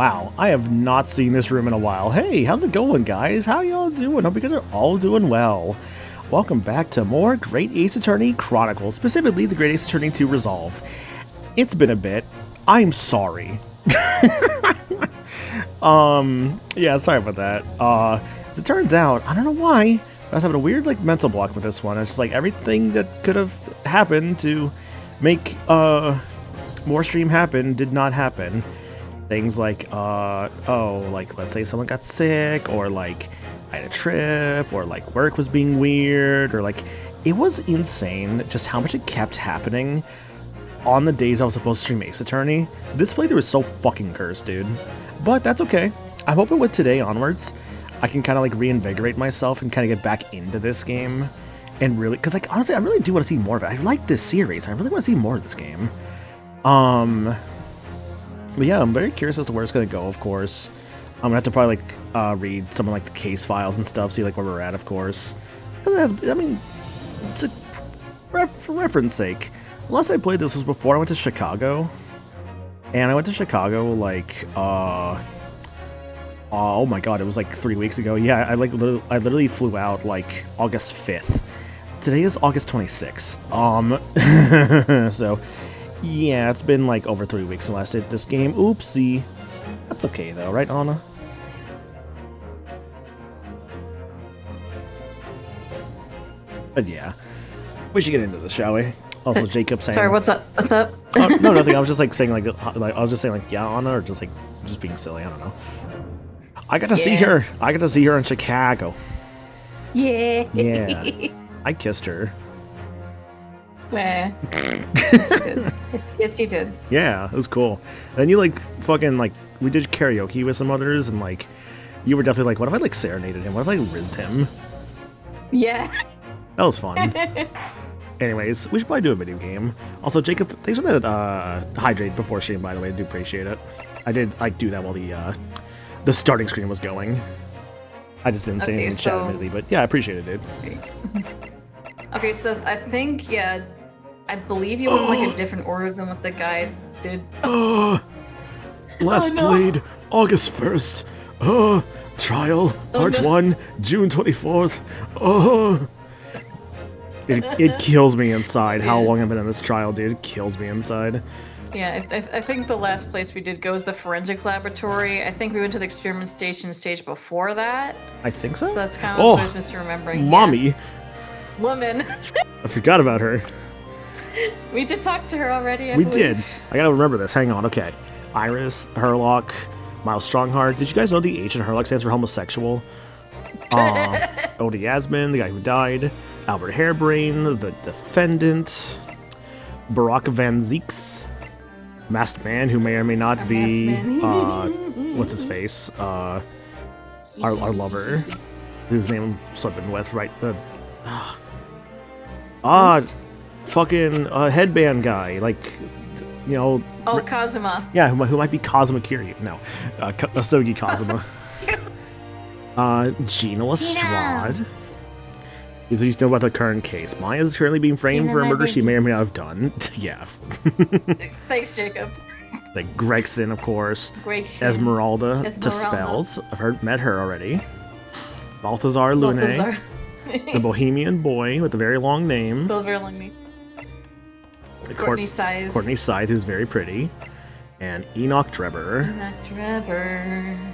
Wow, I have not seen this room in a while. Hey, how's it going, guys? How y'all doing? Hope you guys are all doing well. Welcome back to more Great Ace Attorney Chronicles, specifically the Great Ace Attorney 2 Resolve. It's been a bit. I'm sorry. Yeah, sorry about that. As it turns out, I don't know why, I was having a weird, mental block with this one. It's just, everything that could have happened to make, more stream happen did not happen. Things like, let's say someone got sick, or, I had a trip, or, work was being weird, or, it was insane just how much it kept happening on the days I was supposed to stream Ace Attorney. This playthrough is so fucking cursed, dude. But that's okay. I'm hoping with today onwards, I can kind of, reinvigorate myself and kind of get back into this game. And really, because, honestly, I really do want to see more of it. I like this series. I really want to see more of this game. But yeah, I'm very curious as to where it's going to go, of course. I'm going to have to probably, read some of, the case files and stuff, see, where we're at, of course. I mean, it's for reference sake. Last I played this was before I went to Chicago. And I went to Chicago, oh my god, it was, 3 weeks ago. Yeah, I literally flew out, August 5th. Today is August 26th. So... yeah, it's been over 3 weeks since last I did this game. Oopsie. That's okay though, right, Anna? But yeah, we should get into this, shall we? Also, Jacob saying. Sorry, what's up? What's up? No, nothing. I was just saying I was just saying yeah, Anna, or just being silly. I don't know. I got to see her. I got to see her in Chicago. Yeah. Yeah. I kissed her. Nah. Yes, you did. Yes, you did. Yeah, it was cool. And you fucking we did karaoke with some others, and you were definitely what if I serenaded him? What if I rizzed him? Yeah. That was fun. Anyways, we should probably do a video game. Also, Jacob, thanks for that hydrate before stream, by the way. I do appreciate it. I did do that while the starting screen was going. I just didn't say anything in chat immediately, but yeah, I appreciate it, dude. Okay, so I think, yeah, I believe you went a different order than what the guide did. Last played August 1st. Trial, part 1, June 24th. It kills me inside how long I've been in this trial, dude. It kills me inside. Yeah, I think the last place we did go was the forensic laboratory. I think we went to the experiment station stage before that. I think so? So that's kind of what I was misremembering. Mommy. Yeah. Woman. I forgot about her. We did talk to her already, I We believe. did. I gotta remember this. Hang on, okay. Iris, Herlock, Miles Strongheart. Did you guys know the H in Herlock stands for homosexual? Odie Yasmin, the guy who died. Albert Harebrayned, the defendant. Barack Van Zeeks. Masked Man, who may or may not be... what's his face? Our lover. Whose name I'm slipping with, right? Fucking headband guy, Oh, Kazuma. Yeah, who might be Kazuma Kiryu. No, Asogi Kazuma. Gina Lestrade. Is he know about the current case? Maya is currently being framed for a murder she may or may not have done. Yeah. Thanks, Jacob. Gregson, of course. Gregson. Esmeralda to spells. I've met her already. Balthazar Lune. The Bohemian Boy with a very long name. Very long name. Courtney Scythe. Courtney Scythe, who's very pretty. And Enoch Drebber.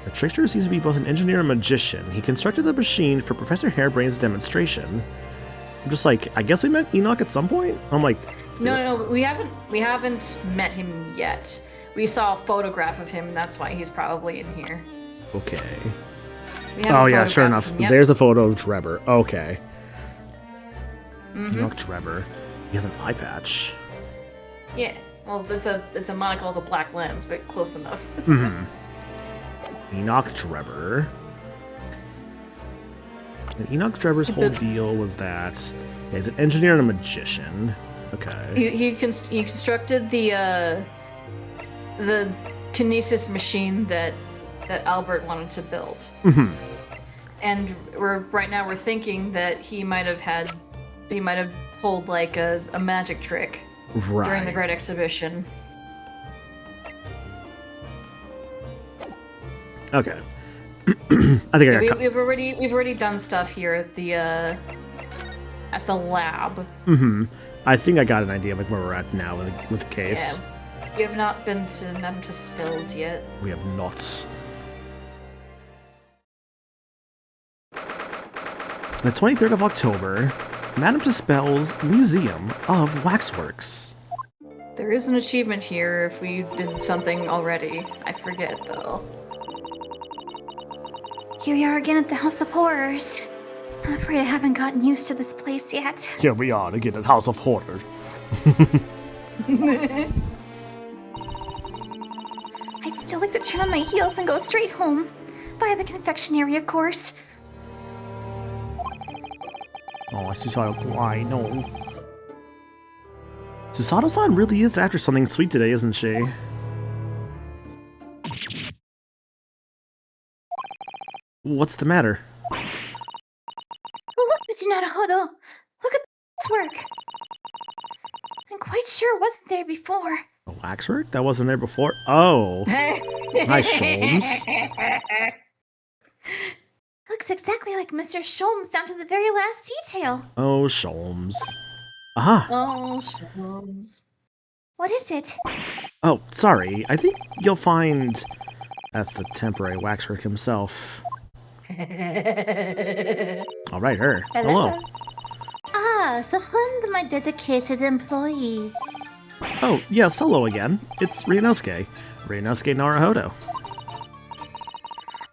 The trickster seems to be both an engineer and magician. He constructed the machine for Professor Harebrained's demonstration. I'm just I guess we met Enoch at some point? I'm No, we haven't met him yet. We saw a photograph of him, and that's why he's probably in here. Okay. Oh yeah, sure enough. Yep. There's a photo of Drebber. Okay. Enoch Drebber. He has an eye patch. Yeah. Well, it's a monocle with a black lens, but close enough. Enoch Drebber. And Enoch Drebber's whole deal was that he's an engineer and a magician. Okay. He constructed the kinesis machine that Albert wanted to build. And right now we're thinking that he might have pulled a magic trick during the Great Exhibition. Okay. I think I Yeah, got. we've already done stuff here at the lab. I think I got an idea of like where we're at now with the case. Yeah, we have not been to Madame Spills yet. We have not. The 23rd of October, Madame Tuspel's Museum of Waxworks. There is an achievement here if we did something already. I forget though. Here we are again at the House of Horrors. I'm afraid I haven't gotten used to this place yet. Here we are again at House of Horror. I'd still like to turn on my heels and go straight home. Via the confectionery, of course. Oh, Susato, I know. Susato-san really is after something sweet today, isn't she? What's the matter? Oh, look, Mr. Naruhodo. Look at this work. I'm quite sure it wasn't there before. A waxwork? That wasn't there before? Oh. Nice, Sholmes. Looks exactly like Mr. Sholmes down to the very last detail. Oh, Sholmes. Aha! Oh, Sholmes. What is it? Oh, sorry. I think you'll find... That's the temporary waxwork himself. Alright, her. Hello. Ah, so my dedicated employee. Oh, yes, hello again. It's Ryunosuke. Ryunosuke Naruhodo.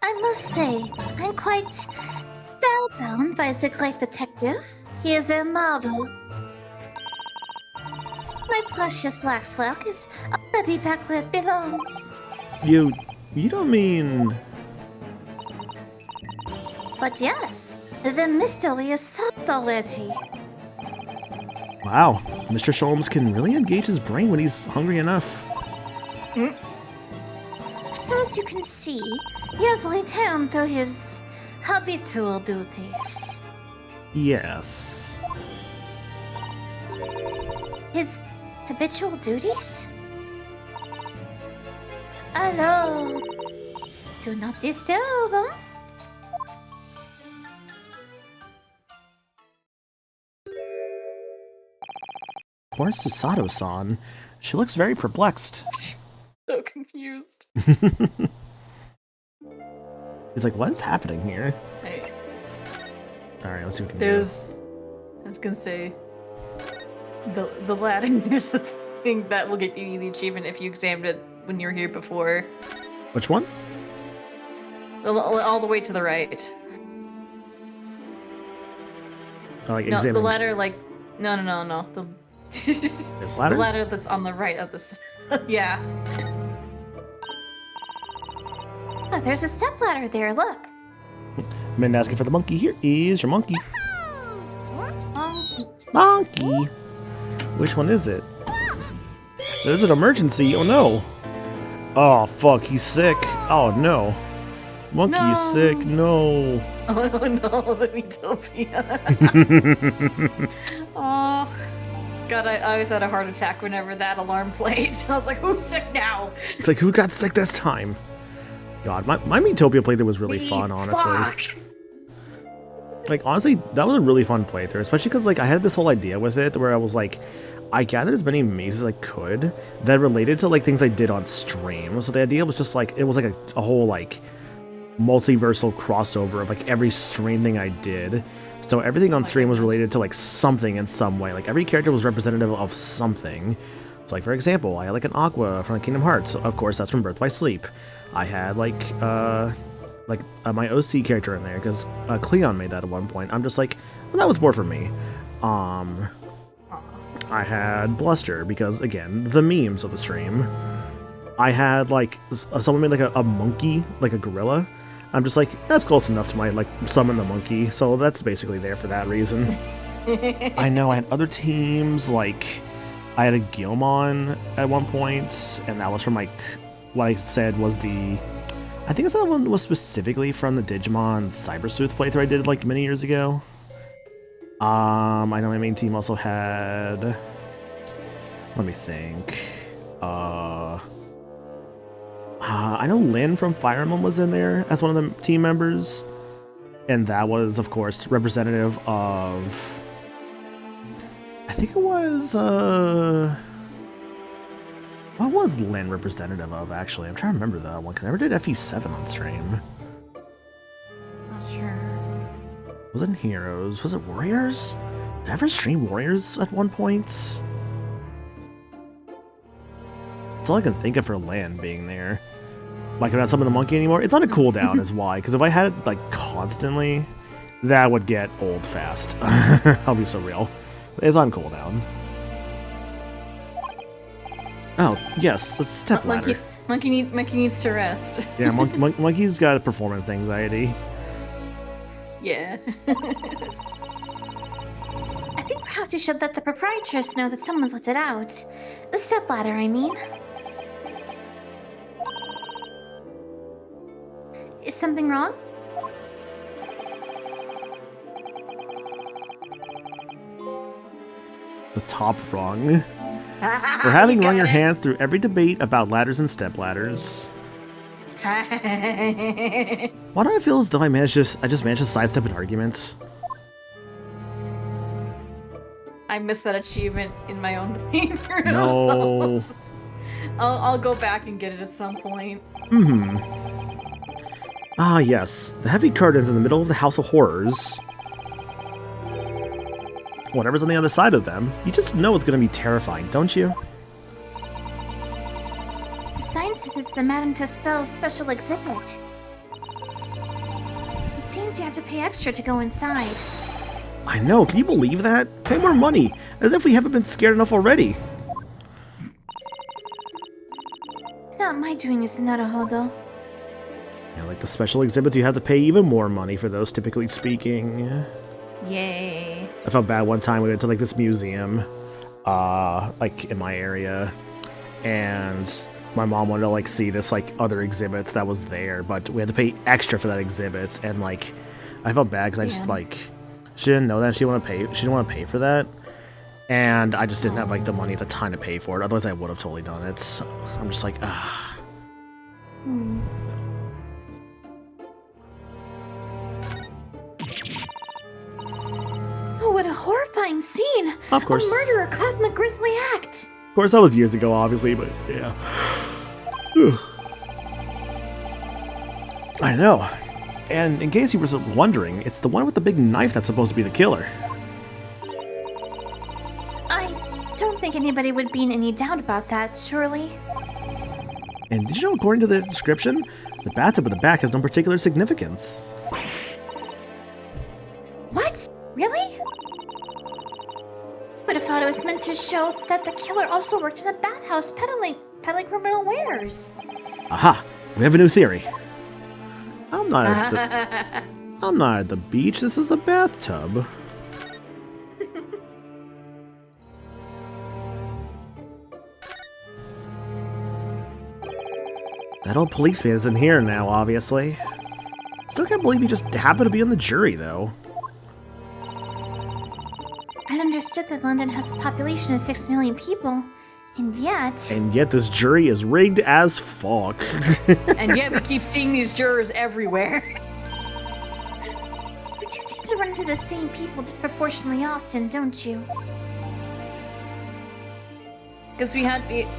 I must say, I'm quite spellbound by the great detective. He is a marvel. My precious waxwork is already back where it belongs. You don't mean... But yes, the mystery is solved already. Wow, Mr. Sholmes can really engage his brain when he's hungry enough. So as you can see, he has returned to his habitual duties. Yes. His habitual duties? Hello. Do not disturb him. Poor Susato-san. She looks very perplexed. So confused. He's like, what is happening here? Hey, Alright, let's see what we can there's. I was gonna say. The ladder. Here's the thing that will get you the achievement if you examined it when you were here before. do. Which one? All the way to the right. Oh, like No, examine the ladder, like. No. this The ladder? ladder that's on the right of this. Yeah. Oh, there's a step ladder there, look. Men asking for the monkey. Here is your monkey. Monkey! Which one is it? There's an emergency. Oh no. Oh fuck, he's sick. Oh no. Monkey is No. sick. No. Oh no, the Utopia. Oh. God, I always had a heart attack whenever that alarm played. I was like, who's sick now? It's like, who got sick this time? God, my Miitopia playthrough was really fun, honestly. Fuck. Like, honestly, that was a really fun playthrough, especially because, like, I had this whole idea with it where I was like, I gathered as many mazes as I could that related to, like, things I did on stream. So the idea was just, like, it was, like, a whole, like, multiversal crossover of, like, every stream thing I did. So everything on stream was related to, like, something in some way. Like, every character was representative of something. So, like, for example, I had, like, an Aqua from Kingdom Hearts. Of course, that's from Birth by Sleep. I had, like, my OC character in there, because Cleon made that at one point. I'm just like, well, that was more for me. I had Bluster, because, again, the memes of the stream. I had, like, someone made, like, a monkey, like a gorilla. I'm just like, that's close enough to my, like, summon the monkey, so that's basically there for that reason. I know I had other teams, like, I had a Guilmon at one point, and that was from, like, what I said was the... I think that one was specifically from the Digimon Cyber Sleuth playthrough I did, like, many years ago. I know my main team also had... Let me think. I know Lynn from Fire Emblem was in there as one of the team members. And that was, of course, representative of... I think it was, what was Lynn representative of, actually? I'm trying to remember that one, because I never did FE7 on stream. Not sure. Was it Heroes? Was it Warriors? Did I ever stream Warriors at one point? That's all I can think of for Lynn being there. Like, I'm not summon the monkey anymore. It's on a cooldown is why, because if I had it, like, constantly, that would get old fast. I'll be so real. It's on cooldown. Oh, yes, a step ladder. Monkey needs to rest. Yeah, monkey's got performance anxiety. Yeah. I think perhaps you should let the proprietress know that someone's let it out. The stepladder, I mean. Is something wrong? The top rung. We're having rung your hands through every debate about ladders and step ladders. Why do I feel as though I just managed to sidestep an argument? I missed that achievement in my own playthrough. No. So I'll go back and get it at some point. Ah, yes. The heavy curtains in the middle of the House of Horrors. Whatever's on the other side of them, you just know it's going to be terrifying, don't you? The sign says it's the Madame Tuspel's special exhibit. It seems you have to pay extra to go inside. I know, can you believe that? Pay more money, as if we haven't been scared enough already. It's not my doing, is Naruhodo. Yeah, like the special exhibits, you have to pay even more money for those, typically speaking. Yay. I felt bad one time we went to like this museum, like in my area, and my mom wanted to like see this like other exhibits that was there, but we had to pay extra for that exhibit, and like I felt bad because I just like she didn't know that she didn't want to pay for that, and I just didn't have like the money at the time to pay for it. Otherwise, I would have totally done it. So I'm just like, ah. Oh, what a horrifying scene! Of course. A murderer caught in the grisly act! Of course, that was years ago, obviously, but yeah. I know. And in case you were wondering, it's the one with the big knife that's supposed to be the killer. I don't think anybody would be in any doubt about that, surely. And did you know, according to the description, the bathtub at the back has no particular significance? What? Really? Would have thought it was meant to show that the killer also worked in a bathhouse peddling criminal wares. Aha! We have a new theory. I'm not at the beach, this is the bathtub. That old policeman is in here now, obviously. Still can't believe he just happened to be on the jury, though. I'd understood that London has a population of 6 million people, and yet... And yet this jury is rigged as fuck. And yet we keep seeing these jurors everywhere. But you seem to run into the same people disproportionately often, don't you? Because you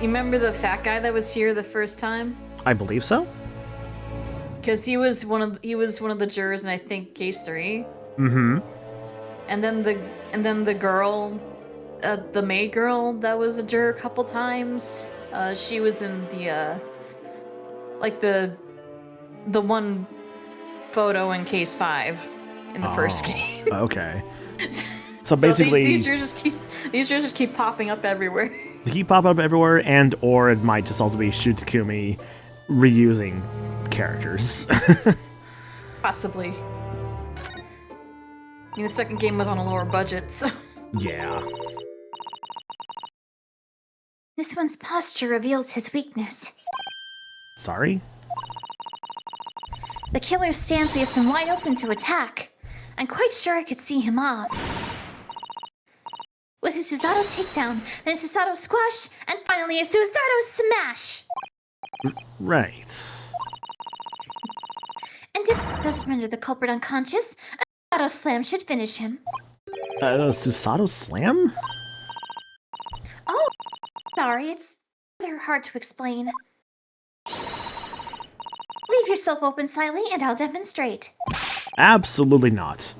remember the fat guy that was here the first time? I believe so. Because he was one of the jurors in I think case 3. Mm-hmm. And then the girl, the maid girl that was a juror a couple times. She was in the like the one photo in case 5 in the first game. Okay. So basically, these jurors just keep popping up everywhere. They keep popping up everywhere, or it might just also be Shutakumi reusing characters. Possibly. I mean, the second game was on a lower budget, so... Yeah. This one's posture reveals his weakness. Sorry? The killer's stance leaves him wide open to attack. I'm quite sure I could see him off. With a Susato takedown, then a Susato squash, and finally a Susato smash! Right. And if it doesn't render the culprit unconscious, a shadow slam should finish him. Susato Slam? Oh, sorry, it's rather hard to explain. Leave yourself open slightly and I'll demonstrate. Absolutely not.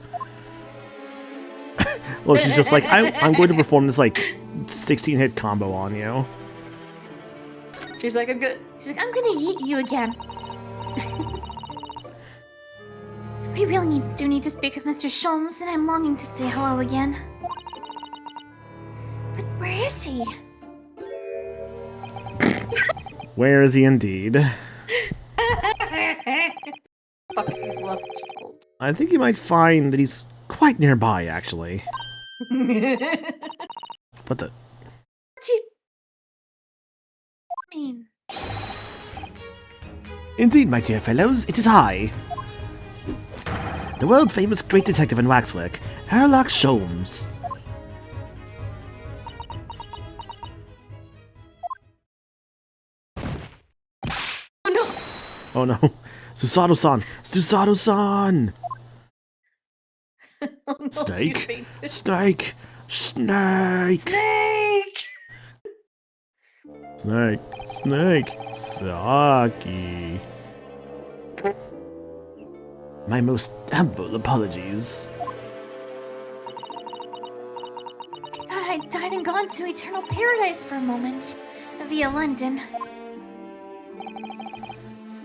Look, she's just like, I'm going to perform this, like, 16-hit combo on you. She's like, I'm good. She's like, I'm gonna yeet you again. We really do need to speak with Mr. Sholmes, and I'm longing to say hello again. But where is he? Where is he indeed? Fucking love Jolt. I think you might find that he's quite nearby, actually. What the? What do you mean? Indeed, my dear fellows, it is I. The world-famous great detective in waxwork, Sherlock Sholmes. Oh no! Oh no. Susato-san! Susato-san! Oh, no, Snake! you fainted. Snake! Snake! Snake! Snake! Snake! Saki! My most humble apologies. I thought I'd died and gone to eternal paradise for a moment, via London.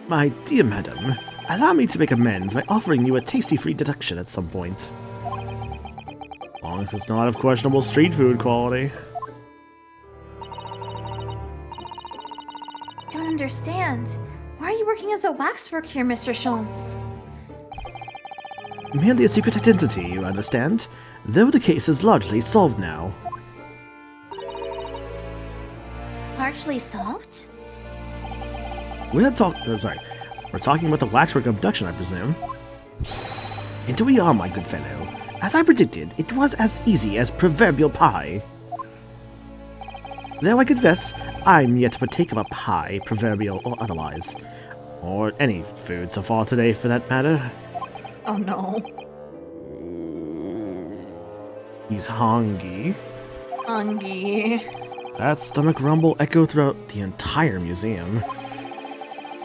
My dear madam, allow me to make amends by offering you a tasty free deduction at some point. As long as it's not of questionable street food quality. Don't understand. Why are you working as a waxwork here, Mr. Sholmes? Merely a secret identity, you understand? Though the case is largely solved now. Largely solved? We're talking about the waxwork abduction, I presume. And we are, my good fellow. As I predicted, it was as easy as proverbial pie. Though I confess, I'm yet to partake of a pie, proverbial or otherwise. Or any food so far today, for that matter. Oh no. He's hungry. Hungry. That stomach rumble echoed throughout the entire museum.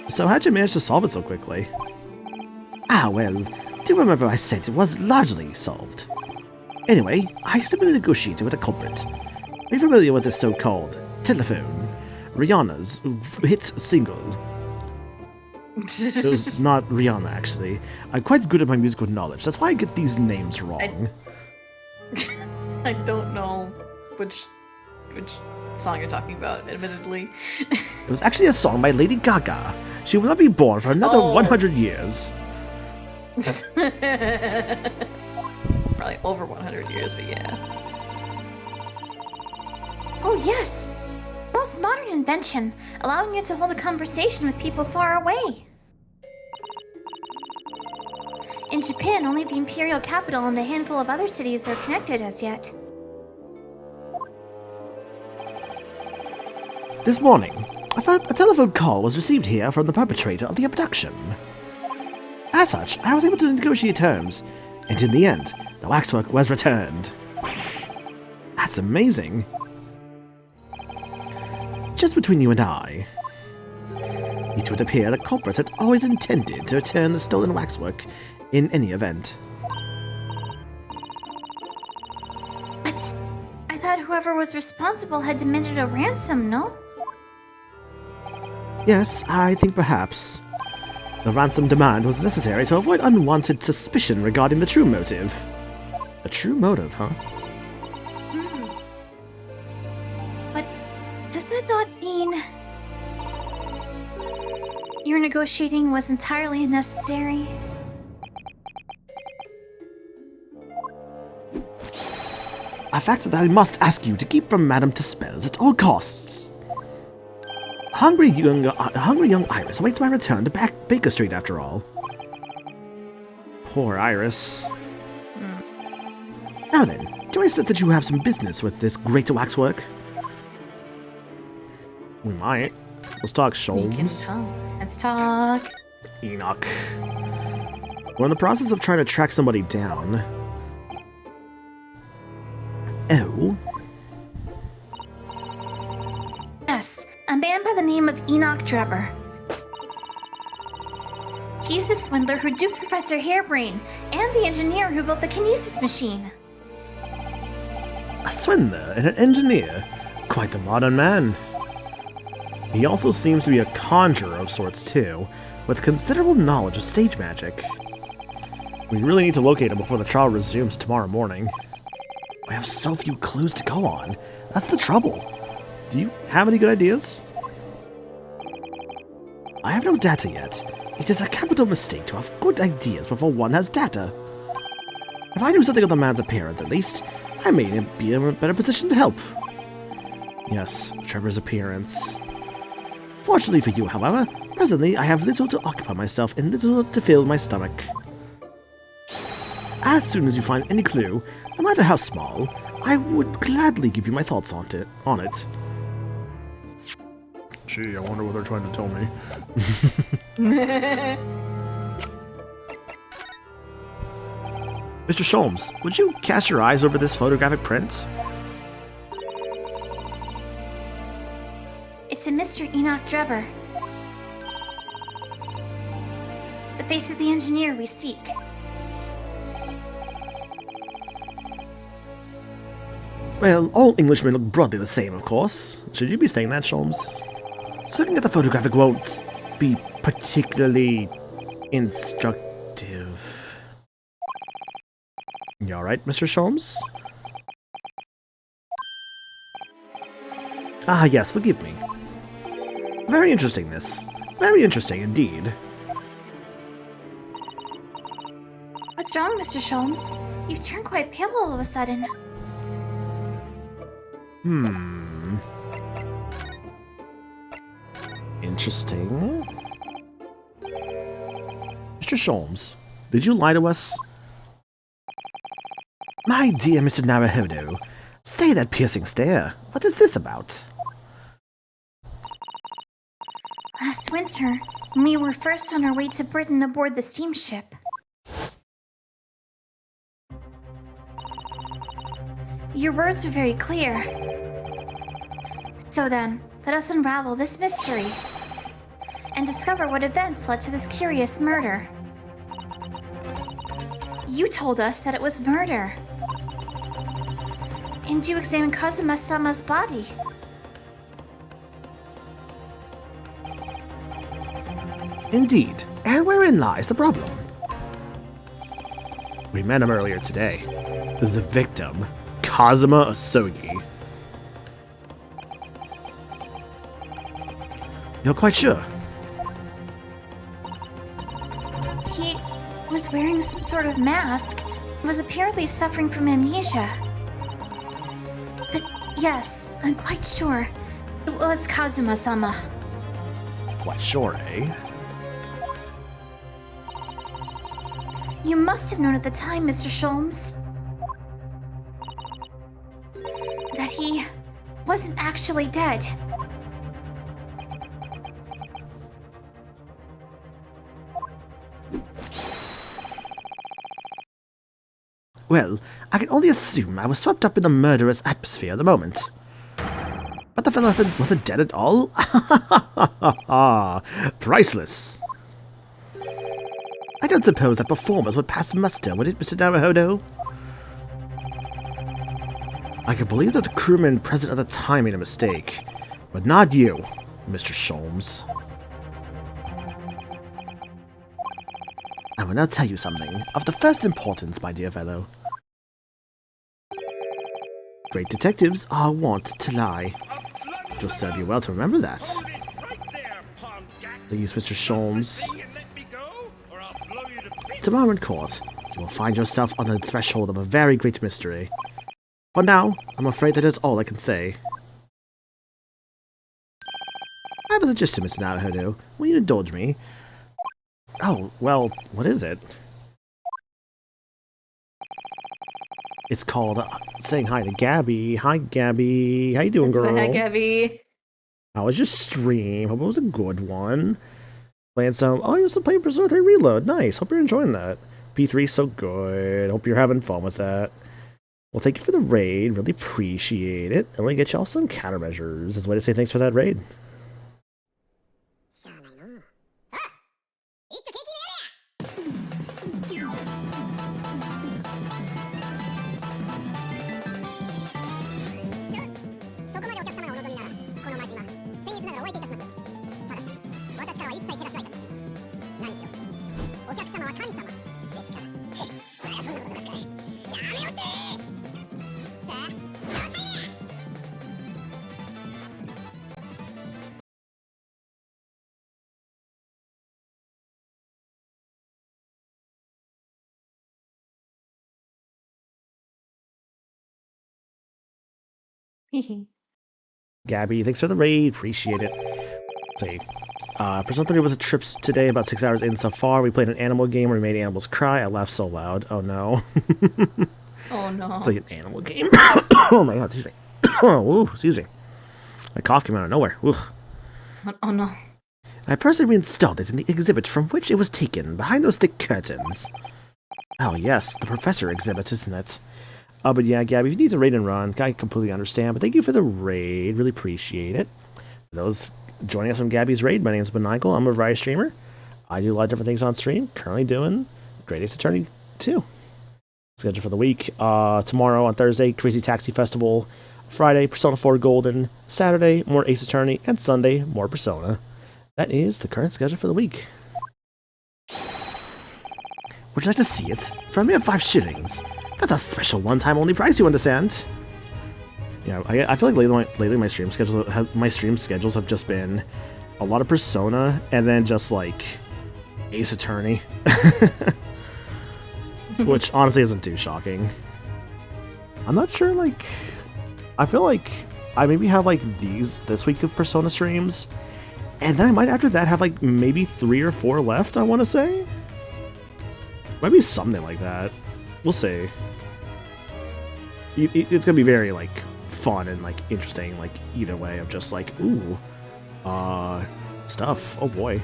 So how'd you manage to solve it so quickly? Ah, well, do remember I said it was largely solved. Anyway, I simply negotiated with a culprit. Are you familiar with this so-called telephone? Rihanna's hit single. It was not Rihanna, actually. I'm quite good at my musical knowledge. That's why I get these names wrong. I don't know which song you're talking about, admittedly. It was actually a song by Lady Gaga. She will not be born for another 100 years. Probably over 100 years, but yeah. Oh, yes! Most modern invention, allowing you to hold a conversation with people far away. In Japan, only the imperial capital and a handful of other cities are connected as yet. This morning, a telephone call was received here from the perpetrator of the abduction. As such, I was able to negotiate terms, and in the end, the waxwork was returned. That's amazing. Just between you and I, it would appear the culprit had always intended to return the stolen waxwork in any event. But I thought whoever was responsible had demanded a ransom, no? Yes, I think perhaps the ransom demand was necessary to avoid unwanted suspicion regarding the true motive. A true motive, huh? But does that not mean your negotiating was entirely unnecessary? A fact that I must ask you to keep from Madame Tuspel's at all costs. Hungry young Iris awaits my return to Baker Street, after all. Poor Iris. Now then, do I sense that you have some business with this great waxwork? We might. Let's talk We can Sholmes. talk. Let's talk. Enoch. We're in the process of trying to track somebody down. Oh. Yes, a man by the name of Enoch Drebber. He's the swindler who duped Professor Harebrayned and the engineer who built the kinesis machine. A swindler and an engineer. Quite the modern man. He also seems to be a conjurer of sorts too, with considerable knowledge of stage magic. We really need to locate him before the trial resumes tomorrow morning. We have so few clues to go on. That's the trouble. Do you have any good ideas? I have no data yet. It is a capital mistake to have good ideas before one has data. If I knew something of the man's appearance, at least, I may be in a better position to help. Yes, Trevor's appearance. Fortunately for you, however, presently I have little to occupy myself and little to fill my stomach. As soon as you find any clue, no matter how small, I would gladly give you my thoughts on it. Gee, I wonder what they're trying to tell me. Mr. Sholmes, would you cast your eyes over this photographic print? It's a Mr. Enoch Drebber. The face of the engineer we seek. Well, all Englishmen look broadly the same, of course. Should you be saying that, Sholmes? So looking at the photographic won't be particularly instructive. You alright, Mr. Sholmes? Ah, yes, forgive me. Very interesting, this. Very interesting indeed. What's wrong, Mr. Sholmes? You've turned quite pale all of a sudden. Interesting. Mr. Sholmes, did you lie to us? My dear Mr. Naruhodo, stay that piercing stare. What is this about? Last winter, when we were first on our way to Britain aboard the steamship. Your words are very clear. So then, let us unravel this mystery and discover what events led to this curious murder. You told us that it was murder. And you examined Kazuma-sama's body. Indeed, and wherein lies the problem? We met him earlier today. The victim, Kazuma Asogi. You're quite sure? He was wearing some sort of mask and was apparently suffering from amnesia. But yes, I'm quite sure it was Kazuma-sama. Quite sure, eh? You must have known at the time, Mr. Sholmes, that he wasn't actually dead. Well, I can only assume I was swept up in the murderous atmosphere at the moment. But the fellow wasn't dead at all? Priceless! I don't suppose that performance would pass muster, would it, Mr. Naruhodo? I can believe that the crewman present at the time made a mistake, but not you, Mr. Sholmes. I will now tell you something of the first importance, my dear fellow. Great detectives are wont to lie. It'll serve you well to remember that. Please, Mr. Sholmes. Tomorrow in court, you will find yourself on the threshold of a very great mystery. For now, I'm afraid that is all I can say. I have a suggestion, Mr. Naruhodo. Will you indulge me? Oh, well, what is it? It's called saying hi to Gabby. Hi, Gabby. How you doing, girl? Hi, Gabby. How was your stream? Hope it was a good one. Playing some... Oh, you're still playing Persona 3 Reload. Nice. Hope you're enjoying that. P3 so good. Hope you're having fun with that. Well, thank you for the raid. Really appreciate it. And let me get y'all some countermeasures. As a way to say thanks for that raid. Gabby, thanks for the raid. Appreciate it. Let's see. Persona 3 was a trip today, about 6 hours in so far. We played an animal game where we made animals cry. I laughed so loud. Oh no. Oh no. It's like an animal game. Oh my god, excuse me. Ooh, excuse me. My cough came out of nowhere. Ooh. Oh no. I personally reinstalled it in the exhibit from which it was taken, behind those thick curtains. Oh yes, the professor exhibit, isn't it? But yeah, Gabby, if you need to raid and run, I completely understand. But thank you for the raid. Really appreciate it. For those joining us from Gabby's raid, my name is Maniacal. I'm a variety streamer. I do a lot of different things on stream. Currently doing Great Ace Attorney 2. Schedule for the week. Tomorrow on Thursday, Crazy Taxi Festival. Friday, Persona 4 Golden. Saturday, more Ace Attorney. And Sunday, more Persona. That is the current schedule for the week. Would you like to see it? For a mere 5 shillings. That's a special one-time only price, you understand? Yeah, I feel like lately my stream schedules have just been a lot of Persona and then just like Ace Attorney, which honestly isn't too shocking. I'm not sure. Like, I feel like I maybe have like this week of Persona streams, and then I might after that have like maybe 3 or 4 left. I want to say, might be something like that. We'll see. It's gonna be very like fun and like interesting, like either way of just like ooh, stuff. Oh boy.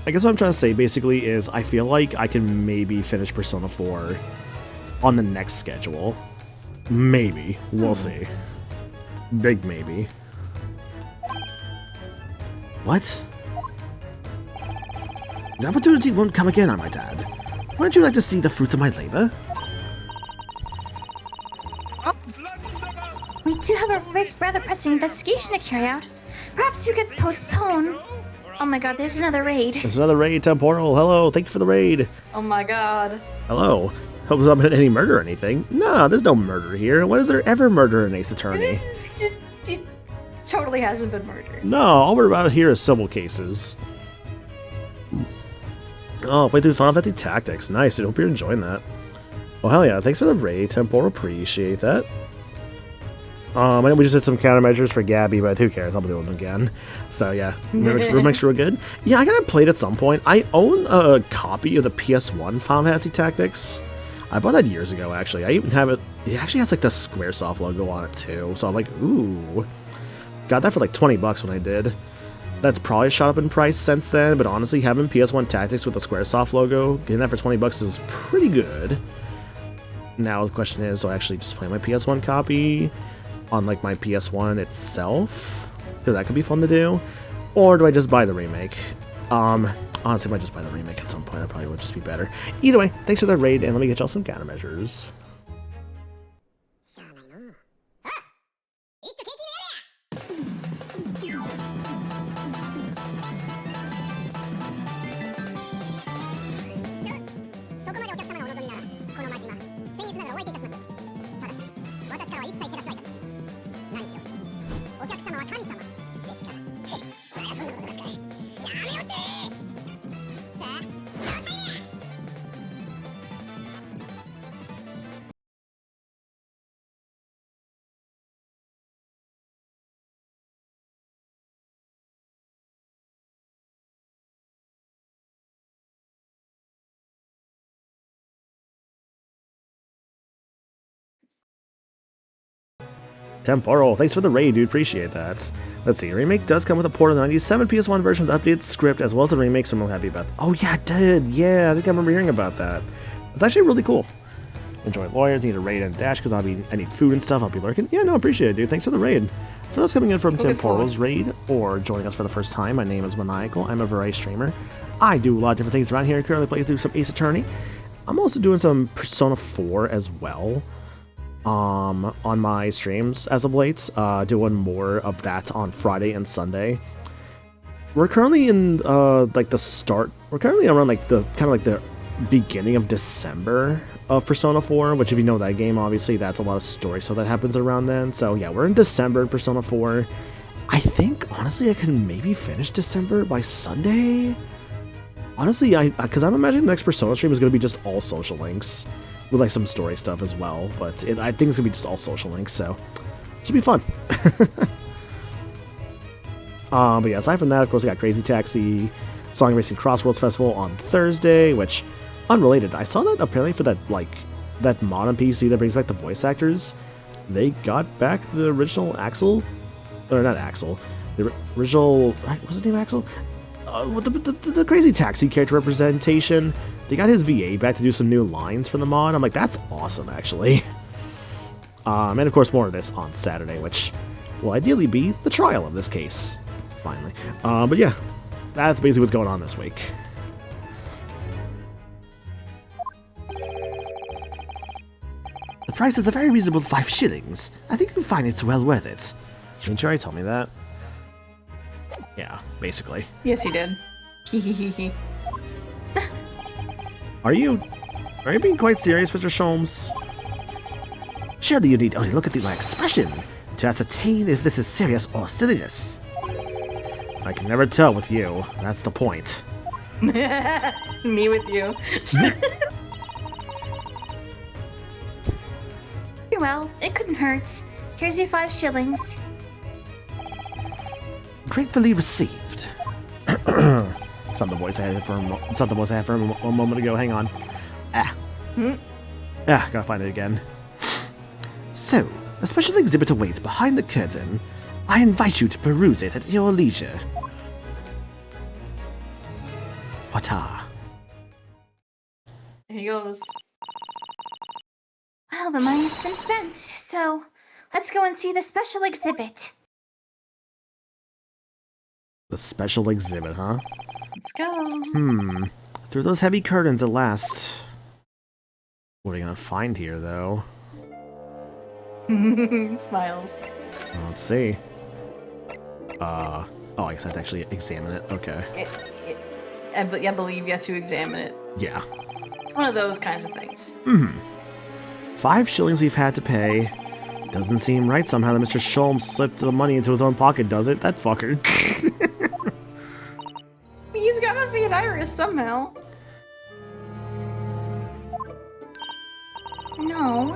I guess what I'm trying to say basically is I feel like I can maybe finish Persona 4 on the next schedule. Maybe. We'll see. Big maybe. What? The opportunity won't come again, I might add. Wouldn't you like to see the fruits of my labor? We do have a rather pressing investigation to carry out. Perhaps you could postpone. Oh my god, there's another raid. There's another raid, Temporal. Hello, thank you for the raid. Oh my god. Hello. Hope there's not been any murder or anything. No, there's no murder here. When is there ever murder in Ace Attorney? It totally hasn't been murdered. No, all we're about here is civil cases. Oh, play through Final Fantasy Tactics. Nice, dude. Hope you're enjoying that. Well, hell yeah. Thanks for the raid, Temporal. Appreciate that. I know we just did some countermeasures for Gabby, but who cares? I'll be doing them again. So yeah, make sure we're good. Yeah, I gotta play it at some point. I own a copy of the PS1 Final Fantasy Tactics. I bought that years ago, actually. I even have it. It actually has like the Squaresoft logo on it too. So I'm like, ooh, got that for like $20 when I did. That's probably shot up in price since then. But honestly, having PS1 Tactics with the Squaresoft logo, getting that for $20 is pretty good. Now the question is, do I actually just play my PS1 copy on like my PS1 itself, because that could be fun to do, or do I just buy the remake? Honestly, I might just buy the remake at some point. That probably would just be better. Either way, thanks for the raid, and let me get y'all some countermeasures. Temporal, thanks for the raid, dude. Appreciate that. Let's see. Remake does come with a port of the 97 PS1 version with the updated script as well as the remake, so I'm happy about that. Oh, yeah, it did. Yeah, I think I remember hearing about that. It's actually really cool. Enjoy lawyers, need a raid and dash because I need food and stuff. I'll be lurking. Yeah, no, appreciate it, dude. Thanks for the raid. For those coming in from Temporal's raid or joining us for the first time, my name is Maniacal. I'm a variety streamer. I do a lot of different things around here. Currently playing through some Ace Attorney. I'm also doing some Persona 4 as well. On my streams as of late, doing more of that on Friday and Sunday. We're currently in like the start. We're currently around like the kind of like the beginning of December of Persona 4, which if you know that game, obviously that's a lot of story stuff that happens around then. So yeah, we're in December in Persona 4. I think honestly I can maybe finish December by Sunday. Honestly, because I'm imagining the next Persona stream is going to be just all social links. With like some story stuff as well, but I think it's gonna be just all social links, so it should be fun. But yeah, aside from that, of course, we got Crazy Taxi, Song Racing Crossworlds Festival on Thursday, which unrelated. I saw that apparently for that mod on PC that brings back the voice actors. They got back the original Axel, or not Axel, the original what's his name, Axel? The Crazy Taxi character representation. They got his VA back to do some new lines for the mod. I'm like, that's awesome, actually. And of course, more of this on Saturday, which will ideally be the trial of this case, finally. But yeah, that's basically what's going on this week. The price is a very reasonable 5 shillings. I think you can find it's well worth it. Didn't you already tell me that? Yeah, basically. Yes, you did. Are you being quite serious, Mr. Sholmes? Surely you need only look at my expression to ascertain if this is serious or silliness. I can never tell with you. That's the point. Me with you. Well, it couldn't hurt. Here's your 5 shillings. Gratefully received. It's not the voice I had for a moment ago. Hang on. Gotta find it again. So, a special exhibit awaits behind the curtain. I invite you to peruse it at your leisure. Wata. Here he goes. Well, the money's been spent, so let's go and see the special exhibit. The special exhibit, huh? Let's go. Through those heavy curtains at last. What are we gonna find here, though? Smiles. Let's see. Oh, I guess I have to actually examine it. Okay. I believe you have to examine it. Yeah. It's one of those kinds of things. 5 shillings we've had to pay. Doesn't seem right somehow that Mr. Sholmes slipped the money into his own pocket, does it? That fucker. He's gotta be an iris somehow. No.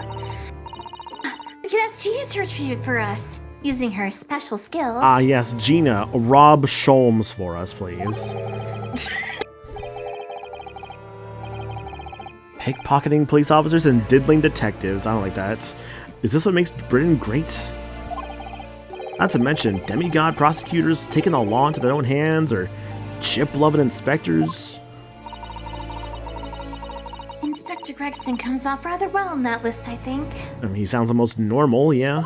We can ask Gina to search for us, using her special skills. Ah, yes, Gina. Rob Sholmes for us, please. Pickpocketing police officers and diddling detectives. I don't like that. Is this what makes Britain great? Not to mention demigod prosecutors taking the law into their own hands, or chip-loving inspectors. Inspector Gregson comes off rather well on that list, I think. I mean, he sounds the most normal, yeah.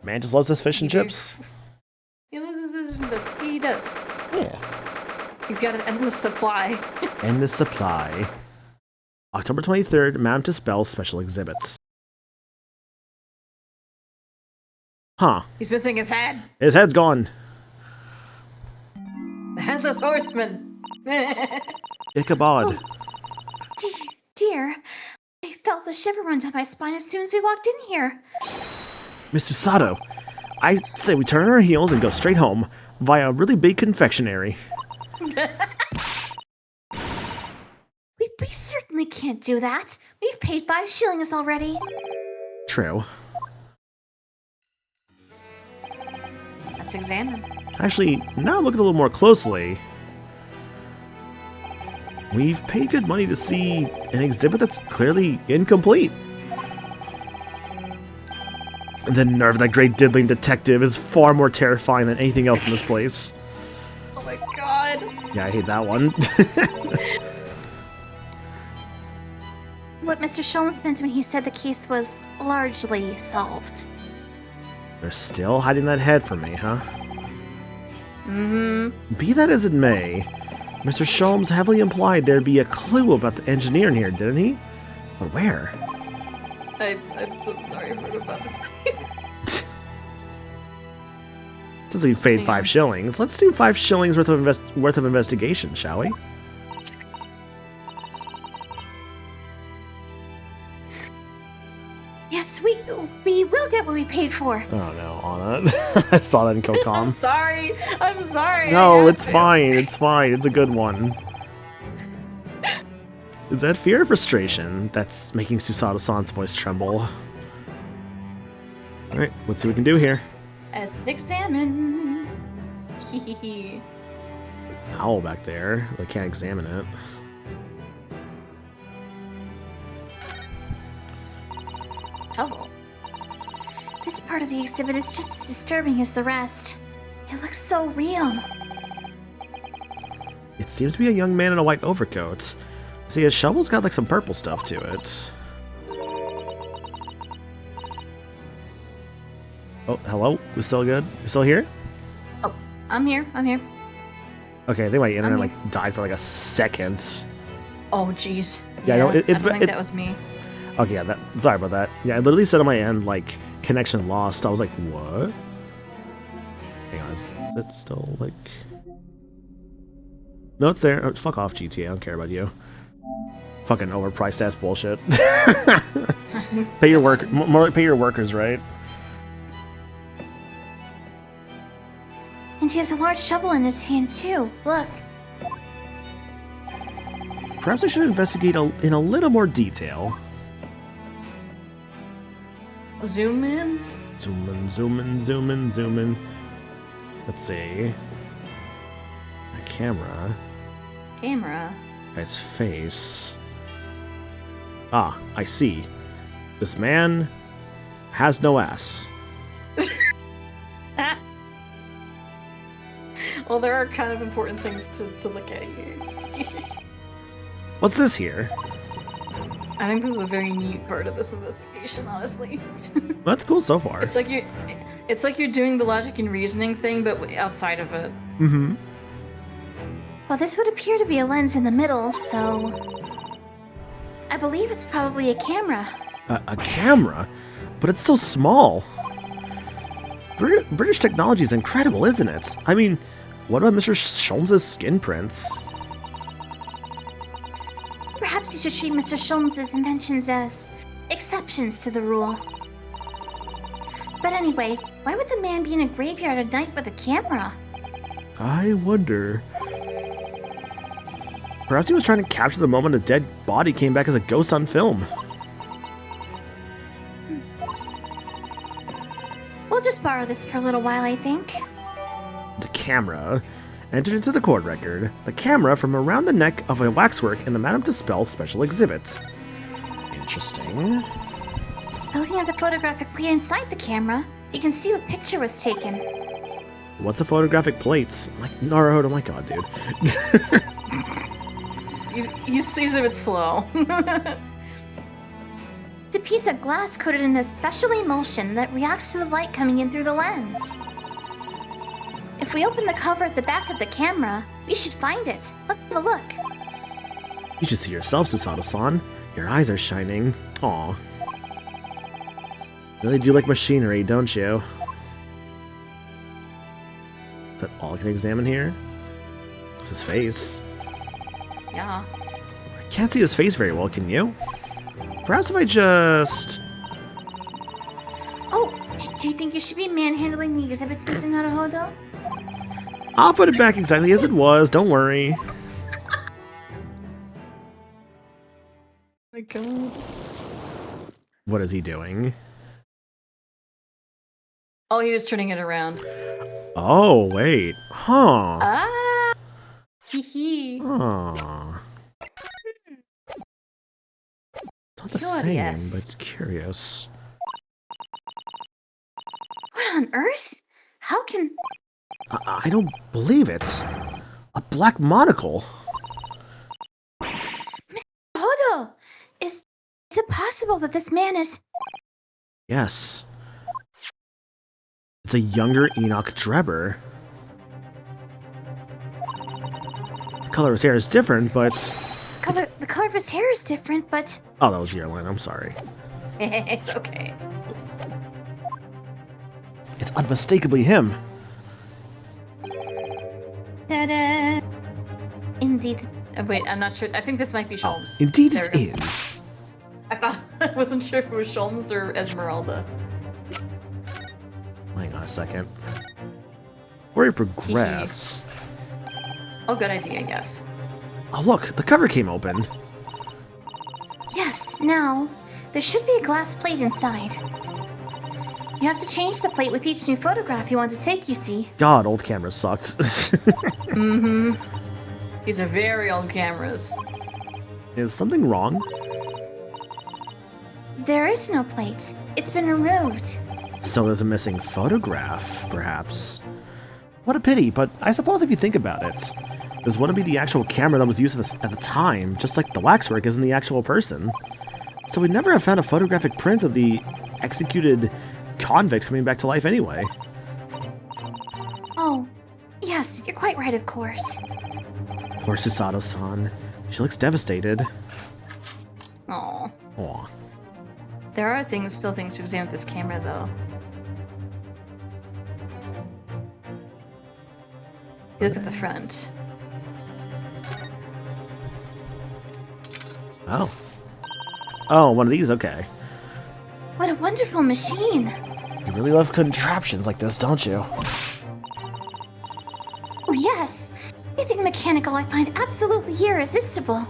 Man just loves his fish and chips. He does. Yeah. He's got an endless supply. Endless supply. October 23rd, Madame Tussauds special exhibits. Huh. He's missing his head. His head's gone. The Headless Horseman. Ichabod. Dear, I felt a shiver run down my spine as soon as we walked in here. Mr. Sato, I say we turn our heels and go straight home via a really big confectionery. We certainly can't do that. We've paid 5 shillings already. True. Let's examine. Actually, now looking a little more closely, we've paid good money to see an exhibit that's clearly incomplete. The nerve of that great diddling detective is far more terrifying than anything else in this place. Oh my god. Yeah, I hate that one. What Mr. Sholmes meant when he said the case was largely solved. They're still hiding that head from me, huh? Mm-hmm. Be that as it may, Mr. Sholmes heavily implied there'd be a clue about the engineer in here, didn't he? But where? I'm so sorry for what I'm about to tell you. Since we paid 5 shillings, let's do 5 shillings worth of investigation, shall we? Yes, we will get what we paid for. Oh no, Anna. I saw that in Kill I'm Calm. sorry. I'm sorry. No, it's fine. It's fine. It's a good one. Is that fear or frustration that's making Susato-san's voice tremble? Alright, let's see what we can do here. Let's examine. Hehehe. Owl back there. I can't examine it. Hello. This part of the exhibit is just as disturbing as the rest. It looks so real. It seems to be a young man in a white overcoat. See, his shovel's got like some purple stuff to it. Oh, hello? We still good? We still here? Oh, I'm here. I'm here. Okay, I think my internet like died for like a second. Oh, jeez. Yeah, no, I don't think that was me. Okay, yeah, sorry about that. Yeah, I literally said on my end, like, connection lost. I was like, what? Hang on, is it still, like... No, it's there. Oh, fuck off, GTA. I don't care about you. Fucking overpriced ass bullshit. Pay your pay your workers, right? And he has a large shovel in his hand, too. Look. Perhaps I should investigate in a little more detail. Zoom in. Zoom in, zoom in, zoom in, zoom in. Let's see. A camera. Camera. Guy's face. Ah, I see. This man has no ass. Well, there are kind of important things to look at here. What's this here? I think this is a very neat part of this investigation, honestly. That's cool so far. It's like you're doing the logic and reasoning thing, but outside of it. Mm-hmm. Well, this would appear to be a lens in the middle, so... I believe it's probably a camera. A camera? But it's so small. British technology is incredible, isn't it? I mean, what about Mr. Sholmes' skin prints? Perhaps you should treat Mr. Sholmes' inventions as exceptions to the rule. But anyway, why would the man be in a graveyard at night with a camera? I wonder... Perhaps he was trying to capture the moment a dead body came back as a ghost on film. We'll just borrow this for a little while, I think. The camera entered into the court record. The camera from around the neck of a waxwork in the Madame Dispel special exhibit. Interesting. By looking at the photographic plate inside the camera, you can see what picture was taken. What's a photographic plate? Like Naruto, oh my god, dude. He's a bit slow. It's a piece of glass coated in a special emulsion that reacts to the light coming in through the lens. If we open the cover at the back of the camera, we should find it. Let's have a look. You should see yourself, Susato-san. Your eyes are shining. Aw. Really do like machinery, don't you? Is that all I can examine here? It's his face. Yeah. I can't see his face very well, can you? Perhaps if I just... Oh, do you think you should be manhandling the exhibits, Mr. Naruhodo? I'll put it back exactly as it was, don't worry. My god. What is he doing? Oh, he was turning it around. Oh, wait. Huh. Ah! Hee. Huh. Not the Curious. same, but curious. on earth? How can... I don't believe it. A black monocle. Hodo! Is it possible that this man is... Yes. It's a younger Enoch Drebber. The color of his hair is different, but... The color of his hair is different, but... Oh, that was your line. I'm sorry. It's okay. It's unmistakably him. Ta-da! Indeed. Wait, I'm not sure. I think this might be Sholmes. Indeed There it we go. is. I thought I wasn't sure if it was Sholmes or Esmeralda. Hang on a second. Where we progress... Oh, good idea, yes. Oh, look, the cover came open. Yes, now, there should be a glass plate inside. You have to change the plate with each new photograph you want to take, you see. God, old camera sucked. Mm-hmm. These are very old cameras. Is something wrong? There is no plate. It's been removed. So there's a missing photograph, perhaps. What a pity, but I suppose if you think about it, this wouldn't be the actual camera that was used at the time, just like the waxwork isn't the actual person. So we'd never have found a photographic print of the executed convict coming back to life anyway. Oh, yes, you're quite right, of course. Poor Susato-san. She looks devastated. Aw. Aw. There are still things to examine with this camera, though. Look at the front. Oh. Oh, one of these, okay. What a wonderful machine. You really love contraptions like this, don't you? Oh, yes. Anything mechanical I find absolutely irresistible.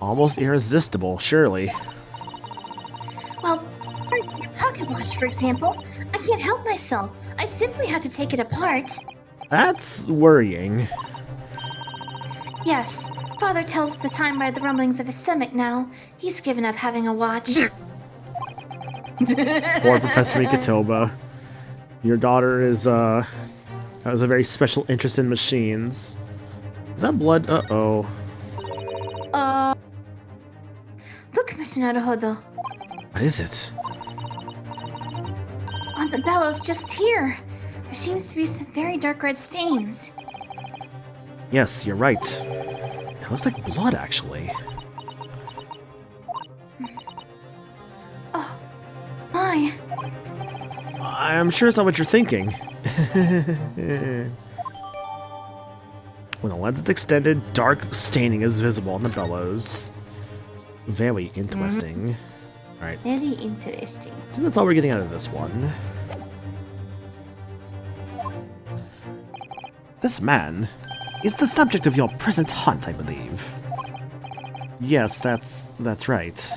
Almost irresistible, surely. Well, your pocket watch, for example. I can't help myself. I simply had to take it apart. That's worrying. Yes, Father tells the time by the rumblings of his stomach now. He's given up having a watch. Poor Professor Mikatoba. Your daughter has a very special interest in machines. Is that blood? Uh-oh. Look, Mr. Naruhodo. What is it? On the bellows just here. There seems to be some very dark red stains. Yes, you're right. It looks like blood, actually. Oh, my. I'm sure it's not what you're thinking. When the lens is extended, dark staining is visible on the bellows. Very interesting. Alright, Very interesting. I think that's all we're getting out of this one. This man is the subject of your present hunt, I believe. Yes, that's right.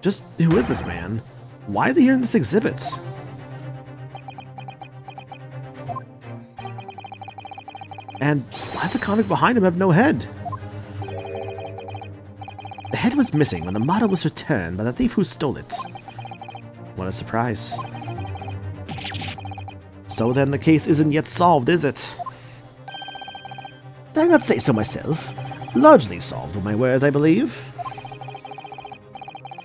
Just who is this man? Why is he here in this exhibit? And why does the convict behind him have no head? The head was missing when the motto was returned by the thief who stole it. What a surprise. So then the case isn't yet solved, is it? Did I not say so myself? Largely solved with my words, I believe.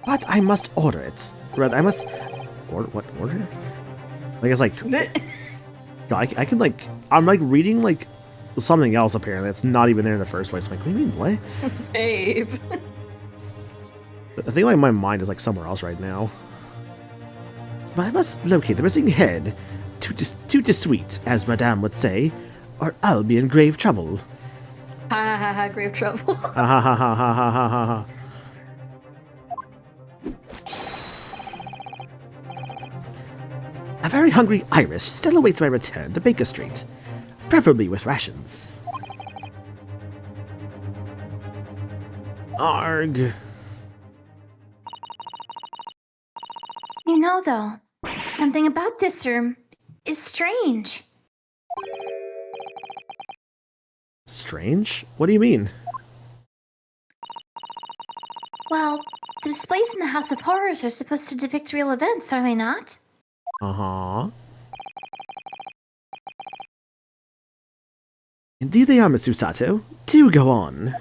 But I must order it. Rather, I must... What order? I guess, like... God, I can, like... I'm, like, reading, like, something else, apparently. That's not even there in the first place. I'm like, what do you mean, what? Babe. I think, like, my mind is, like, somewhere else right now. But I must locate the missing head. Too discreet, as Madame would say, or I'll be in grave trouble. Ha ha ha, grave trouble. Ha ha ha ha ha ha ha ha. A very hungry Irish still awaits my return to Baker Street, preferably with rations. Arg. You know, though, something about this room is strange. Strange? What do you mean? Well, the displays in the House of Horrors are supposed to depict real events, are they not? Uh-huh. Indeed they are, Miss Susato. Do go on.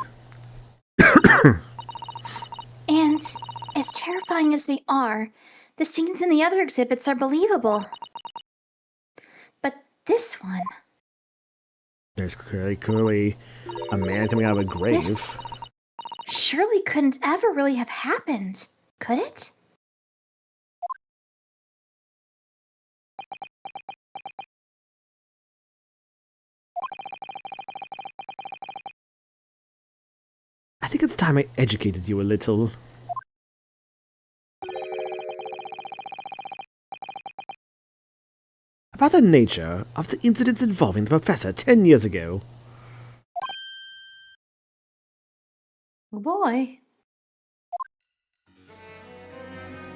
And as terrifying as they are, the scenes in the other exhibits are believable. But this one... There's clearly a man coming out of a grave. This surely couldn't ever really have happened, could it? I think it's time I educated you a little. About the nature of the incidents involving the professor 10 years ago. Oh boy.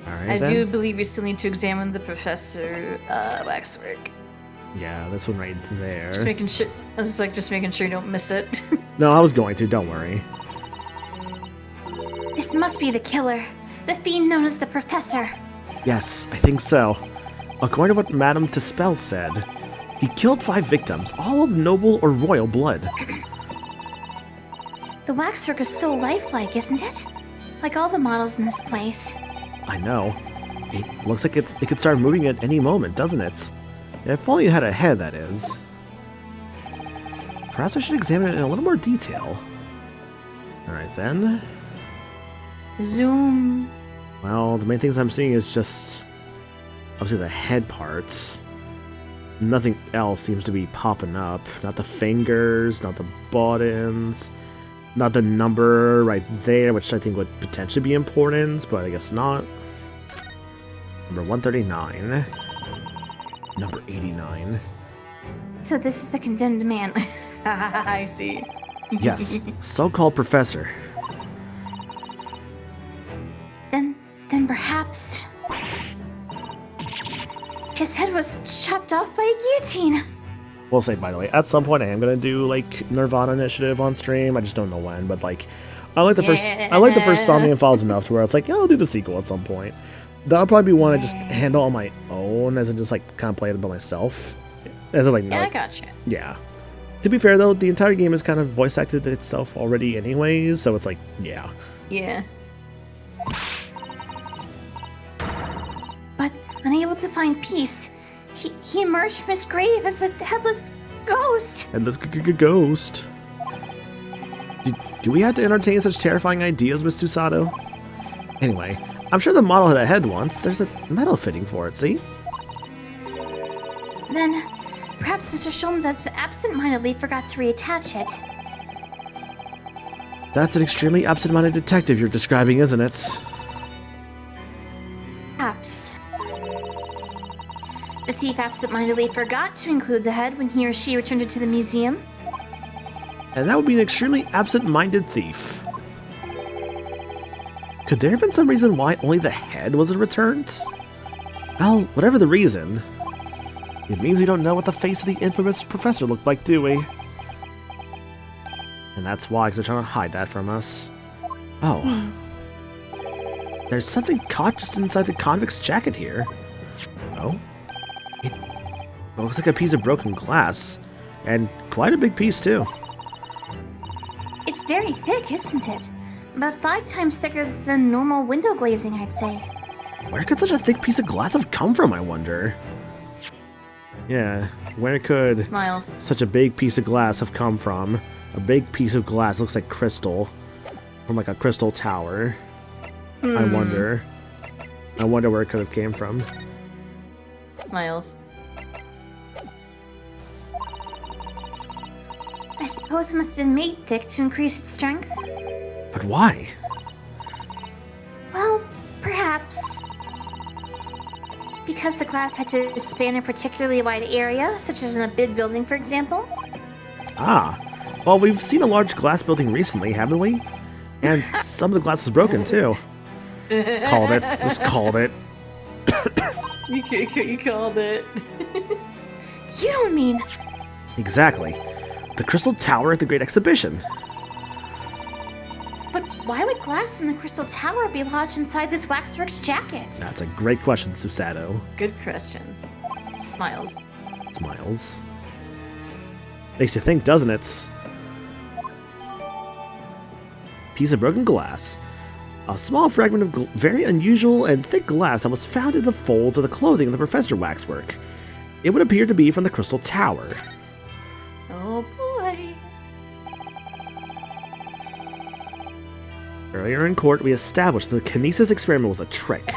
Alright, I then. do believe you still need to examine the professor waxwork. Yeah, this one right there. Just making sure. I was like, just making sure you don't miss it. No, I was going to, don't worry. This must be the killer. The fiend known as the Professor. Yes, I think so. According to what Madame Tispel said, he killed 5 victims, all of noble or royal blood. The waxwork is so lifelike, isn't it? Like all the models in this place. I know. It looks like it could start moving at any moment, doesn't it? If only it had a head, that is. Perhaps I should examine it in a little more detail. Alright then. Zoom. Well, the main things I'm seeing is just... obviously the head parts. Nothing else seems to be popping up. Not the fingers, not the buttons, not the number right there, which I think would potentially be important, but I guess not. Number 139. Number 89. So this is the condemned man. I see. Yes, so-called professor. Then perhaps... his head was chopped off by a guillotine. We'll say, by the way, at some point I am gonna do like Nirvana Initiative on stream. I just don't know when, but like, I like the first Somnium Files enough to where it's like, yeah, I'll do the sequel at some point. That'll probably be one I just handle on my own, as in just like kind of play it by myself. As in, like, Yeah, like, I gotcha. yeah. To be fair though, the entire game is kind of voice acted itself already, anyways. So it's like, yeah. Yeah. But unable to find peace, he emerged from his grave as a headless ghost. And this ghost. Do we have to entertain such terrifying ideas, Miss Susato? Anyway, I'm sure the model had a head once. There's a metal fitting for it, see? Then, perhaps Mr. Sholmes has absent-mindedly forgot to reattach it. That's an extremely absent-minded detective you're describing, isn't it? Perhaps. The thief absent-mindedly forgot to include the head when he or she returned it to the museum. And that would be an extremely absent-minded thief. Could there have been some reason why only the head wasn't returned? Well, whatever the reason, it means we don't know what the face of the infamous professor looked like, do we? And that's why, because they're trying to hide that from us. Oh. There's something caught just inside the convict's jacket here. Oh? It looks like a piece of broken glass. And quite a big piece, too. It's very thick, isn't it? About 5 times thicker than normal window glazing, I'd say. Where could such a thick piece of glass have come from, I wonder? Yeah, where could Smiles. such a big piece of glass have come from? A big piece of glass looks like crystal. From like a crystal tower. I wonder. I wonder where it could have came from. Smiles. I suppose it must have been made thick to increase its strength. But why? Well, perhaps... because the glass had to span a particularly wide area, such as in a big building, for example. Ah. Well, we've seen a large glass building recently, haven't we? And some of the glass is broken, too. Called it. Just called it. You called it. You don't mean... Exactly. The Crystal Tower at the Great Exhibition. But why would glass in the Crystal Tower be lodged inside this waxwork's jacket? That's a great question, Susato. Good question. smiles. Smiles. Makes you think, doesn't it? Piece of broken glass. A small fragment of very unusual and thick glass that was found in the folds of the clothing of the Professor waxwork. It would appear to be from the Crystal Tower. Oh boy. Earlier in court, we established that the kinesis experiment was a trick.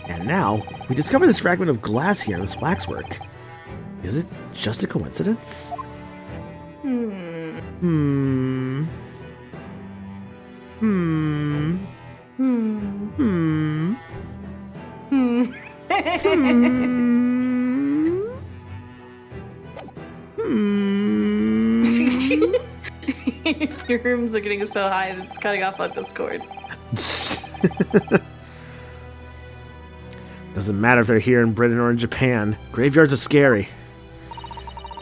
And now, we discover this fragment of glass here in this waxwork. Is it just a coincidence? Hmm. Your rooms are getting so high that it's cutting off on Discord. Doesn't matter if they're here in Britain or in Japan. Graveyards are scary.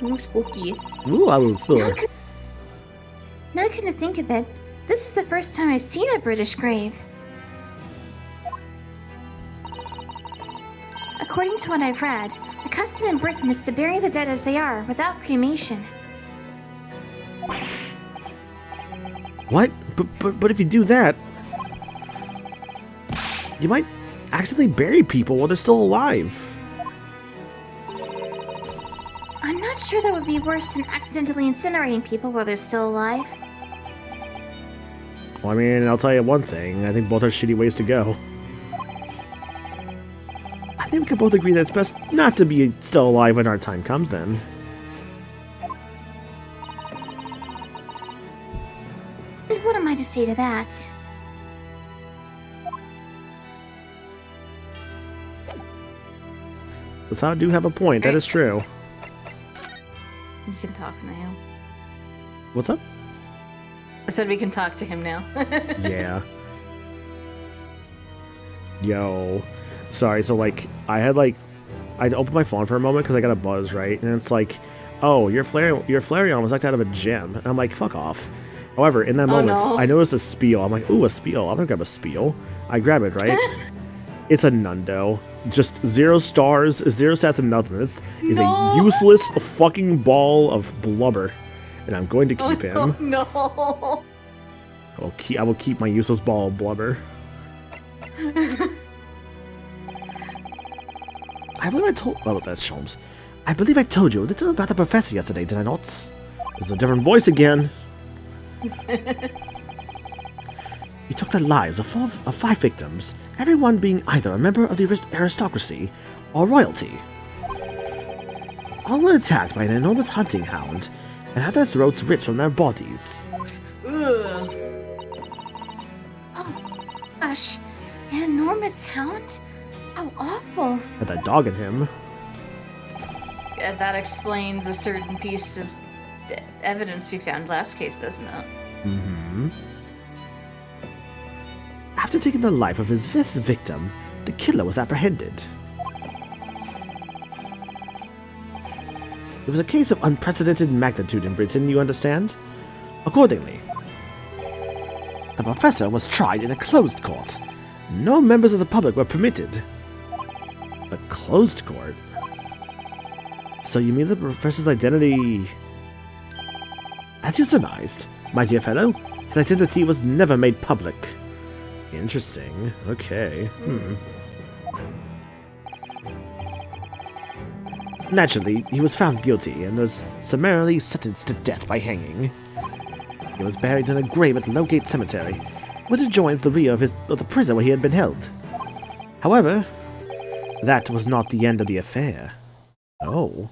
Ooh, spooky. Ooh, I was Now I couldn't think of it. This is the first time I've seen a British grave. According to what I've read, the custom in Britain is to bury the dead as they are, without cremation. What? But if you do that, you might accidentally bury people while they're still alive. I'm not sure that would be worse than accidentally incinerating people while they're still alive. Well, I mean, I'll tell you one thing. I think both are shitty ways to go. I think we could both agree that it's best not to be still alive when our time comes, then. And what am I to say to that? So I do have a point. That is true. You can talk now. What's up? I said we can talk to him now. Yeah. Yo. Sorry, so like, I opened my phone for a moment because I got a buzz, right? And it's like, oh, your Flareon was locked out of a gym. And I'm like, fuck off. However, in that moment, no. I noticed a spiel. I'm like, ooh, a spiel. I'm gonna grab a spiel. I grab it, right? It's a Nundo. Just 0 stars, 0 stats, and nothing. This is a useless fucking ball of blubber. And I'm going to keep him. No. I will keep my useless ball of blubber. I believe I told... Oh, that's Sholmes. I believe I told you a little about the professor yesterday, did I not? It's a different voice again. He took the lives of 5 victims, everyone being either a member of the aristocracy or royalty. All were attacked by an enormous hunting hound and had their throats ripped from their bodies. Ugh. Oh, gosh. An enormous hound? How awful. Had that dog in him. Yeah, that explains a certain piece of evidence we found last case, doesn't it? Mm-hmm. After taking the life of his 5th victim, the killer was apprehended. It was a case of unprecedented magnitude in Britain, you understand? Accordingly, the professor was tried in a closed court. No members of the public were permitted. A closed court? So you mean the professor's identity... As you surmised, my dear fellow, his identity was never made public. Interesting. Okay. Naturally, he was found guilty and was summarily sentenced to death by hanging. He was buried in a grave at Lowgate Cemetery, which adjoins the rear of the prison where he had been held. However, that was not the end of the affair. Oh.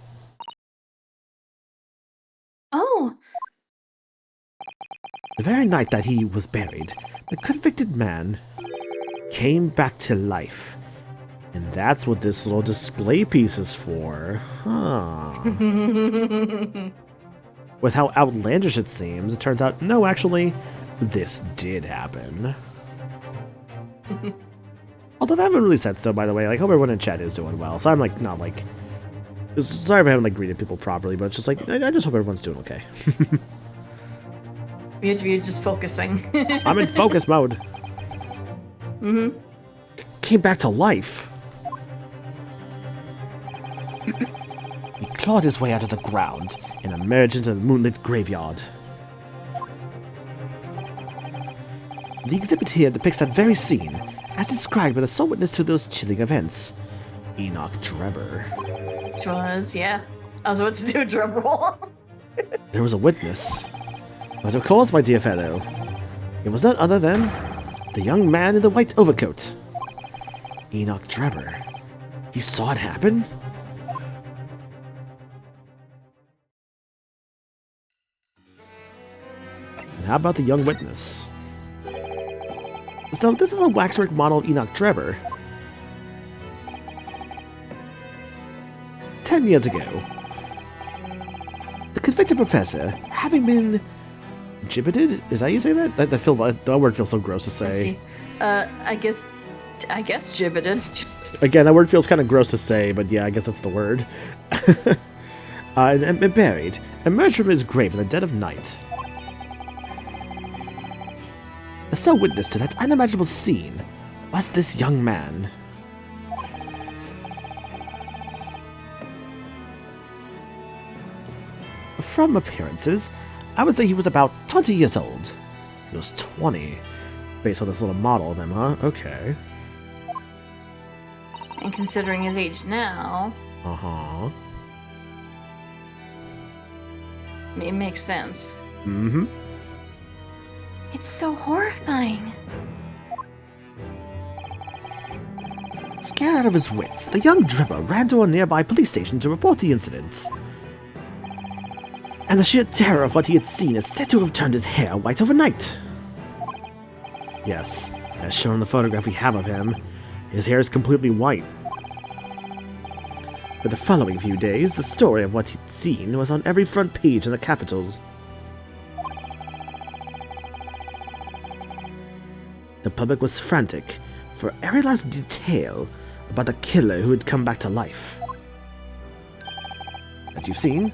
Oh, The very night that he was buried, the convicted man came back to life. And that's what this little display piece is for. Huh. With how outlandish it seems, it turns out, no, actually, this did happen. Although they haven't really said so, by the way. Like, I hope everyone in chat is doing well. So I'm, like, not, like... Sorry if I haven't, like, greeted people properly, but it's just, like, I just hope everyone's doing okay. You're just focusing. I'm in focus mode. Mm-hmm. Came back to life. clawed his way out of the ground and emerged into the moonlit graveyard. The exhibit here depicts that very scene, as described by the sole witness to those chilling events, Enoch Drebber. Which was, yeah. I was about to do a drum roll. There was a witness. But of course, my dear fellow, it was none other than the young man in the white overcoat. Enoch Drebber. He saw it happen? And how about the young witness? So this is a waxwork model of Enoch Drebber. 10 years ago, the convicted professor, having been gibbeted? Is that how you say that? That word feels so gross to say. Let's see. I guess gibbeted. Again, that word feels kind of gross to say, but yeah, I guess that's the word. And buried, emerged from his grave in the dead of night. The sole witness to that unimaginable scene was this young man. From appearances, I would say he was about 20 years old. He was 20, based on this little model of him, huh? Okay. And considering his age now, Uh-huh. it makes sense. Mm-hmm. It's so horrifying. Scared out of his wits, the young Drebber ran to a nearby police station to report the incident. And the sheer terror of what he had seen is said to have turned his hair white overnight. Yes, as shown in the photograph we have of him, his hair is completely white. For the following few days, the story of what he'd seen was on every front page in the capital. The public was frantic for every last detail about the killer who had come back to life. As you've seen,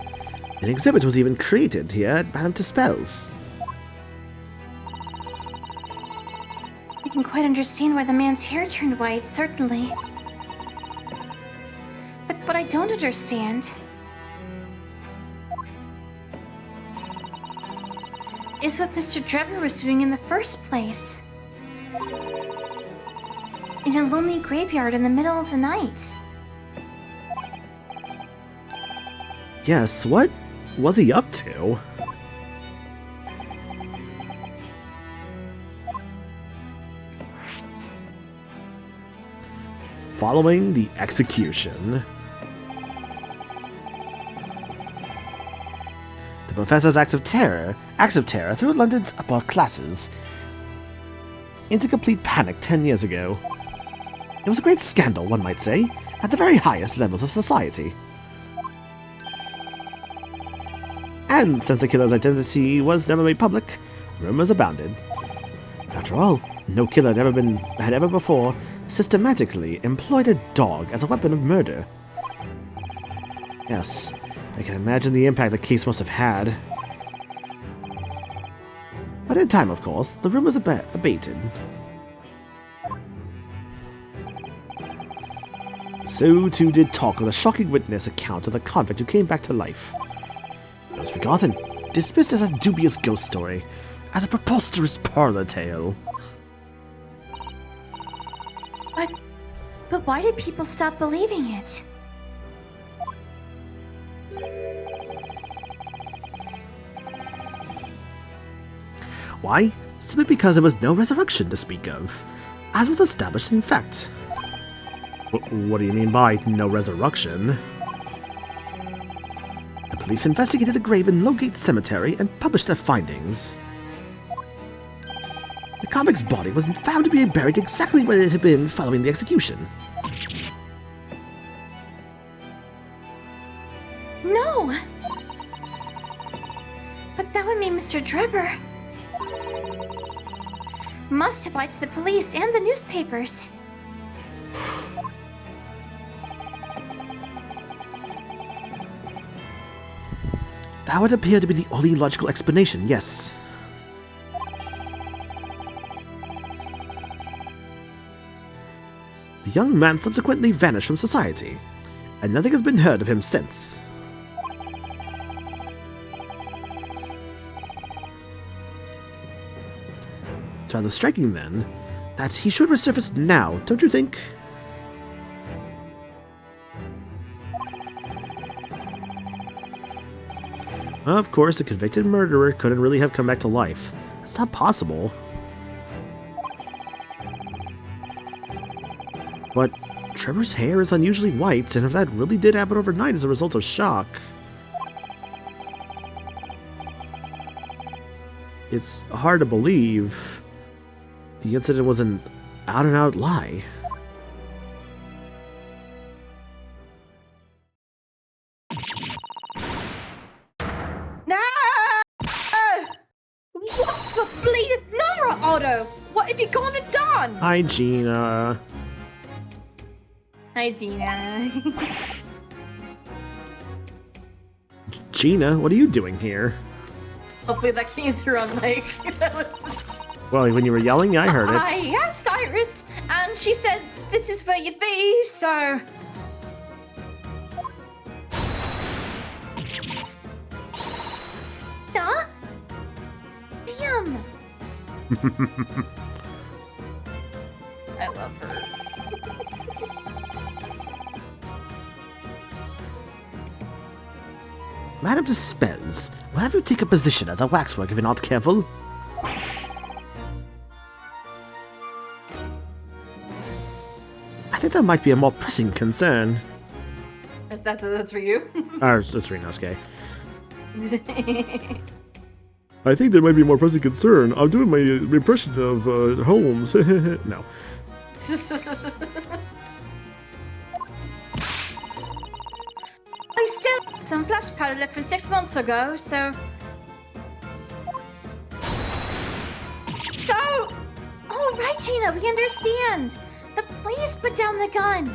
an exhibit was even created here at Madame Tuspel's. I can quite understand why the man's hair turned white, certainly. But what I don't understand is what Mr. Drebber was doing in the first place. In a lonely graveyard in the middle of the night. Yes, what was he up to? Following the execution, the professor's acts of terror threw London's upper classes into complete panic 10 years ago. It was a great scandal, one might say, at the very highest levels of society. And since the killer's identity was never made public, rumors abounded. After all, no killer had ever before systematically employed a dog as a weapon of murder. Yes, I can imagine the impact the case must have had. But in time, of course, the rumors abated. So too did talk of the shocking witness account of the convict who came back to life. It was forgotten, dismissed as a dubious ghost story, as a preposterous parlor tale. But why did people stop believing it? Why? Simply because there was no resurrection to speak of, as was established in fact. What do you mean by no resurrection? The police investigated the grave in Lowgate Cemetery and published their findings. The convict's body was found to be buried exactly where it had been following the execution. No! But that would mean Mr. Drebber must have lied to the police and the newspapers. That would appear to be the only logical explanation, yes. The young man subsequently vanished from society, and nothing has been heard of him since. It's rather striking, then, that he should resurface now, don't you think? Of course, the convicted murderer couldn't really have come back to life. It's not possible. But Trevor's hair is unusually white, and if that really did happen overnight as a result of shock... It's hard to believe the incident was an out-and-out lie. What the bleeding Nora, Otto? What have you gone and done? Hi, Gina. Hi, Gina. Gina, what are you doing here? Hopefully that came through on mic. Well, when you were yelling, I heard it. I asked Iris, and she said, this is where you'd be, so... Yeah? Damn. I love her. Madame Dispels, will have you take a position as a waxwork if you're not careful? I think that might be a more pressing concern. That's for you? That's Renosuke. I think there might be a more pressing concern. I'm doing my impression of Holmes. No. I still have some flash powder left from 6 months ago, so... All right, Gina, we understand. But please put down the gun.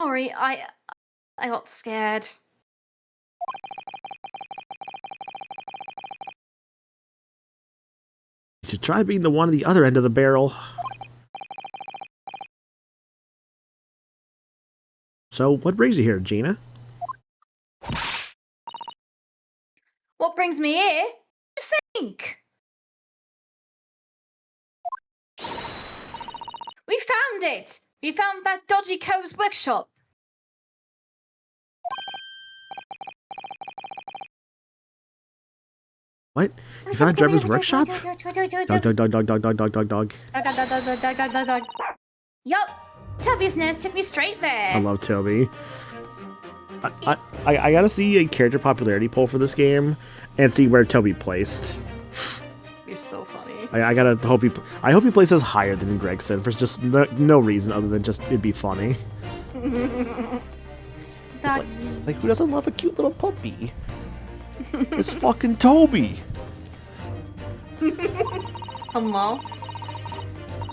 Sorry, I got scared. You should try being the one at the other end of the barrel. So, what brings you here, Gina? What brings me here? To think. We found it! We found that dodgy Cove's workshop. What? You found Trevor's workshop? Dog, dog, dog, dog, dog, dog, dog, dog, dog. Yup. Toby's nose took me straight there. I love Toby. I gotta see a character popularity poll for this game and see where Toby placed. He's so funny. I gotta hope I hope he places higher than Gregson for just no reason other than just it'd be funny. It's like who doesn't love a cute little puppy? It's fucking Toby. Hello?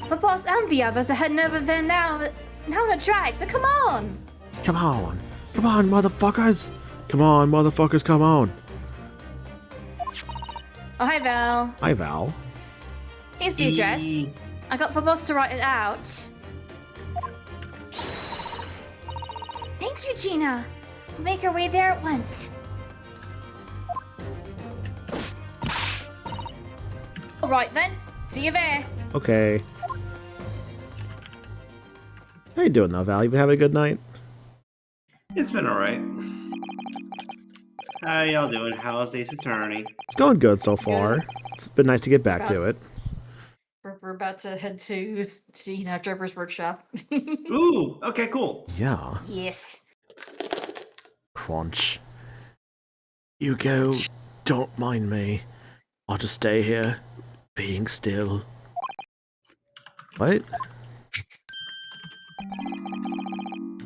But boss and the others are heading over there now. Now on a drag, so come on. Come on, motherfuckers! Come on, motherfuckers! Come on! Oh, hi, Val. Hi, Val. Here's the address. I got the boss to write it out. Thank you, Gina. We'll make our way there at once. All right, then. See you there. Okay. How you doing now, Val? You been having a good night? It's been alright. How y'all doing? How's Ace Attorney? It's going good so far. It's been nice to get back to it. We're about to head to Trevor's workshop. Ooh, okay, cool. Yeah. Yes. Crunch. You go. Don't mind me. I'll just stay here, being still. What?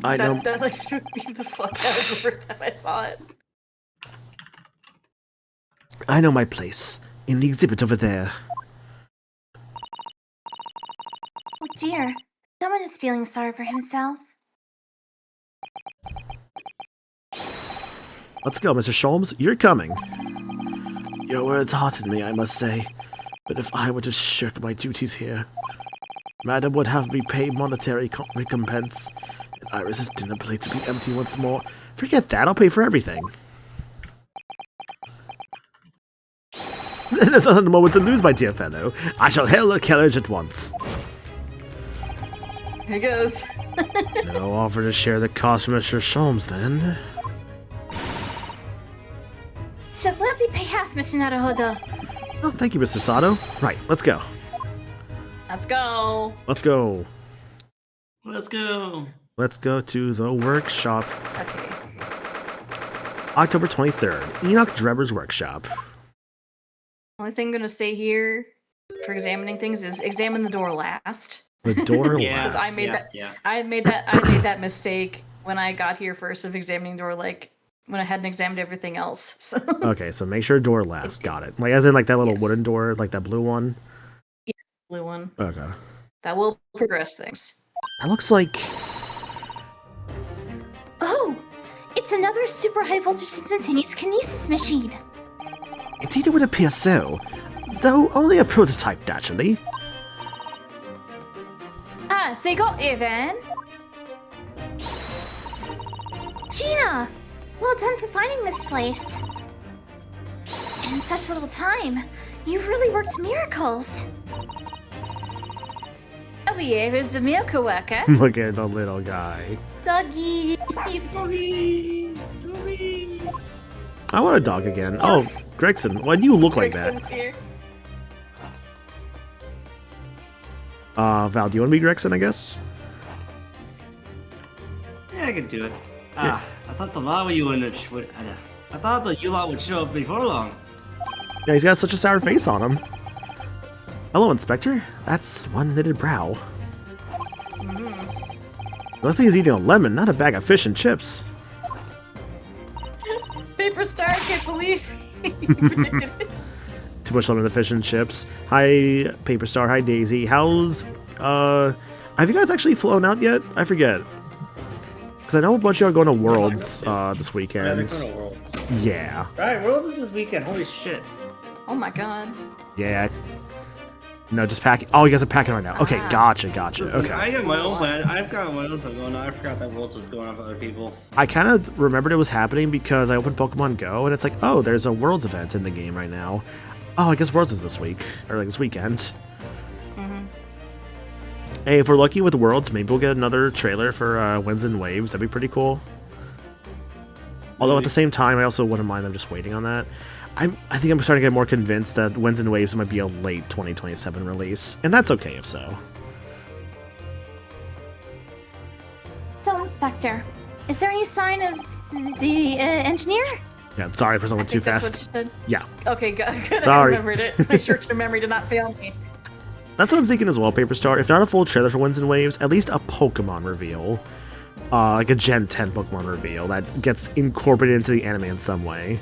I know. That like spooked me the fuck out the first time I saw it. I know my place. In the exhibit over there. Oh dear. Someone is feeling sorry for himself. Let's go, Mr. Sholmes. You're coming. Your words heartened me, I must say. But if I were to shirk my duties here, Madam would have me pay monetary recompense, and Iris's dinner plate to be empty once more. Forget that, I'll pay for everything. There's not a moment to lose, my dear fellow. I shall hail the carriage at once. Here goes. No offer to share the cost from Mr. Sholmes, then. Shall gladly pay half, Mr. Naruhodo. Oh, thank you, Mr. Sato. Right, let's go. Let's go. Let's go. Let's go. Let's go to the workshop. Okay. October 23rd, Enoch Drebber's workshop. Only thing I'm gonna say here for examining things is examine the door last. The door Yeah, last. I made that. yeah. I made that mistake when I got here first of examining the door, like when I hadn't examined everything else. So. Okay, so make sure door last. Got it. Like as in like that little Yes. wooden door, like that blue one. Blue one. Okay. That will progress things. That looks like Oh, it's another super high voltage instantaneous kinesis machine. indeed it would appear so, though only a prototype naturally. Ah, so you got here then. Gina, well done for finding this place. In such little time, you've really worked miracles. Over here, who's the miracle worker? Look at the little guy. Doggy, I want a dog again. Oh, Gregson, why do you look like that? Gregson here. Val, do you want to be Gregson, I guess? Yeah, I can do it. I thought the lot of you would. I thought that you lot would show up before long. Yeah, he's got such a sour face on him. Hello, Inspector. That's one knitted brow. Looks like he's eating a lemon, not a bag of fish and chips. Paper Star, I can't believe he predicted it. Too much lemon to fish and chips. Hi, Paper Star. Hi, Daisy. How's, have you guys actually flown out yet? I forget. Because I know a bunch of you are going to Worlds, this weekend. Yeah. Right, Worlds is this weekend. Holy shit. Oh my god. Yeah. No, just packing. Oh, you guys are packing right now. Okay, Ah. gotcha. Listen, Okay. I got my own plan. I've got my own stuff going on. I forgot that Worlds was going on for other people. I kind of remembered it was happening because I opened Pokemon Go, and it's like, oh, there's a Worlds event in the game right now. Oh, I guess Worlds is this week, or like this weekend. Hey, if we're lucky with Worlds, maybe we'll get another trailer for Winds and Waves. That'd be pretty cool. Although at the same time, I also wouldn't mind them just waiting on that. I think I'm starting to get more convinced that Winds and Waves might be a late 2027 release, and that's okay if so. So, Inspector, is there any sign of the engineer? Yeah, sorry for someone I too think that's fast. what you said. Yeah, Okay, good. Sorry. I remembered it. My short-term memory did not fail me. that's what I'm thinking as well, Paper Star. If not a full trailer for Winds and Waves, at least a Pokemon reveal. Like a Gen 10 Pokemon reveal that gets incorporated into the anime in some way.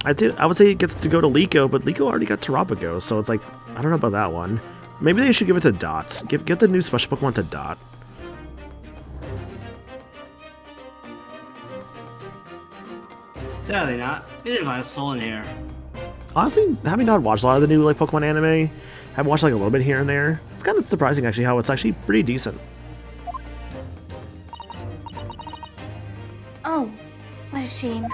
I would say it gets to go to Liko, but Liko already got Terrapago, so it's like, I don't know about that one. Maybe they should give it to Dot. Give the new special Pokemon to Dot. Sadly not. They didn't find a soul in here. Honestly, having not watched a lot of the new like Pokemon anime, I've watched like a little bit here and there. It's kind of surprising actually how it's actually pretty decent. Oh, what a shame.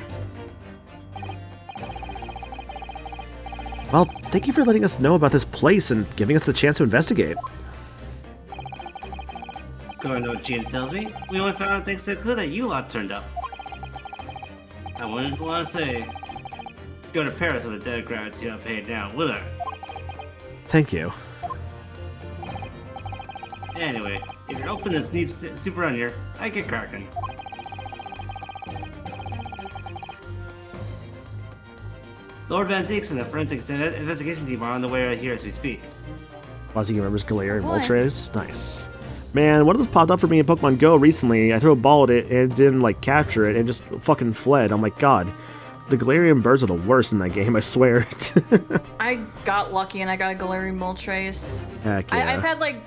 Well, thank you for letting us know about this place and giving us the chance to investigate. Going to what Gina tells me, we only found out thanks to the clue that you lot turned up. I wouldn't want to say, go to Paris with a debt of gratitude I paid down, will I? Thank you. Anyway, if you're open to sneak super around here, I get cracking. Lord Van Zeeks and the forensic investigation team are on the way right here as we speak. Ozzy remembers Galarian Boy. Moltres. Nice. Man, one of those popped up for me in Pokemon Go recently. I threw a ball at it and it didn't like capture it and just fucking fled. I'm like, God, the Galarian birds are the worst in that game, I swear. I got lucky and I got a Galarian Moltres. Heck yeah. I've had like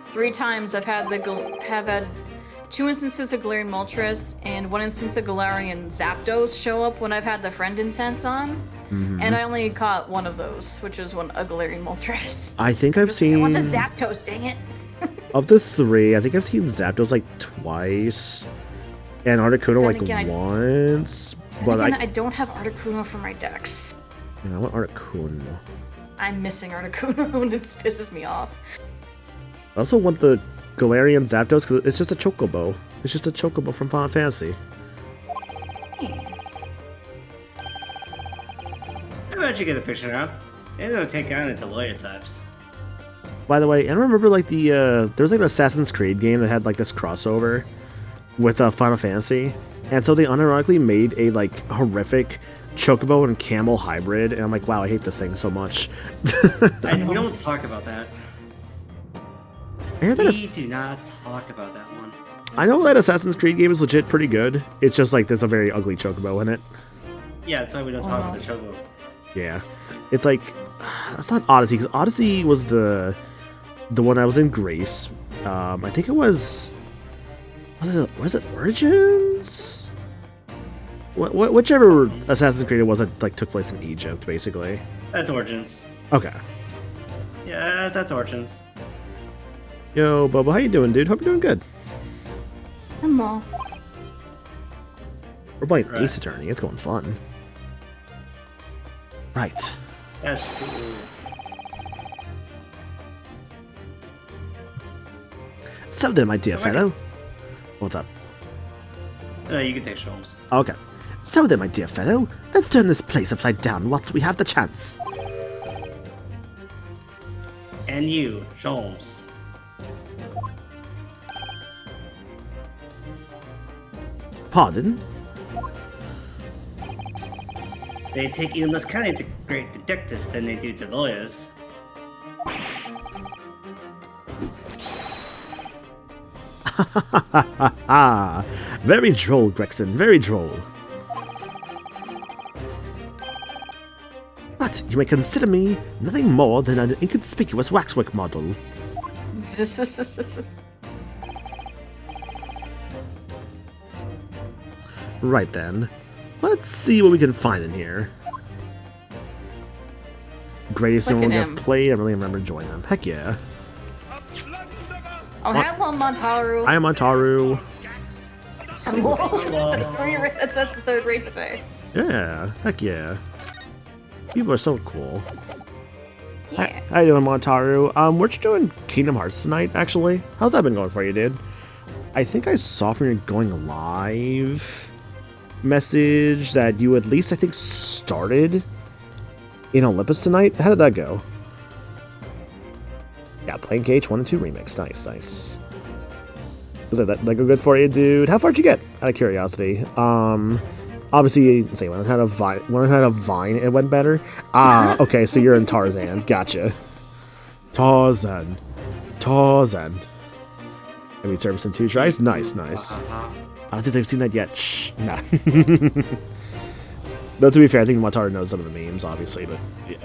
3 times I've had have had 2 instances of Galarian Moltres and 1 instance of Galarian Zapdos show up when I've had the friend incense on. And I only caught one of those, which was a Galarian Moltres. I think I've I want the seen... Zapdos, dang it. Of the three, I think I've seen Zapdos like twice, and Articuno like again, once. But I don't have Articuno for my decks. I want Articuno. I'm missing Articuno and it pisses me off. I also want the Galarian Zapdos because it's just a Chocobo. It's just a Chocobo from Final Fantasy. How about you get the picture now? They're gonna take on into lawyer types. By the way, I remember like there was like an Assassin's Creed game that had like this crossover with Final Fantasy, and so they unironically made a like horrific Chocobo and Camel hybrid, and I'm like, wow, I hate this thing so much. We don't talk about that. I hear that We do not talk about that one. I know that Assassin's Creed game is legit pretty good. It's just like there's a very ugly Chocobo in it. Yeah, that's why we don't talk about the Chocobo. Yeah, it's like that's not Odyssey because Odyssey was the one that was in Grace. I think it was it Origins? Whichever Assassin's Creed it was that like took place in Egypt, basically. That's Origins. Okay. Yeah, that's Origins. Yo, Bubba, how you doing, dude? Hope you're doing good. I'm well. We're playing Right. Ace Attorney. It's going fun. Right. Yes. So then, my dear fellow. What's up? No, you can take Sholmes. Okay. So then, my dear fellow, let's turn this place upside down whilst we have the chance. And you, Sholmes. Pardon? They take even less kindly to great detectives than they do to lawyers. Very droll, Gregson, very droll. But you may consider me nothing more than an inconspicuous waxwork model. Right then. Let's see what we can find in here. Greatest Look one at we've him. played. I really remember enjoying them. Heck yeah. Oh, hello, Montaru. I am Montaru. Hello. That's at the third rate today. Yeah, heck yeah. People are so cool. Yeah. How you doing, Montaru? We're just doing Kingdom Hearts tonight, actually. How's that been going for you, dude? I think I saw from your going live message that you at least, I think, started in Olympus tonight. How did that go? Yeah, playing KH1 and 2 remix. Nice, nice. Was that go good for you, dude? How far did you get? Out of curiosity. Obviously, say when I had a Vine, it went better. Ah, okay, so you're in Tarzan. Gotcha. Tarzan. I mean, service in 2 tries. Nice, nice. I don't think they've seen that yet. Shh. Nah. Though, to be fair, I think Montaru knows some of the memes, obviously, but yeah.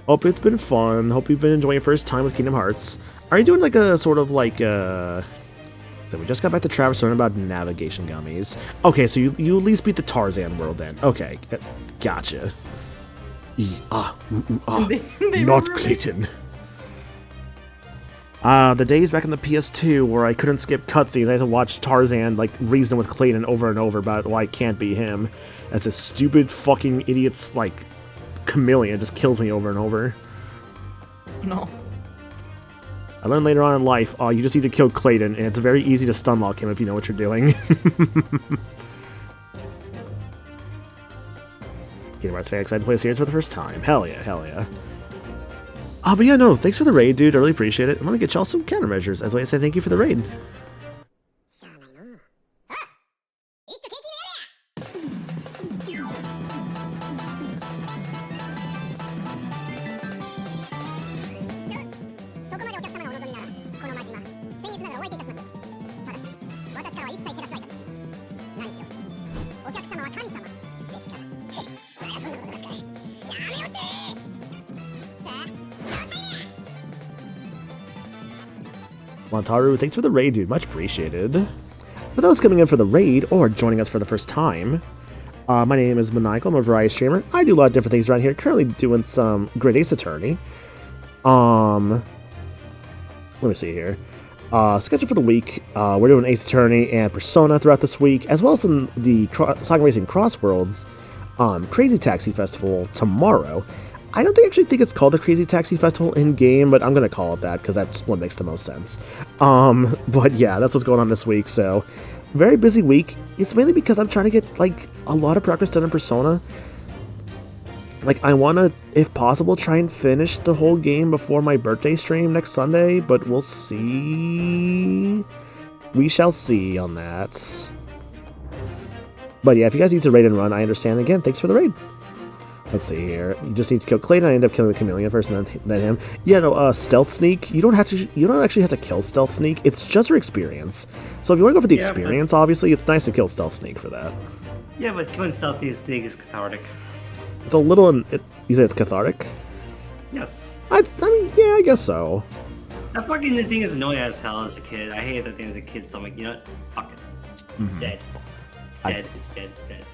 Hope it's been fun. Hope you've been enjoying your first time with Kingdom Hearts. Are you doing like a sort of like we just got back to Travis learning about navigation gummies. Okay, so you at least beat the Tarzan world then. Okay, gotcha. They were Not right. Clayton. The days back in the PS2 where I couldn't skip cutscenes, I had to watch Tarzan like reason with Clayton over and over about why I can't be him, as this stupid fucking idiot's like chameleon just kills me over and over. No. I learned later on in life, you just need to kill Clayton, and it's very easy to stun lock him if you know what you're doing. Kingdom Hearts fan excited to play the series for the first time. Hell yeah, hell yeah. But yeah, no, thanks for the raid, dude. I really appreciate it. And let me get y'all some countermeasures as a way to say thank you for the raid. Montaru, thanks for the raid, dude. Much appreciated. For those coming in for the raid or joining us for the first time, my name is Maniacal. I'm a variety streamer. I do a lot of different things around here. Currently doing some Great Ace Attorney. Let me see here. schedule for the week. We're doing Ace Attorney and Persona throughout this week, as well as the Saga Racing Crossworlds Crazy Taxi Festival tomorrow. I don't actually think it's called the Crazy Taxi Festival in-game, but I'm going to call it that because that's what makes the most sense. But yeah, that's what's going on this week, so very busy week. It's mainly because I'm trying to get, like, a lot of progress done in Persona. Like, I want to, if possible, try and finish the whole game before my birthday stream next Sunday, but we'll see. We shall see on that. But yeah, if you guys need to raid and run, I understand. Again, thanks for the raid. Let's see here. You just need to kill Clayton. I end up killing the Chameleon first, and then him. Yeah, no. Stealth Sneak. You don't actually have to kill Stealth Sneak. It's just your experience. So if you want to go for the experience, obviously, it's nice to kill Stealth Sneak for that. Yeah, but killing Stealth Sneak is cathartic. It's a little. You say it's cathartic? Yes. I mean, yeah, I guess so. That fucking thing is annoying as hell as a kid. I hated that thing as a kid, so I'm like, you know what? Fuck it. It's dead. It's dead. It's dead. It's dead.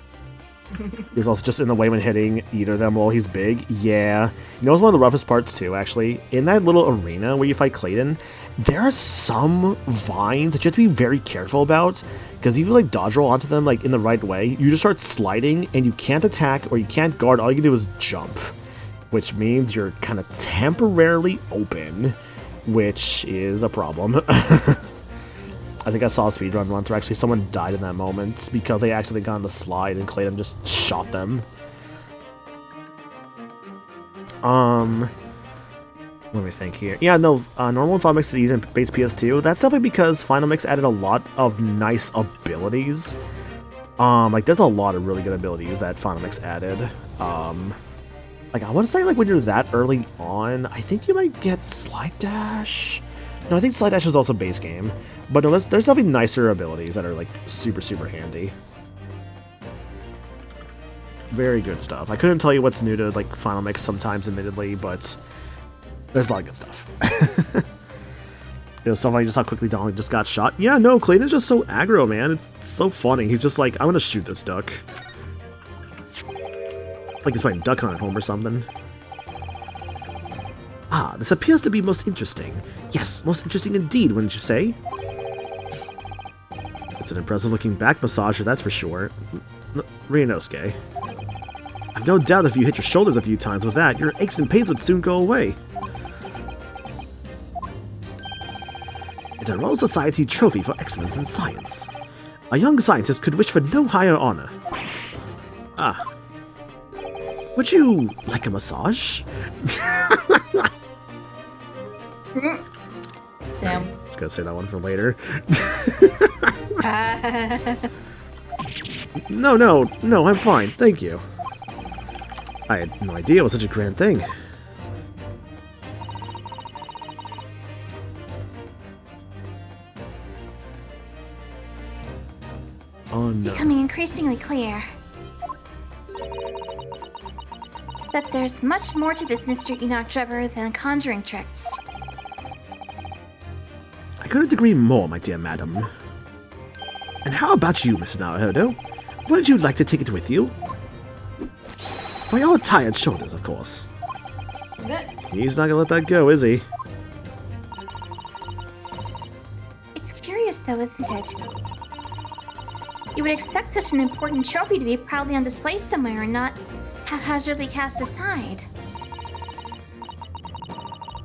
He's also just in the way when hitting either of them while he's big. Yeah. You know what's one of the roughest parts, too, actually? In that little arena where you fight Clayton, there are some vines that you have to be very careful about, because if you, like, dodge roll onto them, like, in the right way, you just start sliding, and you can't attack or you can't guard. All you can do is jump, which means you're kind of temporarily open, which is a problem. I think I saw a speedrun once where actually someone died in that moment because they accidentally got on the slide and Clayton just shot them. What do we think here? Yeah, no, normal and Final Mix is in base PS2. That's definitely because Final Mix added a lot of nice abilities. Like, there's a lot of really good abilities that Final Mix added. Like, I want to say, like, when you're that early on, I think you might get Slide Dash. No, I think Slide Dash is also base game. But no, there's definitely nicer abilities that are, like, super, super handy. Very good stuff. I couldn't tell you what's new to, like, Final Mix sometimes, admittedly, but there's a lot of good stuff. You know, stuff like just how quickly Donald just got shot. Yeah, no, Clayton's just so aggro, man. It's so funny. He's just like, I'm gonna shoot this duck. Like he's playing Duck Hunt at home or something. Ah, this appears to be most interesting. Yes, most interesting indeed, wouldn't you say? It's an impressive-looking back massager, that's for sure. Ryunosuke. I've no doubt if you hit your shoulders a few times with that, your aches and pains would soon go away. It's a Royal Society trophy for excellence in science. A young scientist could wish for no higher honor. Ah. Would you like a massage? Damn. Just gonna say that one for later. No, I'm fine, thank you. I had no idea it was such a grand thing. Oh no. Becoming increasingly clear that there's much more to this Mr. Enoch Trevor than conjuring tricks. I couldn't agree more, my dear madam. And how about you, Mr. Naruhodo? Wouldn't you like to take it with you? For your tired shoulders, of course. He's not gonna let that go, is he? It's curious though, isn't it? You would expect such an important trophy to be proudly on display somewhere and not haphazardly cast aside.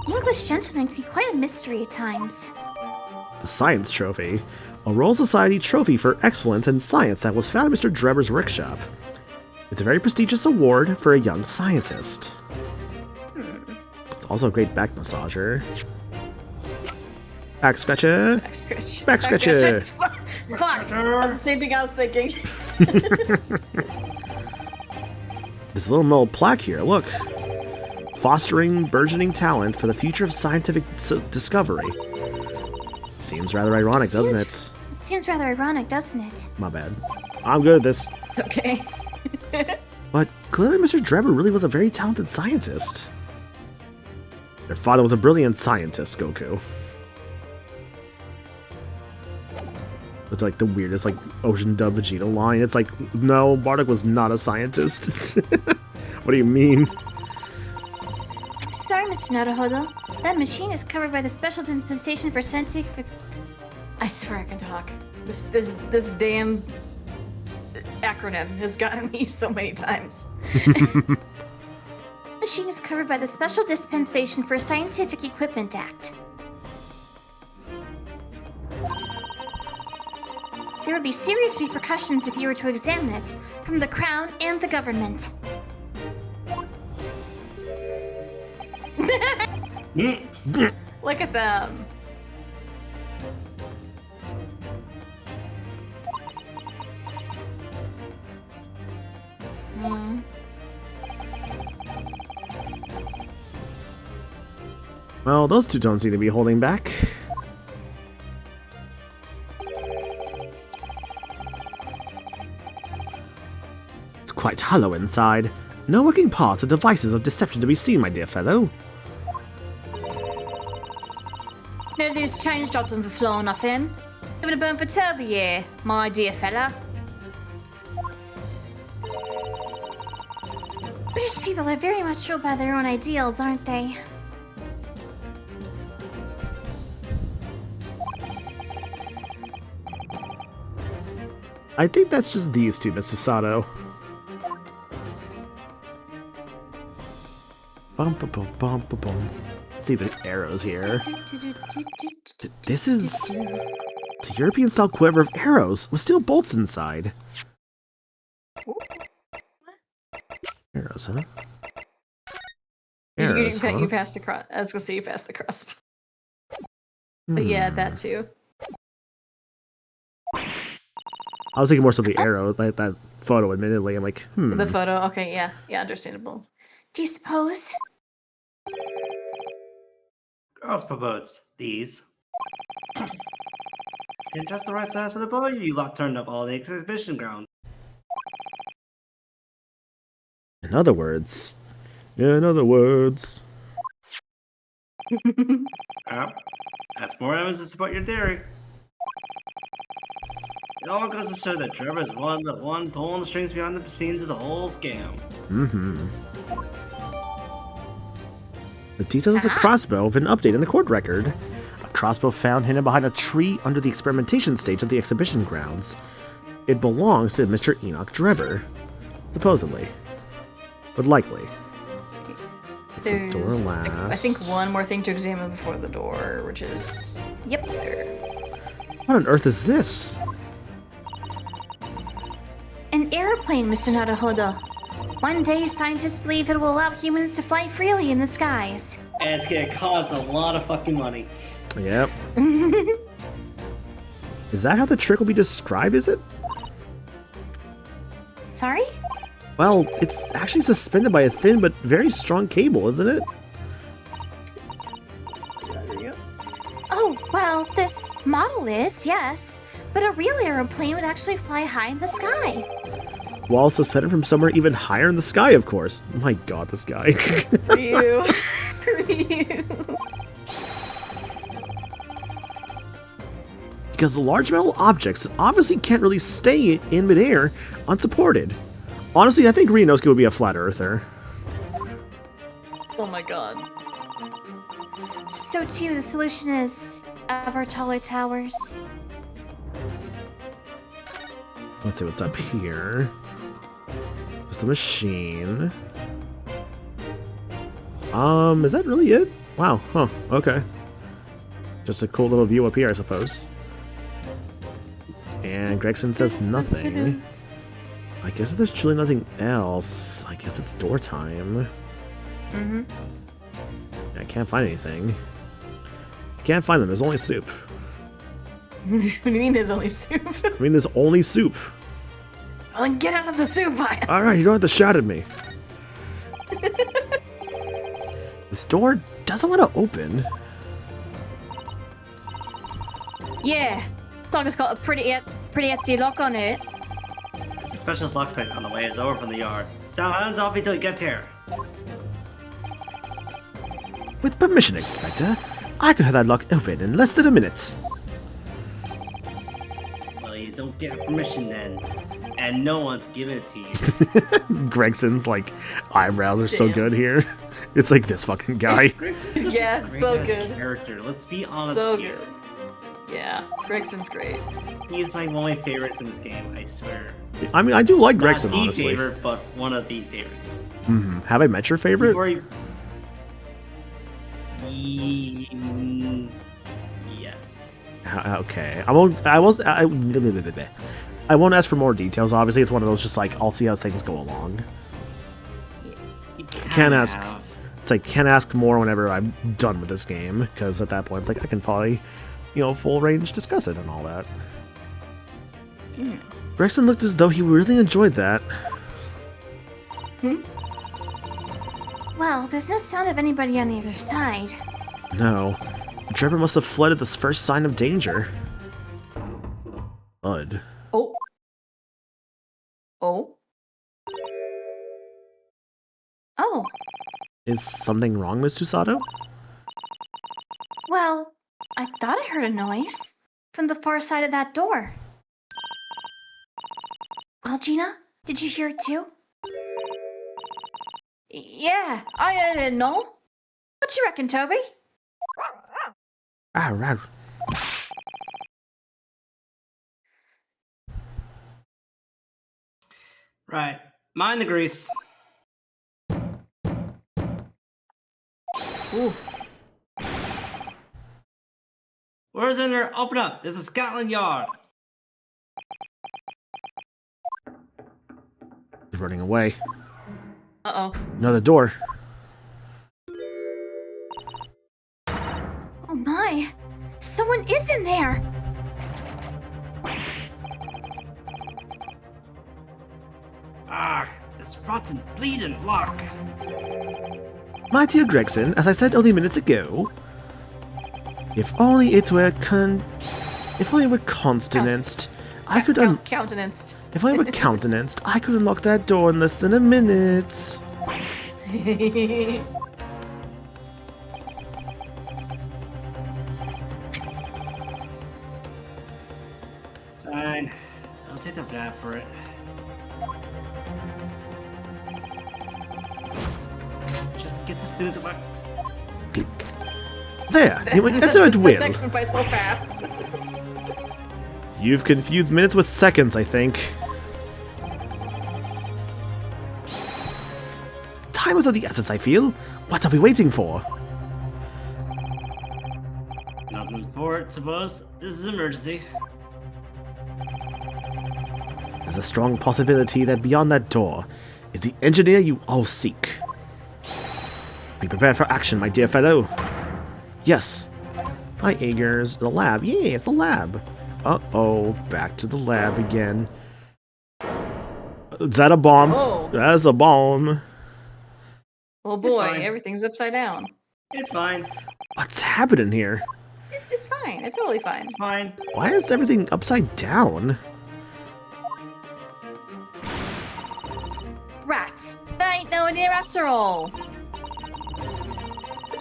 The English gentleman can be quite a mystery at times. The Science Trophy. A Royal Society trophy for excellence in science that was found in Mr. Drebber's workshop. It's a very prestigious award for a young scientist. It's also a great back massager. Back scratcher. Back scratch. Back scratcher. Fuck! That's the same thing I was thinking. This little metal plaque here, look. Fostering burgeoning talent for the future of scientific discovery. Seems rather ironic, doesn't it? It seems rather ironic, doesn't it? My bad. I'm good at this. It's okay. But clearly Mr. Drebber really was a very talented scientist. Your father was a brilliant scientist, Goku. With like the weirdest like Ocean Dub Vegeta line. It's like, no, Bardock was not a scientist. What do you mean? I'm sorry sorry, Mr. Naruhodo. That machine is covered by the special dispensation for scientific... I swear I can talk. This damn acronym has gotten me so many times. Machine is covered by the Special Dispensation for Scientific Equipment Act. There would be serious repercussions if you were to examine it from the Crown and the government. Look at them. Well, those two don't seem to be holding back. It's quite hollow inside. No working parts or devices of deception to be seen, my dear fellow. No loose change dropped on the floor, nothing. Giving a burn for Toby here, my dear fella. British people are very much ruled by their own ideals, aren't they? I think that's just these two, Mr. Sato. Bum, bum, bum, bum, bum, bum. Let's see the arrows here. This is the European-style quiver of arrows with steel bolts inside. Arrows, huh? Arrows, huh? You passed the cross. I was gonna say you passed the cross. But yeah, that too. I was thinking more so the arrow, like that photo, admittedly. I'm like, The photo, okay, yeah, understandable. Do you suppose? Girls promotes these. Can just the right size for the boy, you lot turned up all the exhibition ground. In other words. That's more evidence to support your theory. It all goes to show that Trevor's the one pulling the strings behind the scenes of the whole scam. The details of the crossbow have been updated in the court record. A crossbow found hidden behind a tree under the experimentation stage of the exhibition grounds. It belongs to Mr. Enoch Drebber. Supposedly. But likely. It's a door last. I think one more thing to examine before the door, which is... Yep, there. What on earth is this? An airplane, Mr. Naruhodo. One day, scientists believe it will allow humans to fly freely in the skies. And it's gonna cost a lot of fucking money. Yep. Is that how the trick will be described, is it? Sorry? Well, it's actually suspended by a thin but very strong cable, isn't it? Oh, well, this model is, yes. But a real airplane would actually fly high in the sky. While suspended from somewhere even higher in the sky, of course. My god, this guy. Ryu. Ryu. Because the large metal objects obviously can't really stay in midair unsupported. Honestly, I think Rinosuke would be a flat earther. Oh my god. So too, the solution is ever taller towers. Let's see what's up here. Just the machine. Is that really it? Wow, huh, okay. Just a cool little view up here, I suppose. And Gregson says nothing. I guess if there's truly nothing else, I guess it's door time. I can't find anything. I can't find them, there's only soup. What do you mean there's only soup? I mean, there's only soup. Well, then get out of the soup pile. Alright, you don't have to shout at me. This door doesn't want to open. Yeah, dog's got a pretty hefty lock on it. The specialist locksmith on the way is over from the yard. So hands off until he gets here. With permission, Inspector, I could have that lock open in less than a minute. Well, you don't get permission then. And no one's giving it to you. Gregson's, like, eyebrows are so Damn. good here. It's like this fucking guy. Gregson's such Yeah, a great so ass good. character. Let's be honest So here. good. Yeah, Gregson's great. He is one of my favorites in this game, I swear. I mean, I do like Not Gregson, the honestly. favorite, but one of the favorites. Have I met your favorite? Yes. Okay, I won't ask for more details. Obviously, it's one of those just like I'll see how things go along. You Can't ask. have. It's like can't ask more whenever I'm done with this game because at that point it's like I can probably, full range discuss it and all that. Gregson looked as though he really enjoyed that. Well, there's no sound of anybody on the other side. No, Trevor must have fled at the first sign of danger. Bud. Oh. Oh. Oh, Is something wrong, Miss Susato? well, I thought I heard a noise from the far side of that door. Well, Gina, did you hear it too? Yeah, I didn't know. What you reckon, Toby? Ah. Right. Mind the grease. Ooh. Where's in there? Open up. This is Scotland Yard. He's running away. Uh-oh. Another door. Oh my, someone is in there. Ah, this rotten bleeding lock. My dear Gregson, as I said only minutes ago, if only it were countenanced, I could Countenanced. If I were countenanced, I could unlock that door in less than a minute. Fine. I'll take the blab for it. Just get this news about. Click. There, you went enter at That will. text went by so fast. You've confused minutes with seconds, I think. Time is of the essence, I feel. What are we waiting for? Nothing for it, suppose. This is an emergency. There's a strong possibility that beyond that door is the engineer you all seek. Be prepared for action, my dear fellow. Yes. Hi, Eggers. The lab. Yeah, it's the lab. Uh-oh. Back to the lab again. Is that a bomb? Oh. That's a bomb. Oh It's boy, fine. everything's upside down. It's fine. What's happening here? It's fine. It's totally fine. It's fine. Why is everything upside down? Rats. That ain't no idea after all.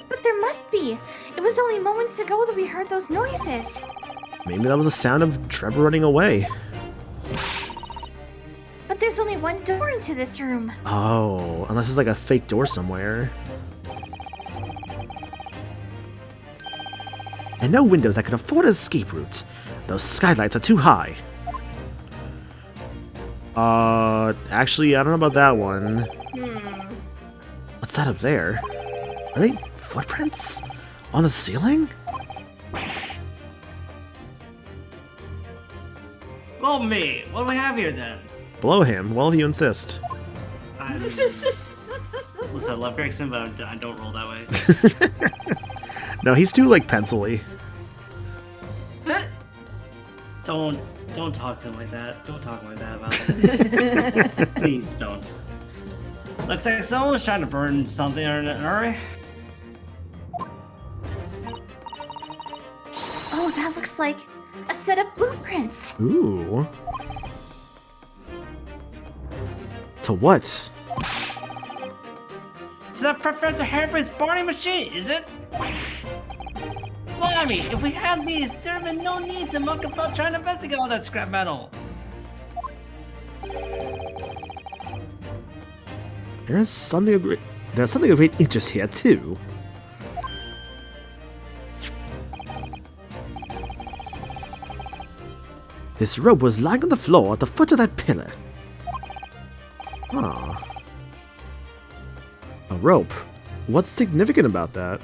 But there must be. It was only moments ago that we heard those noises. Maybe that was the sound of Trevor running away. But there's only one door into this room. Oh, unless it's like a fake door somewhere. And no windows that could afford an escape route. Those skylights are too high. Actually, I don't know about that one. What's that up there? Are they footprints? On the ceiling? Well, me. What do we have here then? Below him, well if you insist. Listen, I love Gregson, but I don't roll that way. No, he's too, like, pencil-y. Don't talk to him like that. Don't talk like that about this. Please don't. Looks like someone was trying to burn something in a hurry. Oh, that looks like a set of blueprints. Ooh. To what? To that Professor Harebrayned's burning machine, is it? Blimey, if we had these, there'd have been no need to muck about trying to investigate all that scrap metal. There is something There's something of great interest here, too. This rope was lying on the floor at the foot of that pillar. Ah. A rope. What's significant about that?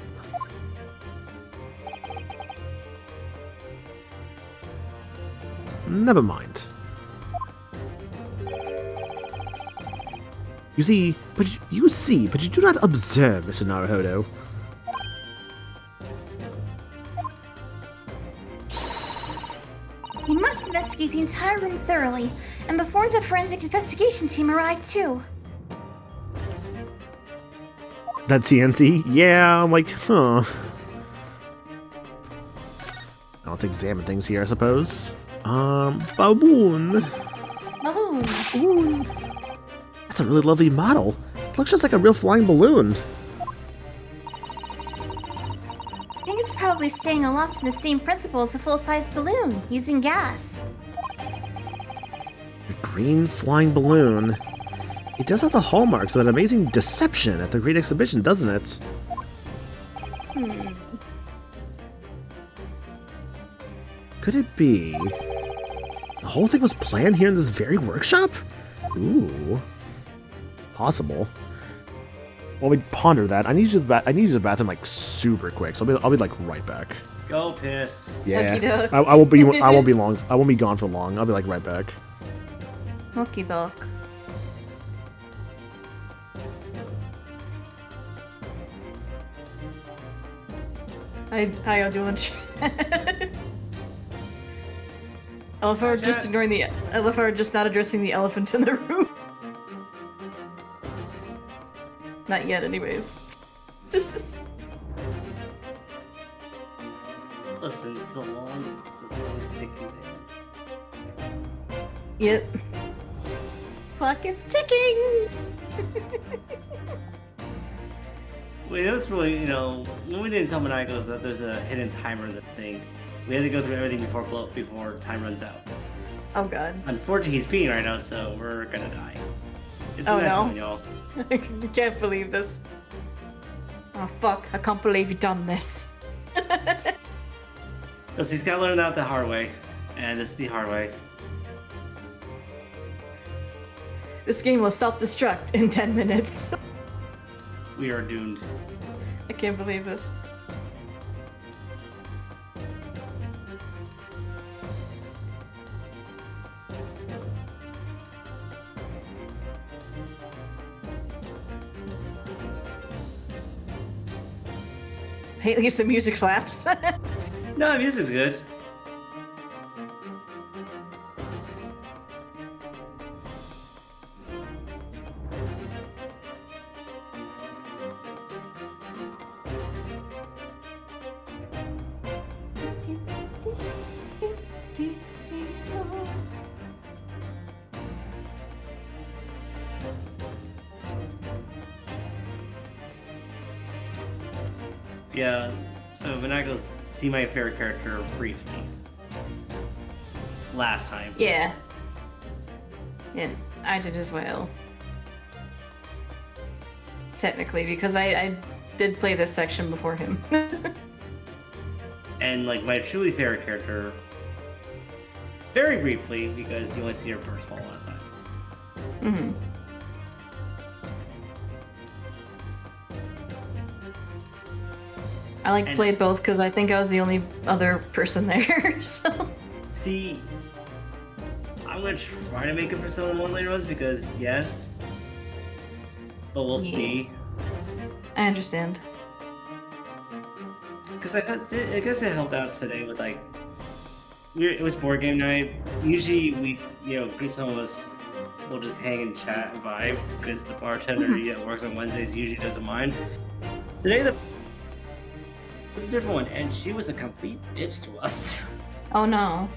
Never mind. You see, but you do not observe, Mr. Naruhodo. We must investigate the entire room thoroughly, and before the forensic investigation team arrive too. That TNT? Yeah, I'm like, huh. Now let's examine things here, I suppose. Baboon. Balloon. That's a really lovely model. It looks just like a real flying balloon. I think it's probably staying aloft in the same principle as a full-size balloon, using gas. A green flying balloon. It does have the hallmarks of that amazing deception at the Great Exhibition, doesn't it? Could it be? The whole thing was planned here in this very workshop? Ooh. Possible. While we ponder that, I need to use the bathroom like super quick, so I'll be like right back. Go piss. Yeah. Okey-doke. I won't be long. I won't be gone for long. I'll be like right back. Okie doke. How y'all doing? I love how we're just ignoring the. I love how we're just not addressing the elephant in the room. Not yet, anyways. Listen, it's the longest ticking thing. Yep. Clock is ticking. Wait, that's really, when we did in Tomonagos that there's a hidden timer in the thing. We had to go through everything before time runs out. Oh god. Unfortunately, he's peeing right now, so we're gonna die. It's Oh, a nice no. one, y'all. I can't believe this. Oh fuck! I can't believe you've done this. Listen, he's gotta learn that the hard way, and it's the hard way. This game will self-destruct in 10 minutes. We are doomed. I can't believe this. Hey, at least the music slaps. No, the music's good. Yeah, so when I go see my favorite character briefly. Last time. Yeah. Yeah, I did as well. Technically, because I did play this section before him. And like my truly favorite character, very briefly, because you only see her for a small amount of time. Mm-hmm. I played both because I think I was the only other person there, so... See, I'm gonna try to make it for some of the one later ones because yes, but we'll see. I understand. Because I guess it helped out today with like, it was board game night. Usually we, some of us will just hang and chat and vibe because the bartender that works on Wednesdays usually doesn't mind. Today it was a different one, and she was a complete bitch to us. Oh no.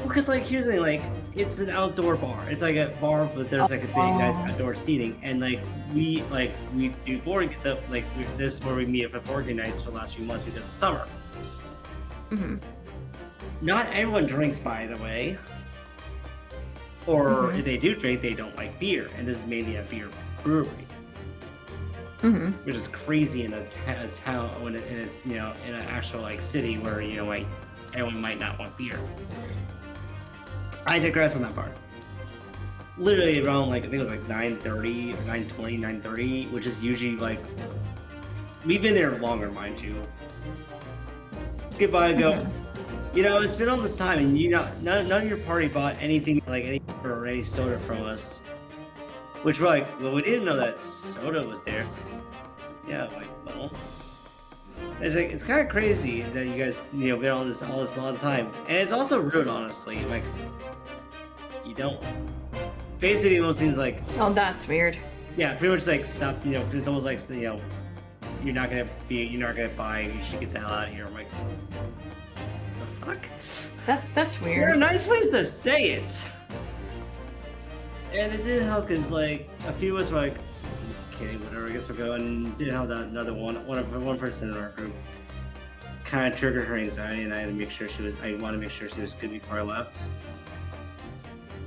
Because here's the thing, it's an outdoor bar. It's like a bar, but there's like a big, nice outdoor seating, and we do board. This is where we meet up for board game nights for the last few months because of summer. Mm-hmm. Not everyone drinks, by the way. Or if they do drink, they don't like beer, and this is mainly a beer brewery. Mm-hmm. which is crazy in a town when it is, in an actual like city where like everyone might not want beer. I digress on that part. Literally around like I think it was like 9:30 or 9:20, 9:30, which is usually like we've been there longer, mind you. Get by, go. It's been all this time, and none of your party bought anything like any soda from us. Which we're like, well, we didn't know that soda was there. Yeah, like, well, it's kind of crazy that you guys, been all this a lot of time, and it's also rude, honestly. Like, you don't. Basically, it almost seems like. Oh, that's weird. Yeah, pretty much like stop. It's almost like you're not gonna buy. You should get the hell out of here. I'm like, the fuck. That's There are weird. nice ways to say it. And it did help because like a few of us were like, okay, whatever, I guess we'll go. And did help that another one person in our group kind of triggered her anxiety, and I want to make sure she was good before I left,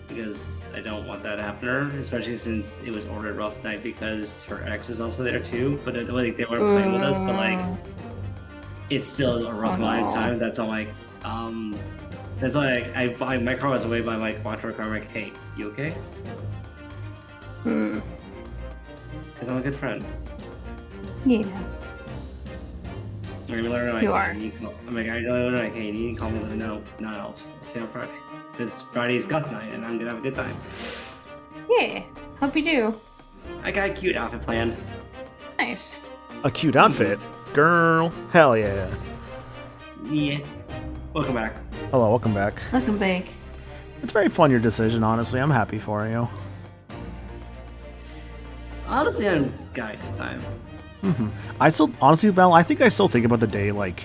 because I don't want that to happen to her, especially since it was ordered rough night because her ex was also there too. But like they weren't playing with us, but like it's still a rough amount of time. That's all like That's why my car was away by like watch her car. I'm like, hey, you okay? Because I'm a good friend. Yeah. I'm gonna learn You are. I'm like, I don't know. Okay, you need to call me. Let me know. Not else. See you on Friday. Because Friday is goth night, and I'm gonna have a good time. Yeah. Hope you do. I got a cute outfit planned. Nice. A cute outfit, girl. Hell yeah. Yeah. Welcome back. Hello, welcome back. Welcome back. It's very fun, your decision, honestly. I'm happy for you. Honestly, I'm got a good time. I still, honestly, Val, I think I still think about the day, like,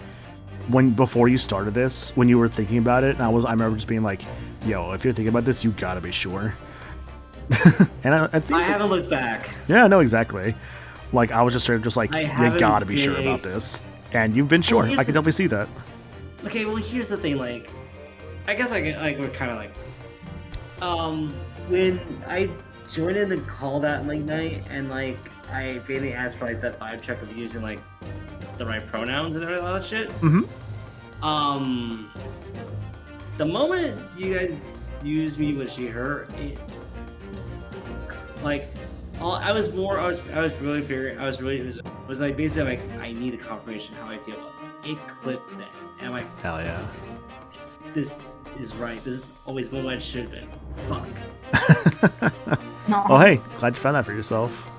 before you started this, when you were thinking about it, and I remember just being like, yo, if you're thinking about this, you gotta be sure. And it seems I haven't looked back. Yeah, no, exactly. Like, I was just sort of just like, I you haven't gotta be sure been- about this. And you've been sure. I here's can the- definitely see that. Okay, well, here's the thing. Like, I guess we're kind of like, when I joined in the call that late night, and like I basically asked for like that vibe check of using like the right pronouns and all that shit. The moment you guys used me with she/her, it like I was really figuring. It was like basically like I need a confirmation how I feel about it. It clicked then, and I'm like, Hell yeah. this is right. This is always what it should have been. Fuck. No. Well, hey, glad you found that for yourself.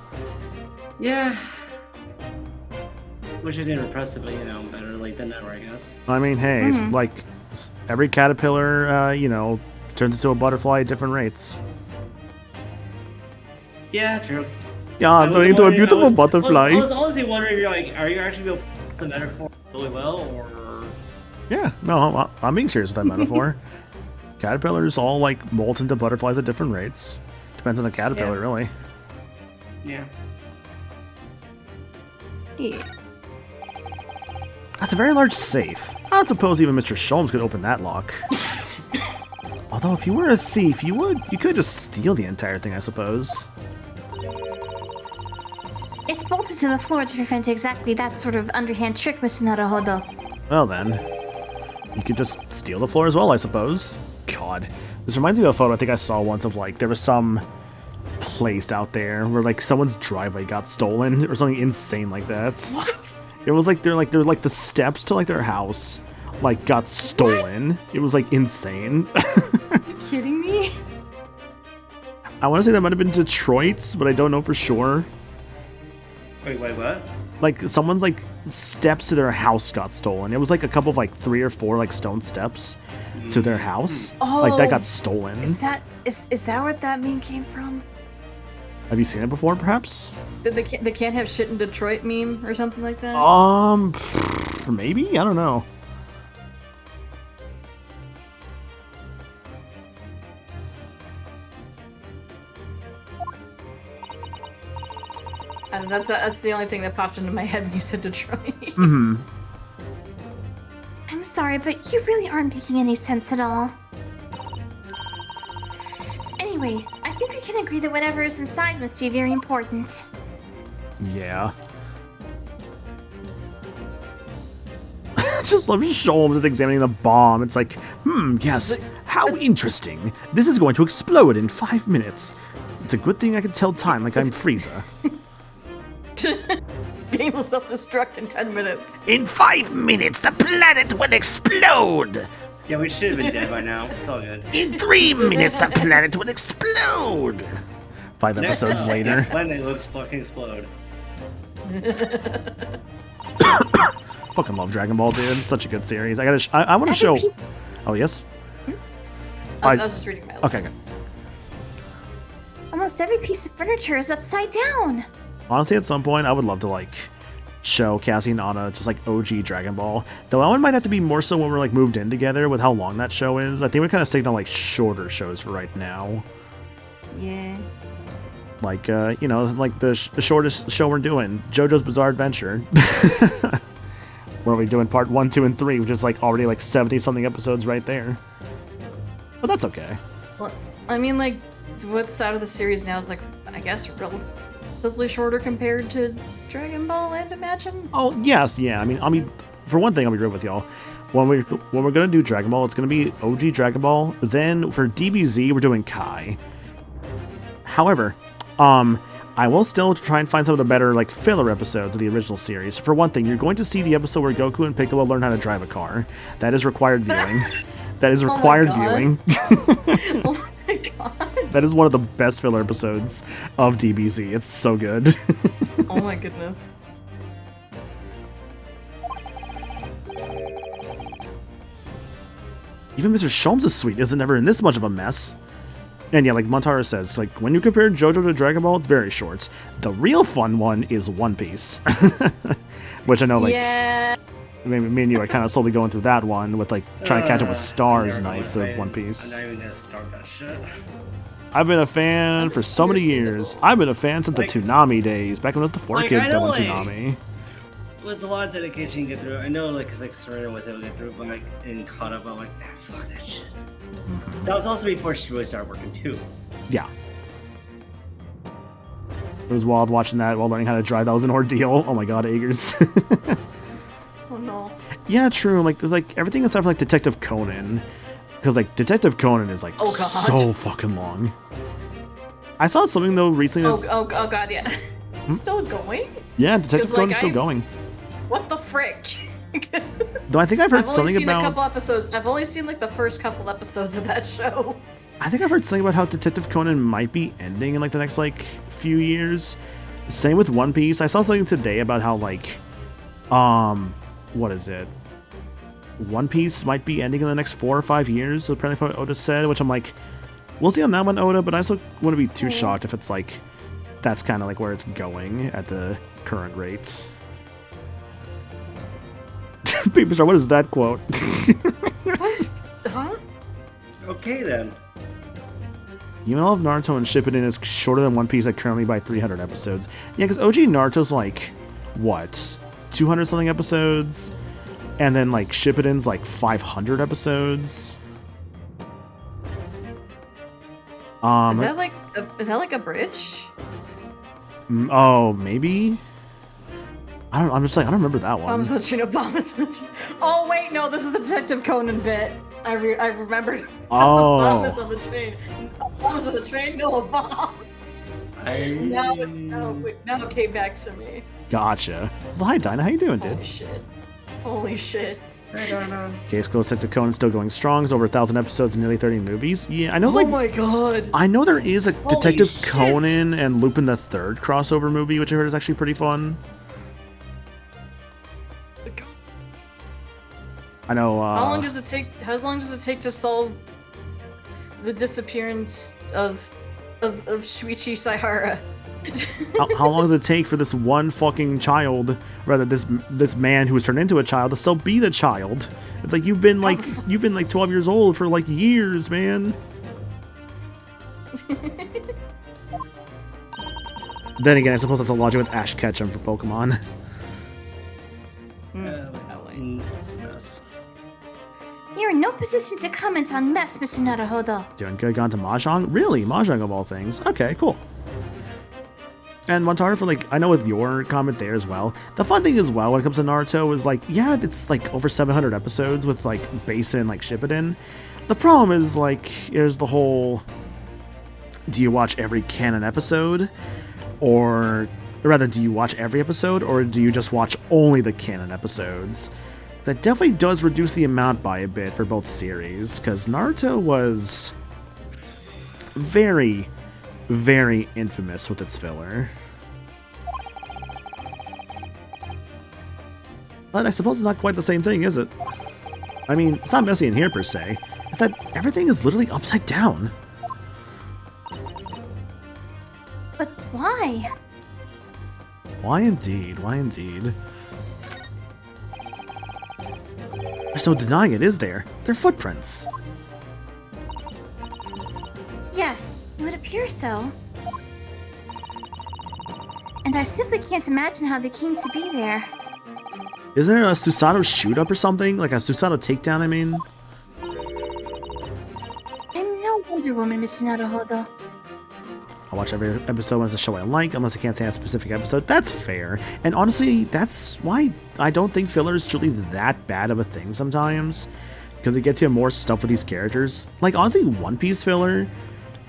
Yeah. Wish I didn't repress it, but better late than never, I guess. I mean, hey, like, every caterpillar, turns into a butterfly at different rates. Yeah, true. Yeah, I I'm was turning into a wondering- beautiful butterfly. I was honestly wondering, if you're like, are you actually able to put the metaphor really well, or? Yeah, no, I'm being serious with that metaphor. Caterpillars all, like, molt into butterflies at different rates. Depends on the caterpillar, Yeah. really. Yeah. Yeah. That's a very large safe. I don't suppose even Mr. Sholmes could open that lock. Although, if you were a thief, you could just steal the entire thing, I suppose. It's bolted to the floor to prevent exactly that sort of underhand trick, Mr. Naruhodo. Well then, you could just steal the floor as well, I suppose. God, this reminds me of a photo I think I saw once of, like, there was some place out there where, like, someone's driveway got stolen or something insane like that. What? It was like they're like the steps to like their house like got stolen. What? It was like insane. Are you kidding me? I want to say that might have been Detroit's, but I don't know for sure. Wait, what? Like someone's like steps to their house got stolen. It was like a couple of like 3 or 4 like stone steps to their house. Like that got stolen. Is that where that meme came from? Have you seen it before, perhaps? They can't have shit in Detroit meme or something like that? Maybe? I don't know. I don't know, that's the only thing that popped into my head when you said Detroit. Mm-hmm. I'm sorry, but you really aren't making any sense at all. Anyway, I think we can agree that whatever is inside must be very important. Yeah. Just love Sholmes just examining the bomb. It's like, yes, how interesting. This is going to explode in 5 minutes. It's a good thing I can tell time like I'm Frieza. Game will self-destruct in 10 minutes. In 5 minutes, the planet will explode. Yeah, we should have been dead by now. It's all good. In 3 minutes, the planet will explode. 5 episodes later. Next planet looks fucking explode. Fucking love Dragon Ball, dude. It's such a good series. I want to show. Oh yes. I was just reading that. Okay, good. Almost every piece of furniture is upside down. Honestly, at some point, I would love to like show Cassie and Anna just like OG Dragon Ball. Though that one might have to be more so when we're like moved in together with how long that show is. I think we're kind of sticking on like shorter shows for right now. Yeah. Like like the shortest show we're doing, JoJo's Bizarre Adventure. Where we're doing part 1, 2, and 3, which is like already like 70 something episodes right there. But that's okay. Well, I mean, like, what's out of the series now is like, I guess, relatively shorter compared to Dragon Ball, I'd imagine. Oh yes, yeah. I mean, for one thing, I'll be real with y'all. When we're gonna do Dragon Ball, it's gonna be OG Dragon Ball. Then for DBZ, we're doing Kai. However, I will still try and find some of the better like filler episodes of the original series. For one thing, you're going to see the episode where Goku and Piccolo learn how to drive a car. That is required viewing. That is required viewing. Oh my god. That is one of the best filler episodes of DBZ. It's so good. Oh my goodness. Even Mr. Sholmes' suite isn't ever in this much of a mess. And yeah, like Montara says, like when you compare JoJo to Dragon Ball, it's very short. The real fun one is One Piece. Which I know, like, yeah. me and you are kind of slowly going through that one with like trying to catch up with Stars Nights of One Piece. I'm not even gonna start that shit. I've been a fan for so many years. I've been a fan since the Toonami days, back when it was the 4Kids that went Toonami. With a lot of dedication, you get through. I know, like, because like Serena was able to get through, but like, and caught up. I'm like, fuck that shit. Mm-hmm. That was also before she really started working too. Yeah. It was wild watching that while learning how to drive. That was an ordeal. Oh my god, Eggers. Oh no. Yeah, true. Like, there's like everything except for like Detective Conan, because like Detective Conan is like so fucking long. I saw something though recently. That's... Oh god, yeah. Still going? Yeah, Detective Conan's like, still going. What the frick? Though I think I've heard something about. A couple episodes. I've only seen like the first couple episodes of that show. I think I've heard something about how Detective Conan might be ending in like the next like few years. Same with One Piece. I saw something today about how like, what is it? One Piece might be ending in the next 4 or 5 years. Apparently, what Oda said, which I'm like, we'll see on that one, Oda. But I still wouldn't be too shocked if it's like, that's kind of like where it's going at the current rates. Peepstar, what is that quote? What? Huh? Okay then. Even all of Naruto and Shippuden is shorter than One Piece, like currently by 300 episodes. Yeah, because OG Naruto's like, what, 200 something episodes? And then like Shippuden's like 500 episodes. Is that like a bridge? Oh, maybe? I'm just like, I don't remember that one. Bombs on the train, bombs on the train. Oh wait, no, this is the Detective Conan bit. I remembered. Oh. Bombs on the train. Bombs on the train, no, a bomb. Now it came back to me. Gotcha. So hi, Dinah, how you doing, dude? Holy shit. Hey, Donna. Case closed. Detective Conan still going strong. It's over 1,000 episodes and nearly 30 movies. Yeah, I know. Oh my god. I know there is a Holy Detective shit. Conan and Lupin the Third crossover movie, which I heard is actually pretty fun. I know. How long does it take to solve the disappearance of Shuichi Saihara? how long does it take for this one fucking child, rather this man who was turned into a child, to still be the child? It's like you've been like 12 years old for like years, man. Then again, I suppose that's the logic with Ash Ketchum for Pokemon. It's a mess. You're in no position to comment on mess, Mr. Naruhodo. Doing good. Gone to Mahjong? Really? Mahjong of all things. Okay, cool. And Montaro, for like, I know with your comment there as well, the fun thing as well when it comes to Naruto is like, yeah, it's like over 700 episodes with like base and like Shippuden. The problem is like, there's the whole, do you watch every canon episode? Or rather, do you watch every episode, or do you just watch only the canon episodes? That definitely does reduce the amount by a bit for both series, because Naruto was very, very infamous with its filler. But I suppose it's not quite the same thing, is it? I mean, it's not messy in here per se. It's that everything is literally upside down. But why? Why indeed? Why indeed? There's no denying it, is there? They're footprints. Yes, it would appear so. And I simply can't imagine how they came to be there. Isn't there a Susato shoot-up or something? Like a Susato takedown, I mean? I'm no Wonder Woman, Mr. Naruhodo. I watch every episode when it's a show I like, unless I can't say a specific episode. That's fair. And honestly, that's why I don't think filler is truly that bad of a thing sometimes. Because it gets you more stuff with these characters. Like, honestly, One Piece filler,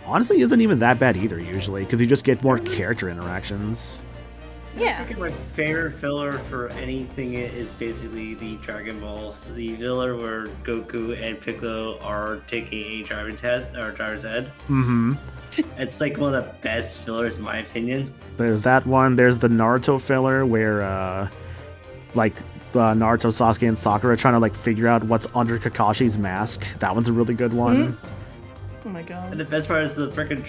honestly, isn't even that bad either, usually. Because you just get more character interactions. Yeah. I think my favorite filler for anything is basically the Dragon Ball Z filler where Goku and Piccolo are taking a driver's ed. Mm-hmm. It's like one of the best fillers in my opinion. There's that one. There's the Naruto filler where, like, Naruto, Sasuke, and Sakura are trying to, like, figure out what's under Kakashi's mask. That one's a really good one. Mm-hmm. Oh my god. And the best part is the freaking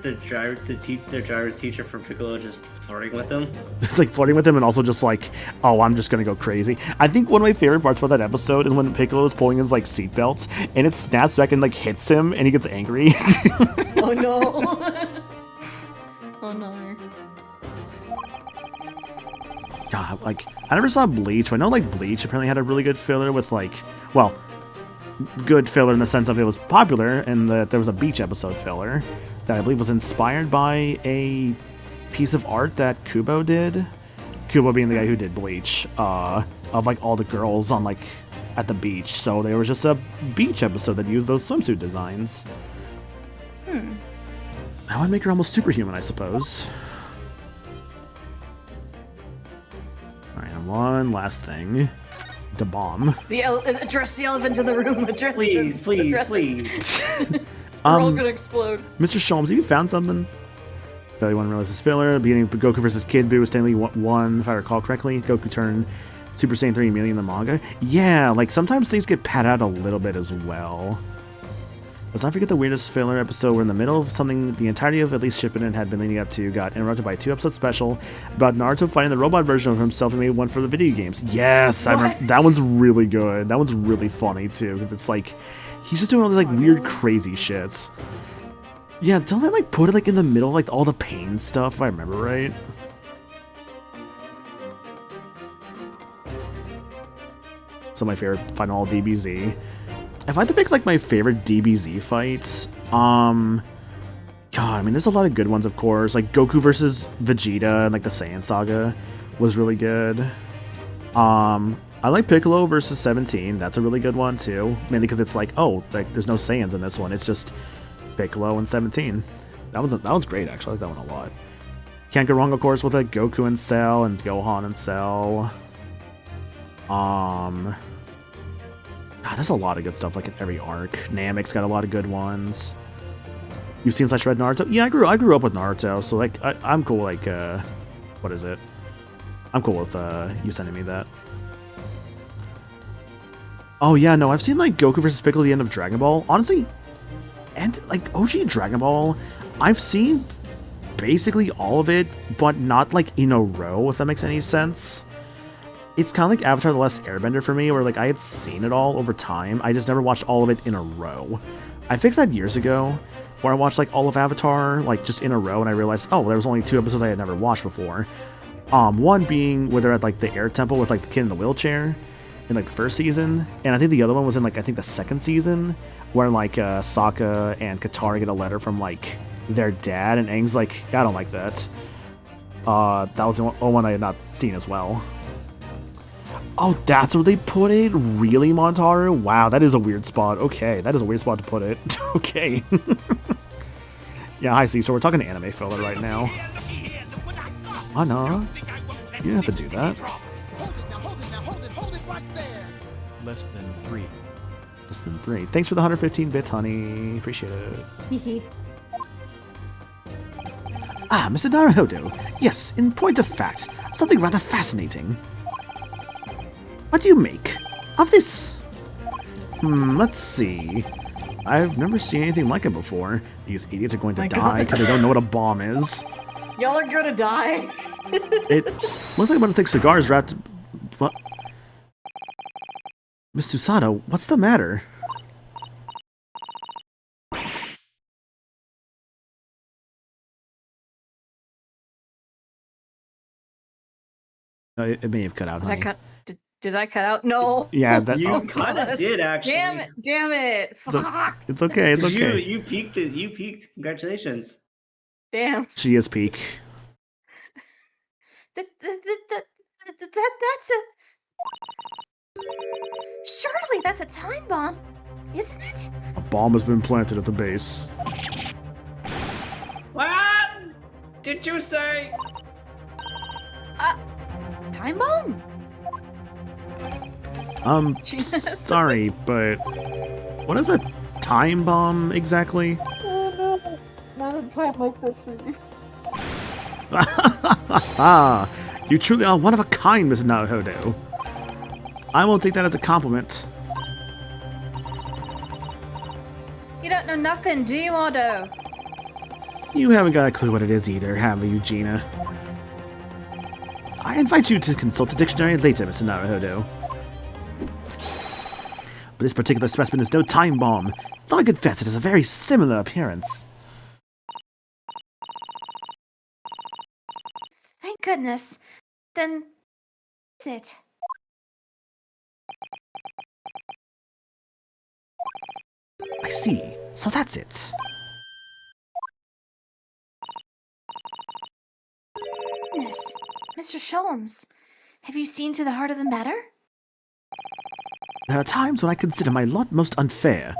their driver's teacher for Piccolo just flirting with them. It's like flirting with him and also just like, oh, I'm just gonna go crazy. I think one of my favorite parts about that episode is when Piccolo is pulling his like seatbelts and it snaps back and like hits him and he gets angry. Oh no. Oh no. God, like, I never saw Bleach, but I know like Bleach apparently had a really good filler with like, well, good filler in the sense of it was popular and that there was a beach episode filler that I believe was inspired by a piece of art that Kubo did. Kubo being the guy who did Bleach, of like all the girls on like at the beach. So there was just a beach episode that used those swimsuit designs. That would make her almost superhuman, I suppose. Alright, and one last thing. The bomb. Address the elephant in the room. Address Please, it. please, Address it. please. We're all gonna explode. Mr. Sholmes, have you found something? Belly one realizes filler. Beginning Goku versus Kid Buu, Stanley 1, if I recall correctly. Goku turned Super Saiyan 3 immediately in the manga. Yeah, like sometimes things get padded out a little bit as well. Let's not forget the weirdest filler episode where in the middle of something the entirety of at least Shippuden had been leading up to got interrupted by a 2-episode special about Naruto fighting the robot version of himself and made one for the video games. Yes, I remember. That one's really good. That one's really funny too because it's like he's just doing all these like weird crazy shits. Yeah, don't they like put it like in the middle of like all the pain stuff if I remember right? So my favorite final DBZ. If I had to pick like my favorite DBZ fights, God, I mean, there's a lot of good ones, of course. Like Goku versus Vegeta and like the Saiyan Saga was really good. I like Piccolo versus 17. That's a really good one too, mainly because it's like, oh, like there's no Saiyans in this one. It's just Piccolo and 17. That one's great actually. I like that one a lot. Can't go wrong, of course, with like Goku and Cell and Gohan and Cell. God, there's a lot of good stuff like in every arc. Namek's got a lot of good ones. You've seen /read Naruto? Yeah, I grew up with Naruto, so like I'm cool. Like, what is it? I'm cool with you sending me that. Oh yeah, no, I've seen like Goku versus Piccolo at the end of Dragon Ball. Honestly, and like OG Dragon Ball, I've seen basically all of it, but not like in a row. If that makes any sense. It's kind of like Avatar: The Last Airbender for me, where like I had seen it all over time. I just never watched all of it in a row. I fixed that years ago, where I watched like all of Avatar like just in a row, and I realized, oh, there was only 2 episodes I had never watched before. One being where they're at like the air temple with like the kid in the wheelchair in like the first season, and I think the other one was in like I think the second season, where like Sokka and Katara get a letter from like their dad, and Aang's like, I don't like that. That was the one I had not seen as well. Oh, that's where they put it? Really, Montaru? Wow, that is a weird spot. Okay, that is a weird spot to put it. Okay. Yeah, I see. So we're talking anime filler right now. Oh, no. You didn't have to do that. Less than 3. Less than 3. Thanks for the 115 bits, honey. Appreciate it. Ah, Mr. Naruhodo. Yes, in point of fact, something rather fascinating. What do you make of this? Let's see. I've never seen anything like it before. These idiots are going to die because they don't know what a bomb is. Y'all are gonna die. It looks like I'm gonna take cigars wrapped. What? Miss Susato, what's the matter? It may have cut out, honey. Did I cut out? No. Yeah, that. You kind of did, actually. Damn it. Fuck. It's okay. It's okay. You peaked it. You peaked. Congratulations. Damn. She is peak. That's a... Surely that's a time bomb, isn't it? A bomb has been planted at the base. What did you say? Time bomb? Sorry, but what is a time bomb exactly? Oh no. Not a plant like this for you. You truly are one of a kind, Mrs. Naruhodo. I won't take that as a compliment. You don't know nothing, do you, Otto? You haven't got a clue what it is either, have you, Gina? I invite you to consult the dictionary later, Mr. Naruhodo. But this particular specimen is no time bomb, though I confess it has a very similar appearance. Thank goodness. Then... that's it. I see. So that's it. Goodness. Mr. Sholmes, have you seen to the heart of the matter? There are times when I consider my lot most unfair,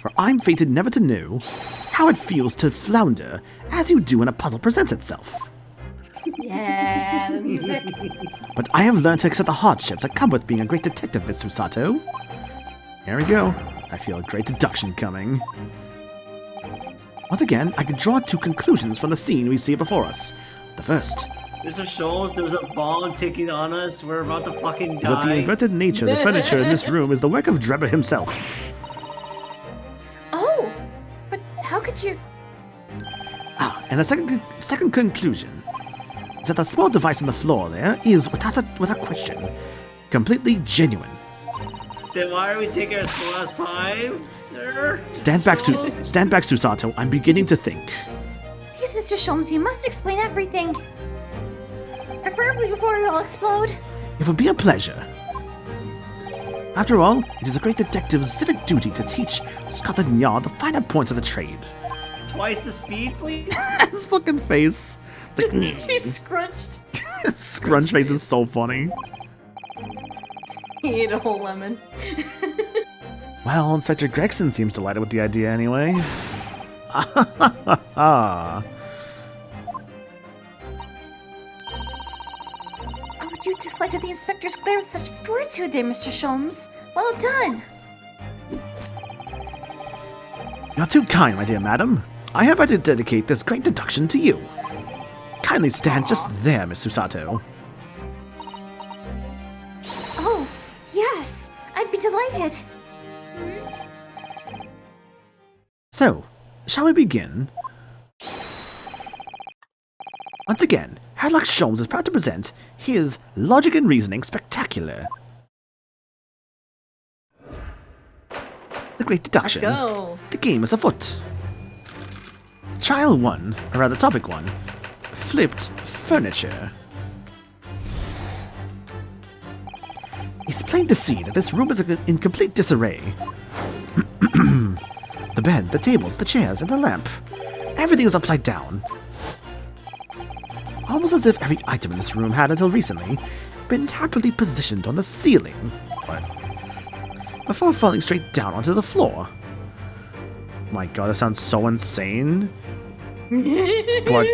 for I'm fated never to know how it feels to flounder as you do when a puzzle presents itself. Yeah, the music. But I have learned to accept the hardships that come with being a great detective, Miss Susato. Here we go. I feel a great deduction coming. Once again, I can draw 2 conclusions from the scene we see before us. The first Mr. Scholes, there's a bomb ticking on us. We're about to fucking is that the die. inverted nature of the furniture in this room is the work of Drebber himself. Oh! But how could you... And the second conclusion is that the small device on the floor there is, without question, completely genuine. Then why are we taking our last time, sir? Stand back, Susato. I'm beginning to think. Please, Mr. Sholmes, you must explain everything. Preferably before we all explode. It would be a pleasure. After all, it is a great detective's civic duty to teach Scotland Yard the finer points of the trade. Twice the speed, please? His fucking face. It's like, He's scrunched. his scrunch face is so funny. He ate a whole lemon. Well, Inspector Gregson seems delighted with the idea anyway. Oh, you deflected the inspector's glare with such fortitude there, Mr. Sholmes. Well done. You're too kind, my dear madam. I hereby dedicate this great deduction to you. Kindly stand just there, Miss Susato. Oh, yes. I'd be delighted. So, shall we begin? Once again, Sherlock Sholmes is proud to present his Logic and Reasoning Spectacular. The Great Deduction. Let's go. The game is afoot. Trial 1, or rather topic 1, Flipped Furniture. It's plain to see that this room is in complete disarray. The bed, the tables, the chairs, and the lamp. Everything is upside down. almost as if every item in this room had, until recently, been happily positioned on the ceiling. But before falling straight down onto the floor. My god, that sounds so insane. But,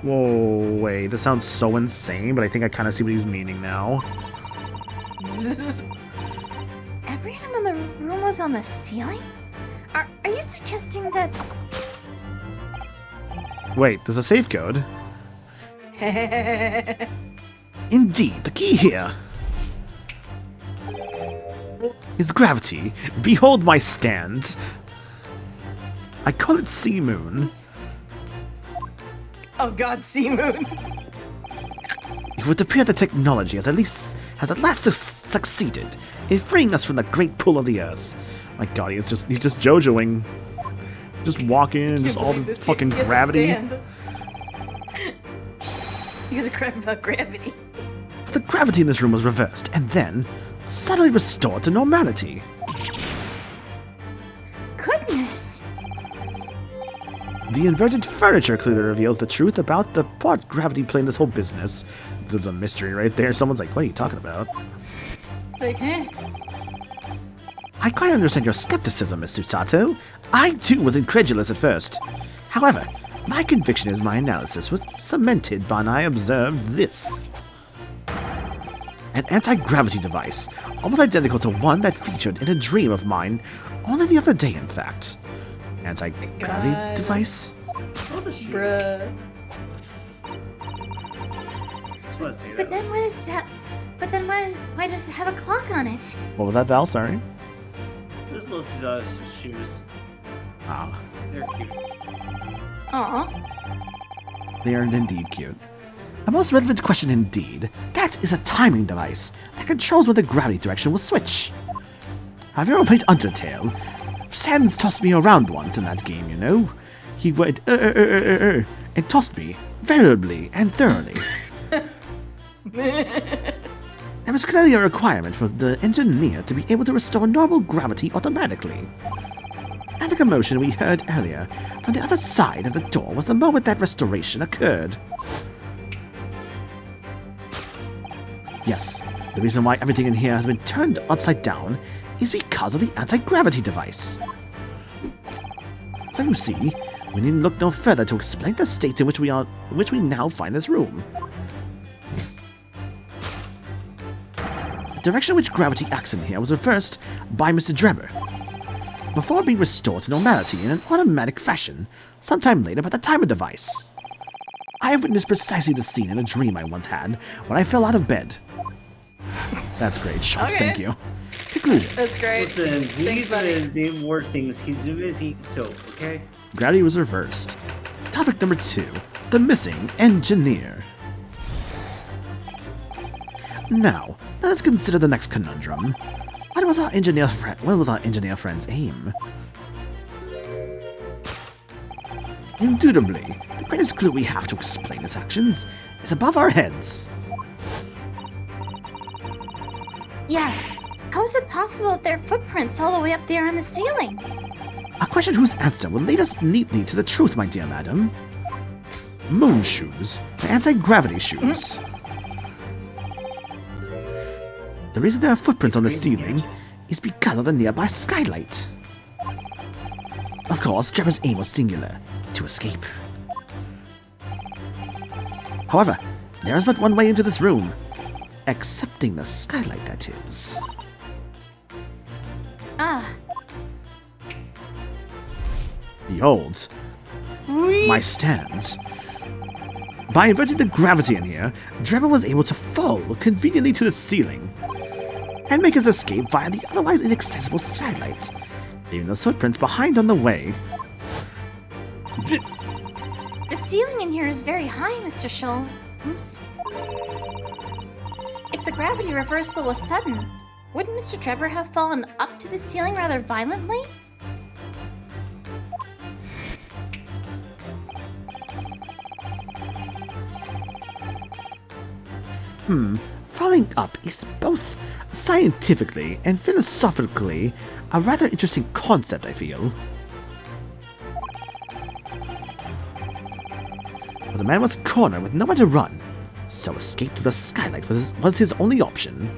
whoa, wait, this sounds so insane, but I think I kind of see what he's meaning now. Every item in the room was on the ceiling? Are you suggesting that... Wait, there's a safe code. Indeed, the key here is gravity. Behold my stand. I call it Sea Moon. Oh god, Sea Moon. It would appear the technology has at last succeeded in freeing us from the great pull of the earth. My god, he's just JoJoing. Just walking, just all the fucking gravity. He has a crap about gravity. The gravity in this room was reversed, and then suddenly restored to normality. Goodness! The inverted furniture clearly reveals the truth about the part gravity playing this whole business. There's a mystery right there. Someone's like, what are you talking about? It's like, eh? I quite understand your skepticism, Mr. Sato. I too was incredulous at first. However, my conviction is my analysis was cemented when I observed this. An anti-gravity device, almost identical to one that featured in a dream of mine only the other day, in fact. Anti-gravity God. device? Oh, the shoes. Bruh. Just want to say But that. then what is that? But then why does it have a clock on it? What was that, Val? Sorry. Those little shoes. Ah, They're cute. Aw. they are indeed cute. A most relevant question indeed. That is a timing device that controls when the gravity direction will switch. Have you ever played Undertale? Sans tossed me around once in that game, you know. He went, and tossed me, variably and thoroughly. There was clearly a requirement for the engineer to be able to restore normal gravity automatically. And the commotion we heard earlier from the other side of the door was the moment that restoration occurred. Yes, the reason why everything in here has been turned upside down is because of the anti-gravity device. So you see, we need look no further to explain the state in which we now find this room. The direction in which gravity acts in here was reversed by Mr. Drebber, before being restored to normality in an automatic fashion sometime later by the timer device. I have witnessed precisely the scene in a dream I once had when I fell out of bed. That's great, Sharks, Okay. thank you. Conclusion. That's great. Listen, Thanks, he's buddy. the worst things. He's busy eating soap, okay? Gravity was reversed. Topic number 2. The missing engineer. Now, let us consider the next conundrum. What was our engineer friend's aim? Indubitably, the greatest clue we have to explain his actions is above our heads. Yes. How is it possible that there are footprints all the way up there on the ceiling? A question whose answer will lead us neatly to the truth, my dear madam. Moon shoes, the anti-gravity shoes. The reason there are footprints on the ceiling is because of the nearby skylight. Of course, Drebber's aim was singular, to escape. However, there is but one way into this room. Accepting the skylight, that is. Ah, Behold, my stand. By inverting the gravity in here, Drebber was able to fall conveniently to the ceiling and make his escape via the otherwise inaccessible skylight, leaving those footprints behind on the way. the ceiling in here is very high, Mr. Sholmes. If the gravity reversal was sudden, wouldn't Mr. Drebber have fallen up to the ceiling rather violently? Falling up is both scientifically and philosophically a rather interesting concept, I feel. But the man was cornered with nowhere to run, so escape through the skylight was his only option.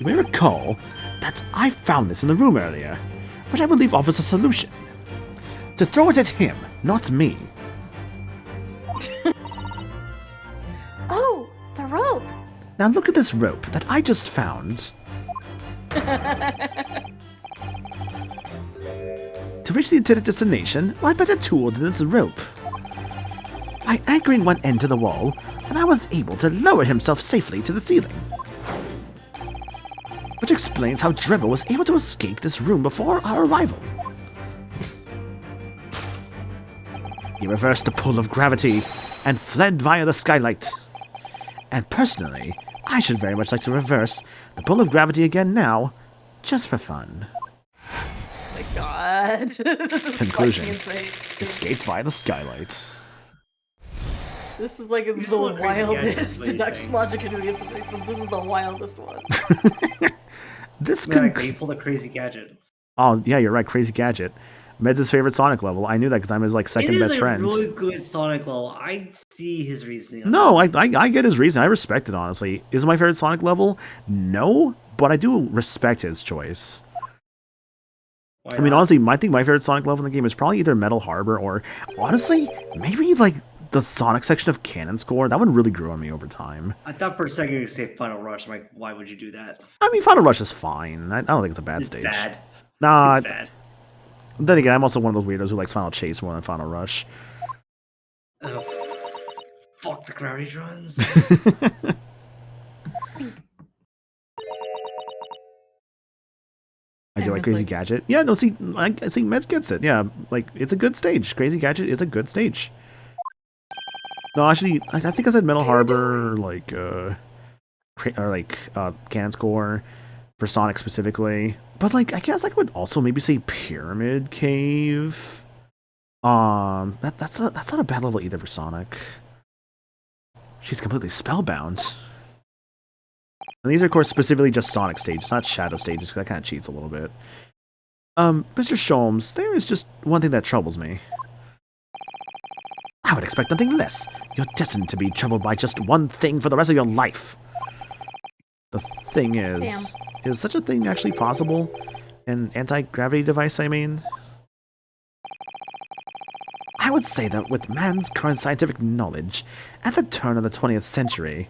You may recall that I found this in the room earlier, which I believe offers a solution. To throw it at him, not me. Oh, the rope. Now look at this rope that I just found. To reach the intended destination, what better tool than this rope? By anchoring one end to the wall, the man was able to lower himself safely to the ceiling. Which explains how Dribble was able to escape this room before our arrival. He reversed the pull of gravity and fled via the skylight. And personally, I should very much like to reverse the pull of gravity again now, just for fun. My God. This is Conclusion. fucking insane. Escaped via the skylight. This is like the just want crazy gadgets, wildest what you deduction think? logic and reasoning, but this is the wildest one. This Yeah, could... he pulled a crazy gadget. Oh, yeah, you're right, Crazy Gadget. Meds' favorite Sonic level. I knew that because I'm his, like, second best friend. It is a really good Sonic level. I see his reasoning. on No, I get his reason. I respect it, honestly. Is it my favorite Sonic level? No, but I do respect his choice. Why I mean, not? honestly, I think my favorite Sonic level in the game is probably either Metal Harbor or, honestly, maybe, like, the Sonic section of Cannon Score. That one really grew on me over time. I thought for a second you were going to say Final Rush. I'm like, why would you do that? I mean, Final Rush is fine. I don't think it's a bad It's stage. bad. Nah, It's bad. then again, I'm also one of those weirdos who likes Final Chase more than Final Rush. Ugh. Fuck the gravity drones. I do And like it's Crazy like- Gadget. Yeah, no, see, I see, Meds gets it. Yeah, like, it's a good stage. Crazy Gadget is a good stage. No, actually, I think I said Metal Harbor, like, Cannon Score for Sonic specifically. But, like, I guess I would also maybe say Pyramid Cave. That's not a bad level either for Sonic. She's completely spellbound. And these are, of course, specifically just Sonic stages, not Shadow stages, because that kind of cheats a little bit. Mr. Sholmes, there is just one thing that troubles me. I would expect nothing less. You're destined to be troubled by just one thing for the rest of your life. The thing is such a thing actually possible? An anti-gravity device, I mean? I would say that with man's current scientific knowledge, at the turn of the 20th century,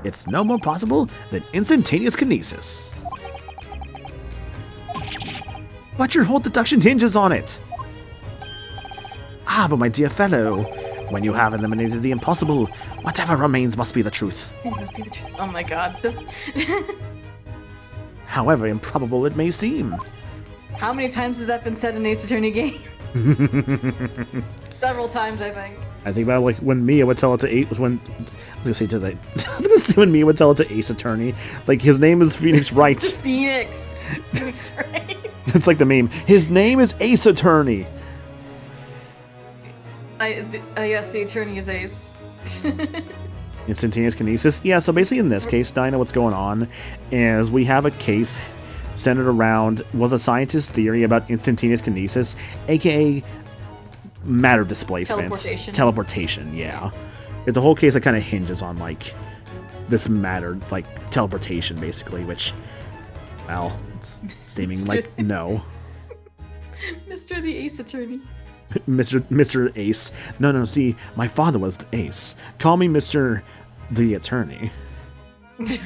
it's no more possible than instantaneous kinesis. But your whole deduction hinges on it. Ah, but my dear fellow, when you have eliminated the impossible, whatever remains must be the truth. Oh my God. This. However improbable it may seem. How many times has that been said in Ace Attorney game? Several times, I think. I think about like when Mia would tell it to Ace when I was gonna say when Mia would tell it to Ace Attorney, like his name is Phoenix Wright. Phoenix Wright. It's like the meme. His name is Ace Attorney. Yes, the attorney is Ace. Instantaneous kinesis. Yeah, so basically in this case, Dinah, what's going on is we have a case centered around was a scientist's theory about instantaneous kinesis, aka matter displacement. Teleportation, yeah. It's a whole case that kind of hinges on, like, this matter, like, teleportation, basically, which, well, it's seeming like no. Mr. the Ace Attorney. Mr. Ace. No, see, my father was the Ace. Call me Mr. the Attorney. It's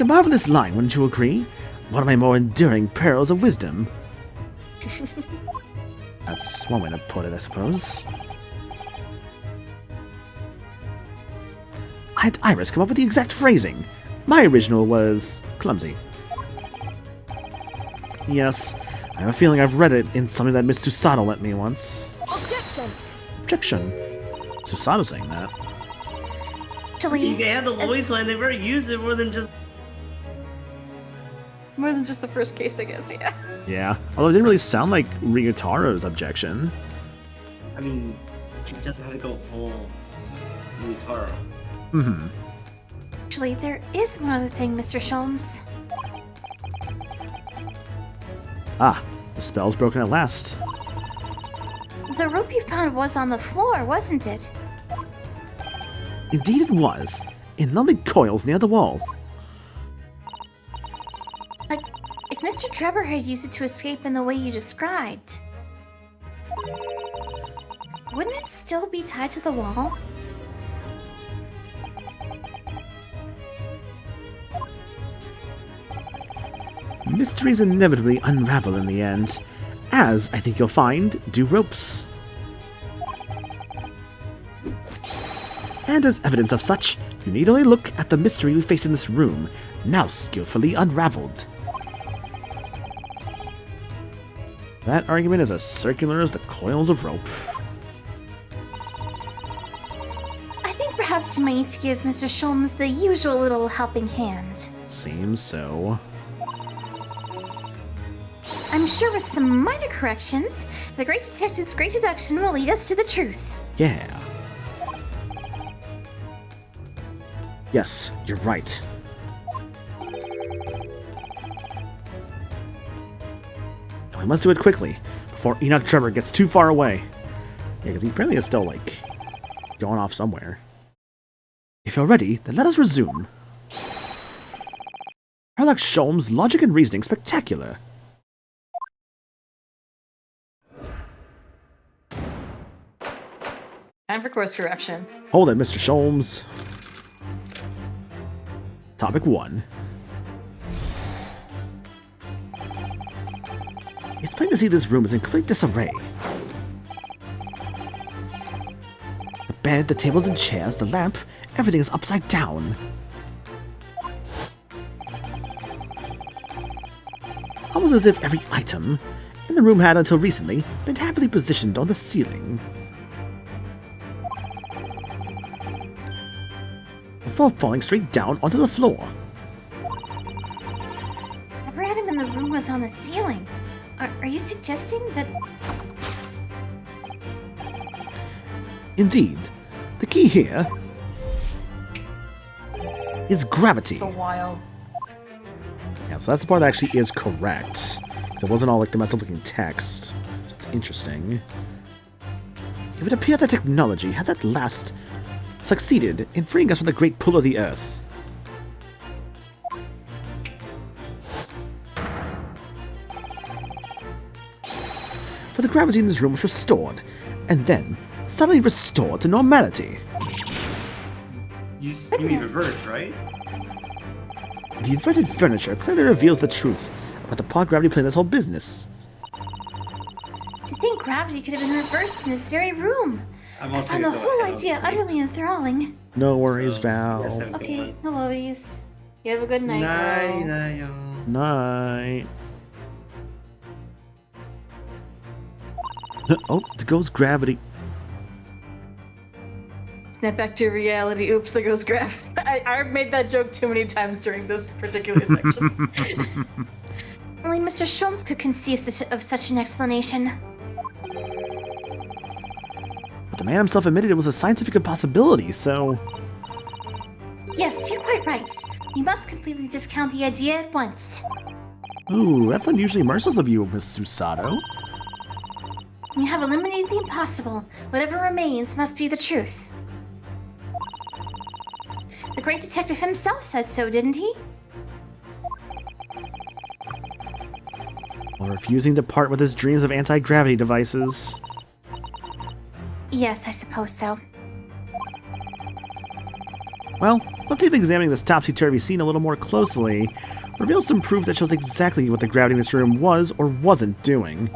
a marvelous line, wouldn't you agree? One of my more enduring pearls of wisdom. That's one way to put it, I suppose. I had Iris come up with the exact phrasing. My original was clumsy. Yes, I have a feeling I've read it in something that Miss Susato lent me once. Objection. Objection. Susato saying that. Actually, They had the Lois line. They better use it more than just. More than just the first case, I guess, yeah. Yeah, although it didn't really sound like Ryutaro's objection. I mean, she doesn't have to go full Ryutaro. Mm-hmm. Actually, there is one other thing, Mr. Sholmes. Ah, the spell's broken at last. The rope you found was on the floor, wasn't it? Indeed it was, in lovely coils near the wall. Like, if Mr. Trevor had used it to escape in the way you described, wouldn't it still be tied to the wall? Mysteries inevitably unravel in the end, as I think you'll find do ropes. And as evidence of such, you need only look at the mystery we face in this room, now skillfully unraveled. That argument is as circular as the coils of rope. I think perhaps you might need to give Mr. Sholmes the usual little helping hand. Seems so. I'm sure with some minor corrections, the Great Detective's great deduction will lead us to the truth. Yeah. Yes, you're right. We must do it quickly, before Enoch Trevor gets too far away. Yeah, because he apparently is still, like, going off somewhere. If you're ready, then let us resume. Sherlock Sholmes' logic and reasoning spectacular. Time for course correction. Hold it, Mr. Sholmes. Topic 1. It's plain to see this room is in complete disarray. The bed, the tables and chairs, the lamp, everything is upside down. Almost as if every item in the room had, until recently, been happily positioned on the ceiling. Before falling straight down onto the floor. Every item in the room was on the ceiling. Are you suggesting that... Indeed, the key here is gravity. So wild. Yeah, so that's the part that actually is correct. It wasn't all like the messed up looking text. So it's interesting. It would appear that technology has at last succeeded in freeing us from the great pull of the earth. For the gravity in this room was restored, and then suddenly restored to normality. You mean reverse, right? The inverted furniture clearly reveals the truth about the pod gravity playing this whole business. To think gravity could have been reversed in this very room. I'm also And the gonna go whole ahead, idea honestly. utterly enthralling. No worries, So, Val. yes, have a good Okay, one. no worries. You have a good night, Night, girl. night, y'all. Night. Oh, there goes gravity. Snap back to reality. Oops, there goes Graph. I've made that joke too many times during this particular section. Only Mr. Sholmes could conceive of such an explanation. But the man himself admitted it was a scientific impossibility, so... Yes, you're quite right. We must completely discount the idea at once. Ooh, that's unusually merciless of you, Miss Susato. You have eliminated the impossible. Whatever remains must be the truth. The great detective himself said so, didn't he? While refusing to part with his dreams of anti-gravity devices. Yes, I suppose so. Well, let's see if examining this topsy-turvy scene a little more closely reveals some proof that shows exactly what the gravity in this room was or wasn't doing.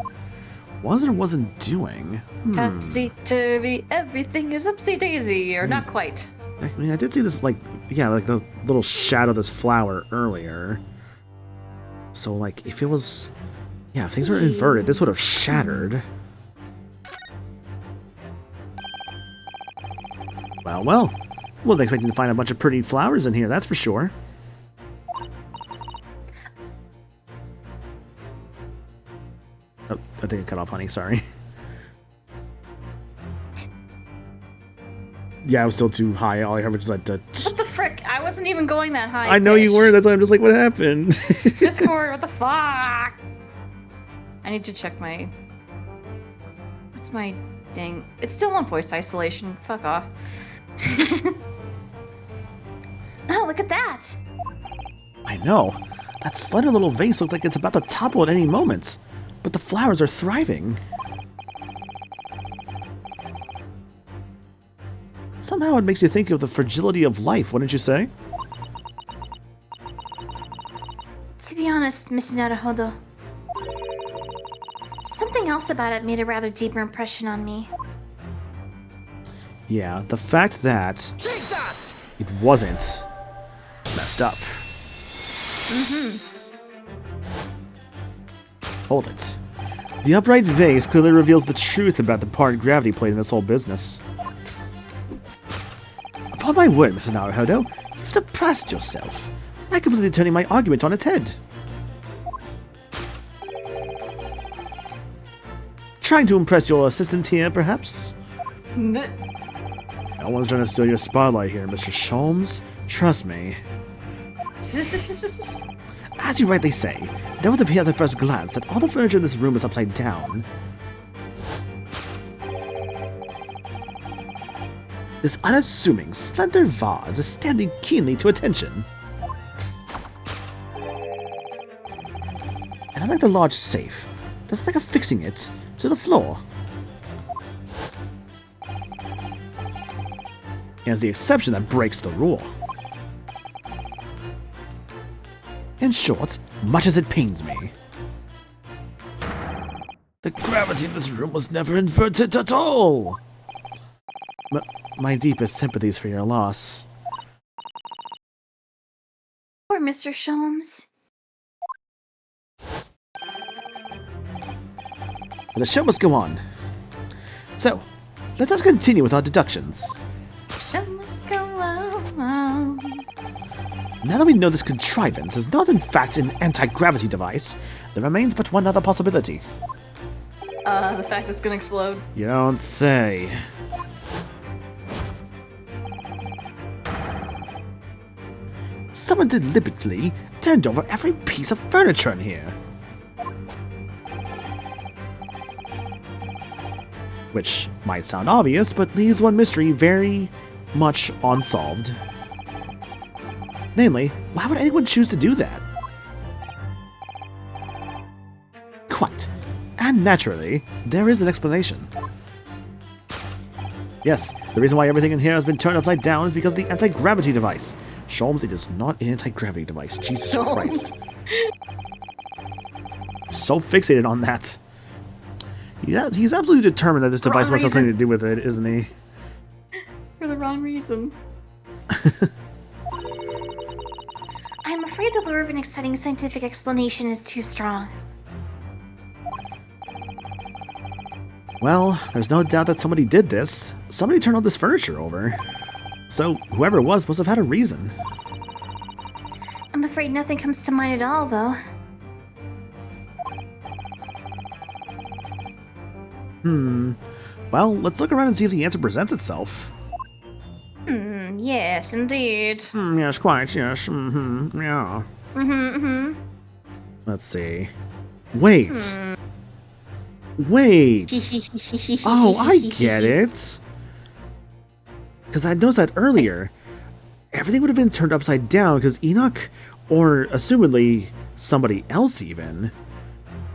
Was or wasn't doing? Topsy-turvy, everything is upsy-daisy, or not quite. I mean, I did see this, like, yeah, like the little shadow of this flower earlier. So, like, if it was... Yeah, if things were inverted, this would have shattered. Well. Wasn't expecting to find a bunch of pretty flowers in here, that's for sure. Oh, I think I cut off Honey, sorry. Yeah, I was still too high. All I heard was just like... What the frick? I was wasn't even going that high. I know you pitched. weren't. That's why I'm just like, what happened? Discord, what the fuck? I need to check my... What's my dang... It's still on voice isolation. Fuck off. Oh, look at that! I know. That slender little vase looks like it's about to topple at any moment. But the flowers are thriving. Somehow it makes you think of the fragility of life, wouldn't you say? To be honest, Mr. Naruhodo, something else about it made a rather deeper impression on me. Yeah, the fact that it wasn't messed up. Hold it. The upright vase clearly reveals the truth about the part gravity played in this whole business. Upon my word, Mr. Naruhodo, you've surpassed yourself. I'm completely turning my argument on its head. Trying to impress your assistant here, perhaps? No one's trying to steal your spotlight here, Mr. Sholmes. Trust me. As you rightly say, it would appear at first glance that all the furniture in this room is upside down. This unassuming, slender vase is standing keenly to attention. And unlike the large safe, there's like affixing it to the floor. It is the exception that breaks the rule. In short, much as it pains me, the gravity in this room was never inverted at all. My deepest sympathies for your loss. Poor Mr. Sholmes. But the show must go on. So, let us continue with our deductions. Show must go on. Now that we know this contrivance is not in fact an anti-gravity device, there remains but one other possibility. The fact that it's gonna explode. You don't say. Someone deliberately turned over every piece of furniture in here. Which might sound obvious, but leaves one mystery very much unsolved. Namely, why would anyone choose to do that? Quite. And naturally, there is an explanation. Yes, the reason why everything in here has been turned upside down is because of the anti-gravity device. Sholmes, it is not an anti-gravity device. Jesus Christ. So fixated on that. Yeah, he's absolutely determined that this device must have something to do with it, isn't he? For the wrong reason. I'm afraid the lure of an exciting scientific explanation is too strong. Well, there's no doubt that somebody did this. Somebody turned all this furniture over. So, whoever it was must have had a reason. I'm afraid nothing comes to mind at all, though. Well, let's look around and see if the answer presents itself. Yes, indeed. Yes, quite, yes. Yeah. Let's see. Wait. Wait. Oh, I get it. Because I noticed that earlier. Everything would have been turned upside down because Enoch, or assumedly somebody else even,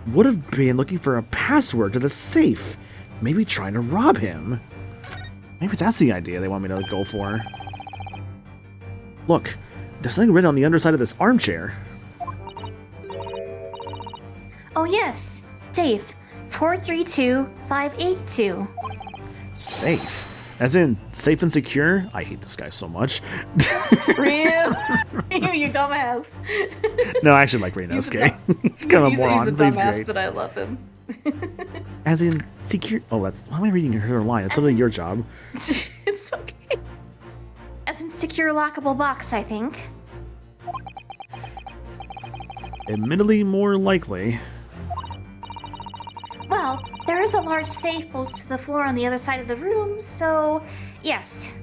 would have been looking for a password to the safe. Maybe trying to rob him. Maybe that's the idea they want me to go for. Look, there's something written on the underside of this armchair. Oh yes, safe. 432582. Safe? As in, safe and secure? I hate this guy so much. Real? You dumbass. No, I actually like Renosuke. He's kind of a moron, He's a but he's dumbass, great. but I love him. As in, secure... Oh, that's... Why am I reading her line? It's only your job. It's okay. As in secure lockable box, I think. Admittedly more likely. Well, there is a large safe bolted to the floor on the other side of the room, so yes.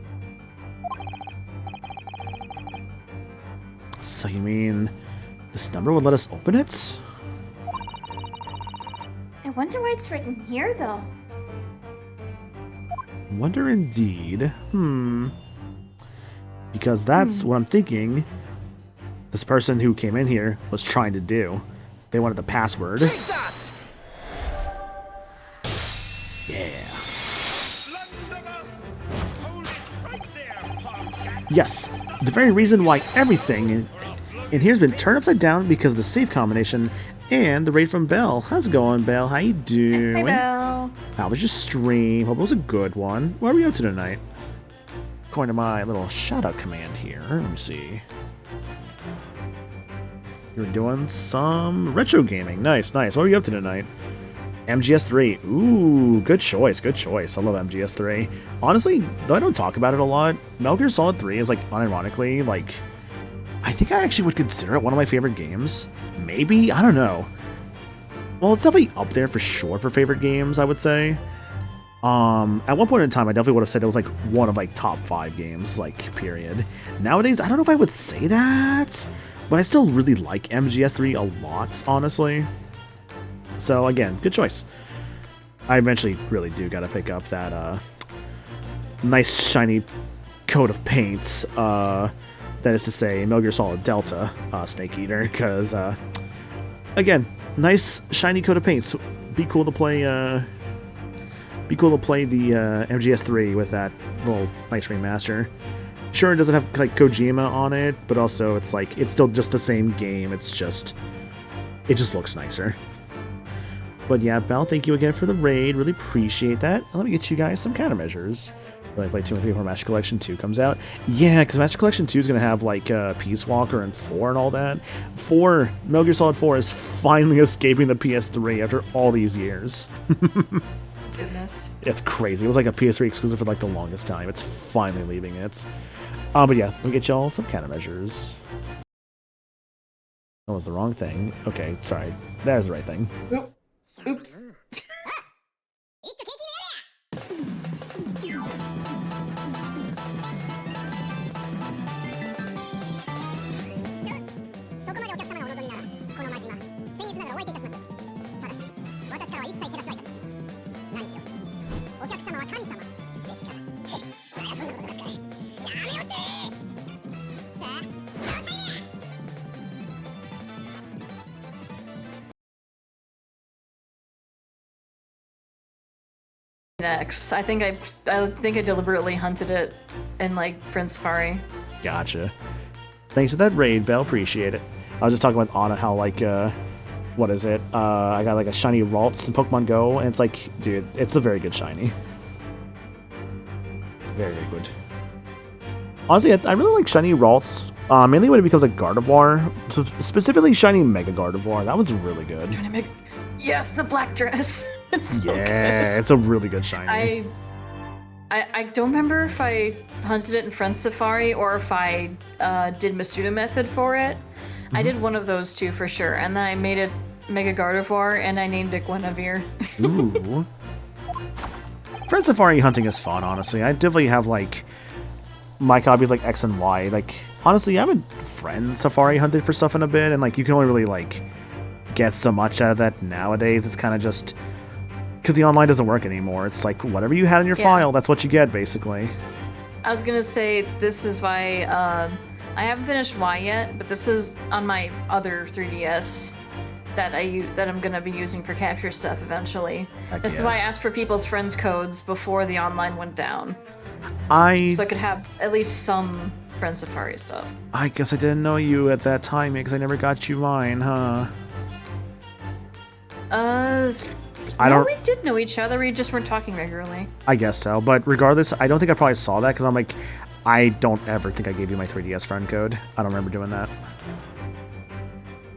So you mean this number would let us open it? I wonder why it's written here, though. Wonder indeed. Because that's what I'm thinking this person who came in here was trying to do. They wanted the password. Take that! Yeah. Hold it right there, punk. Yes, the very reason why everything in here's been turned upside down because of the safe combination and the raid from Belle. How's it going, Belle? How you doing? Hey, Belle. How was your stream? Hope it was a good one. What are we up to tonight? According to my little shout-out command here. Let me see. You're doing some retro gaming. Nice, nice. What are you up to tonight? MGS3. Ooh, good choice, good choice. I love MGS3. Honestly, though I don't talk about it a lot, Metal Gear Solid 3 is, like, unironically, like, I think I actually would consider it one of my favorite games. Maybe? I don't know. Well, it's definitely up there for sure for favorite games, I would say. At one point in time, I definitely would have said it was, like, one of, like, top 5 games, like, period. Nowadays, I don't know if I would say that, but I still really like MGS3 a lot, honestly. So, again, good choice. I eventually really do gotta pick up that, nice, shiny coat of paint, that is to say, Metal Gear Solid Delta, Snake Eater, because, again, nice, shiny coat of paint. So be cool to play, the, MGS3 with that little nice remaster. Sure, it doesn't have, like, Kojima on it, but also it's, like, it's still just the same game, it just looks nicer. But yeah, Belle, thank you again for the raid. Really appreciate that. Let me get you guys some countermeasures. Will I play 2 and 3 before Master Collection 2 comes out? Yeah, because Master Collection 2 is going to have, like, Peace Walker and 4 and all that. 4, Metal Gear Solid 4 is finally escaping the PS3 after all these years. Goodness. It's crazy. It was like a PS3 exclusive for, like, the longest time. It's finally leaving it. But yeah, let me get y'all some countermeasures. That was the wrong thing. Okay, sorry. There's the right thing. Oops. Next, I think I deliberately hunted it in like Prince Safari. Gotcha. Thanks for that raid, Belle. Appreciate it. I was just talking with Anna how, like, what is it? I got, like, a shiny Ralts in Pokemon Go, and it's like, dude, it's a very good shiny. Very, very good. Honestly, I really like shiny Ralts, mainly when it becomes a Gardevoir. So specifically shiny Mega Gardevoir. That was really good. Yes, the black dress. It's so yeah, good. It's a really good shiny. I don't remember if I hunted it in Friend Safari or if I did Masuda method for it. I did one of those two for sure, and then I made it Mega Gardevoir and I named it Guinevere. Ooh. Friend Safari hunting is fun, honestly. I definitely have, like, my copy of, like, X and Y. Like, honestly, I haven't Friend Safari hunted for stuff in a bit, and, like, you can only really, like, get so much out of that nowadays. It's kind of just... because the online doesn't work anymore. It's like, whatever you had in your file, that's what you get, basically. I was gonna say, this is why, I haven't finished Y yet, but this is on my other 3DS that I'm gonna be using for capture stuff eventually. This is why I asked for people's friends codes before the online went down. So I could have at least some Friend Safari stuff. I guess I didn't know you at that time, because I never got you mine, huh? We did know each other, we just weren't talking regularly. I guess so, but regardless, I don't think I probably saw that, because I'm like, I don't ever think I gave you my 3DS friend code. I don't remember doing that.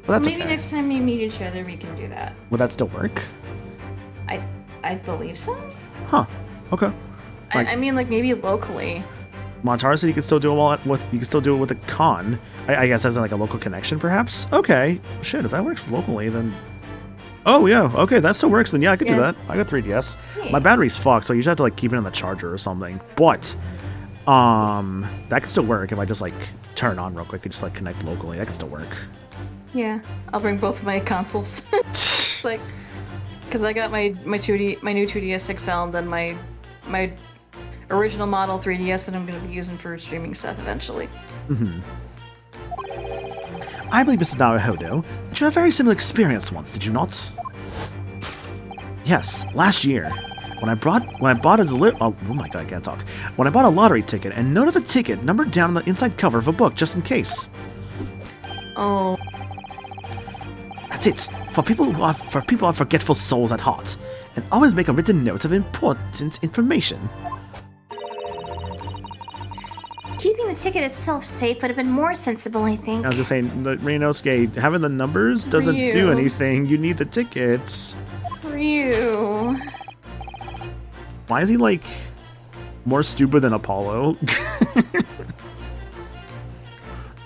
But that's Maybe okay. next time we meet each other, we can do that. Would that still work? I believe so. Huh. Okay. Like, I mean, like, maybe locally. Montara said you could still do it with a con. I guess as in, like, a local connection, perhaps? Okay. Shit, if that works locally, then... oh, yeah. Okay, that still works. Then, yeah, I could do that. I got 3DS. Hey. My battery's fucked, so you just have to, like, keep it in the charger or something. But, That could still work if I just like turn it on real quick and just like connect locally. That could still work. Yeah, I'll bring both of my consoles. It's like, because I got my new 2DS XL and then my original model 3DS that I'm going to be using for streaming stuff eventually. I believe, Mr. Naruhodo, that you had a very similar experience once, did you not? Yes, last year. When I bought a oh my god, I can't talk. When I bought a lottery ticket and noted the ticket numbered down on the inside cover of a book just in case. Oh. That's it. For people who are forgetful souls at heart, and always make a written note of important information. Keeping the ticket itself safe would have been more sensible, I think. I was just saying, the Renosuke, having the numbers doesn't do Ryu. anything. You need the tickets. Ryu. Why is he like more stupid than Apollo?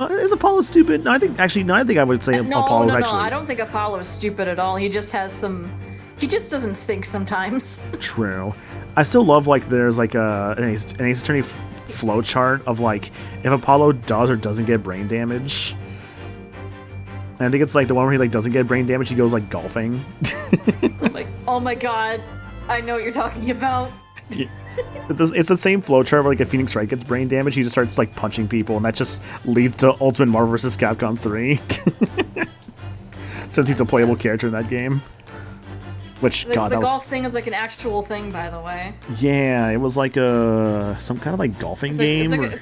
Is Apollo stupid? No, I think I would say Apollo's no, actually I don't think Apollo's stupid at all. He just doesn't think sometimes. true. I still love like there's like an Ace Attorney flow chart of like if Apollo does or doesn't get brain damage. And I think it's like the one where he like doesn't get brain damage, he goes like golfing. I'm like, oh my god, I know what you're talking about. It's the same flowchart where like if Phoenix Wright gets brain damage, he just starts like punching people, and that just leads to Ultimate Marvel vs. Capcom 3. Since he's a playable character in that game. Which, The God, that golf was... thing is like an actual thing, by the way. Yeah, it was like some kind of like golfing It's game. like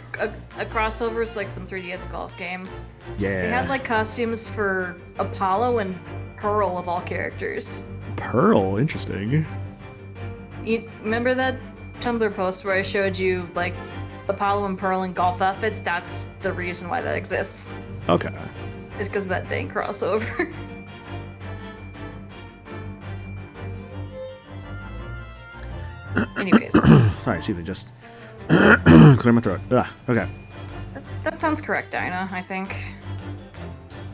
a crossover, it's like some 3DS golf game. Yeah. They had like costumes for Apollo and Pearl of all characters. Pearl, interesting. You remember that Tumblr post where I showed you like Apollo and Pearl in golf outfits? That's the reason why that exists. Okay. It's because of that dang crossover. Anyways, Sorry, excuse me, just clear my throat. Ugh, okay. that sounds correct, Dinah, I think.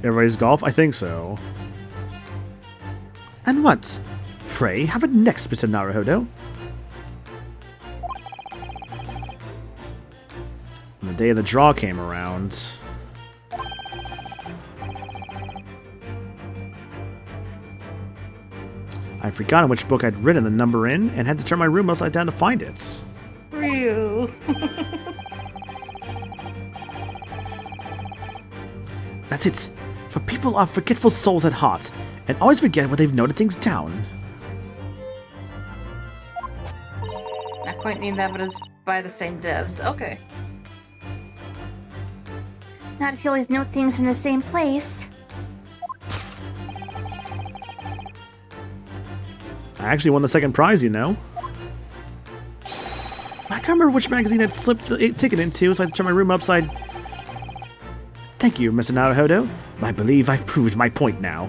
Everybody's golf? I think so. And what? Pray, have it next, Mr. Naruhodo. When the day of the draw came around... I'd forgotten which book I'd written the number in, and had to turn my room upside down to find it. Ryu. That's it. For people are forgetful souls at heart, and always forget where they've noted things down. Not quite need that, but it's by the same devs. Okay. Not if you always note things in the same place. I actually won the second prize, you know. I can't remember which magazine I'd slipped the ticket into, so I had to turn my room upside. Thank you, Mr. Naruhodo. I believe I've proved my point now.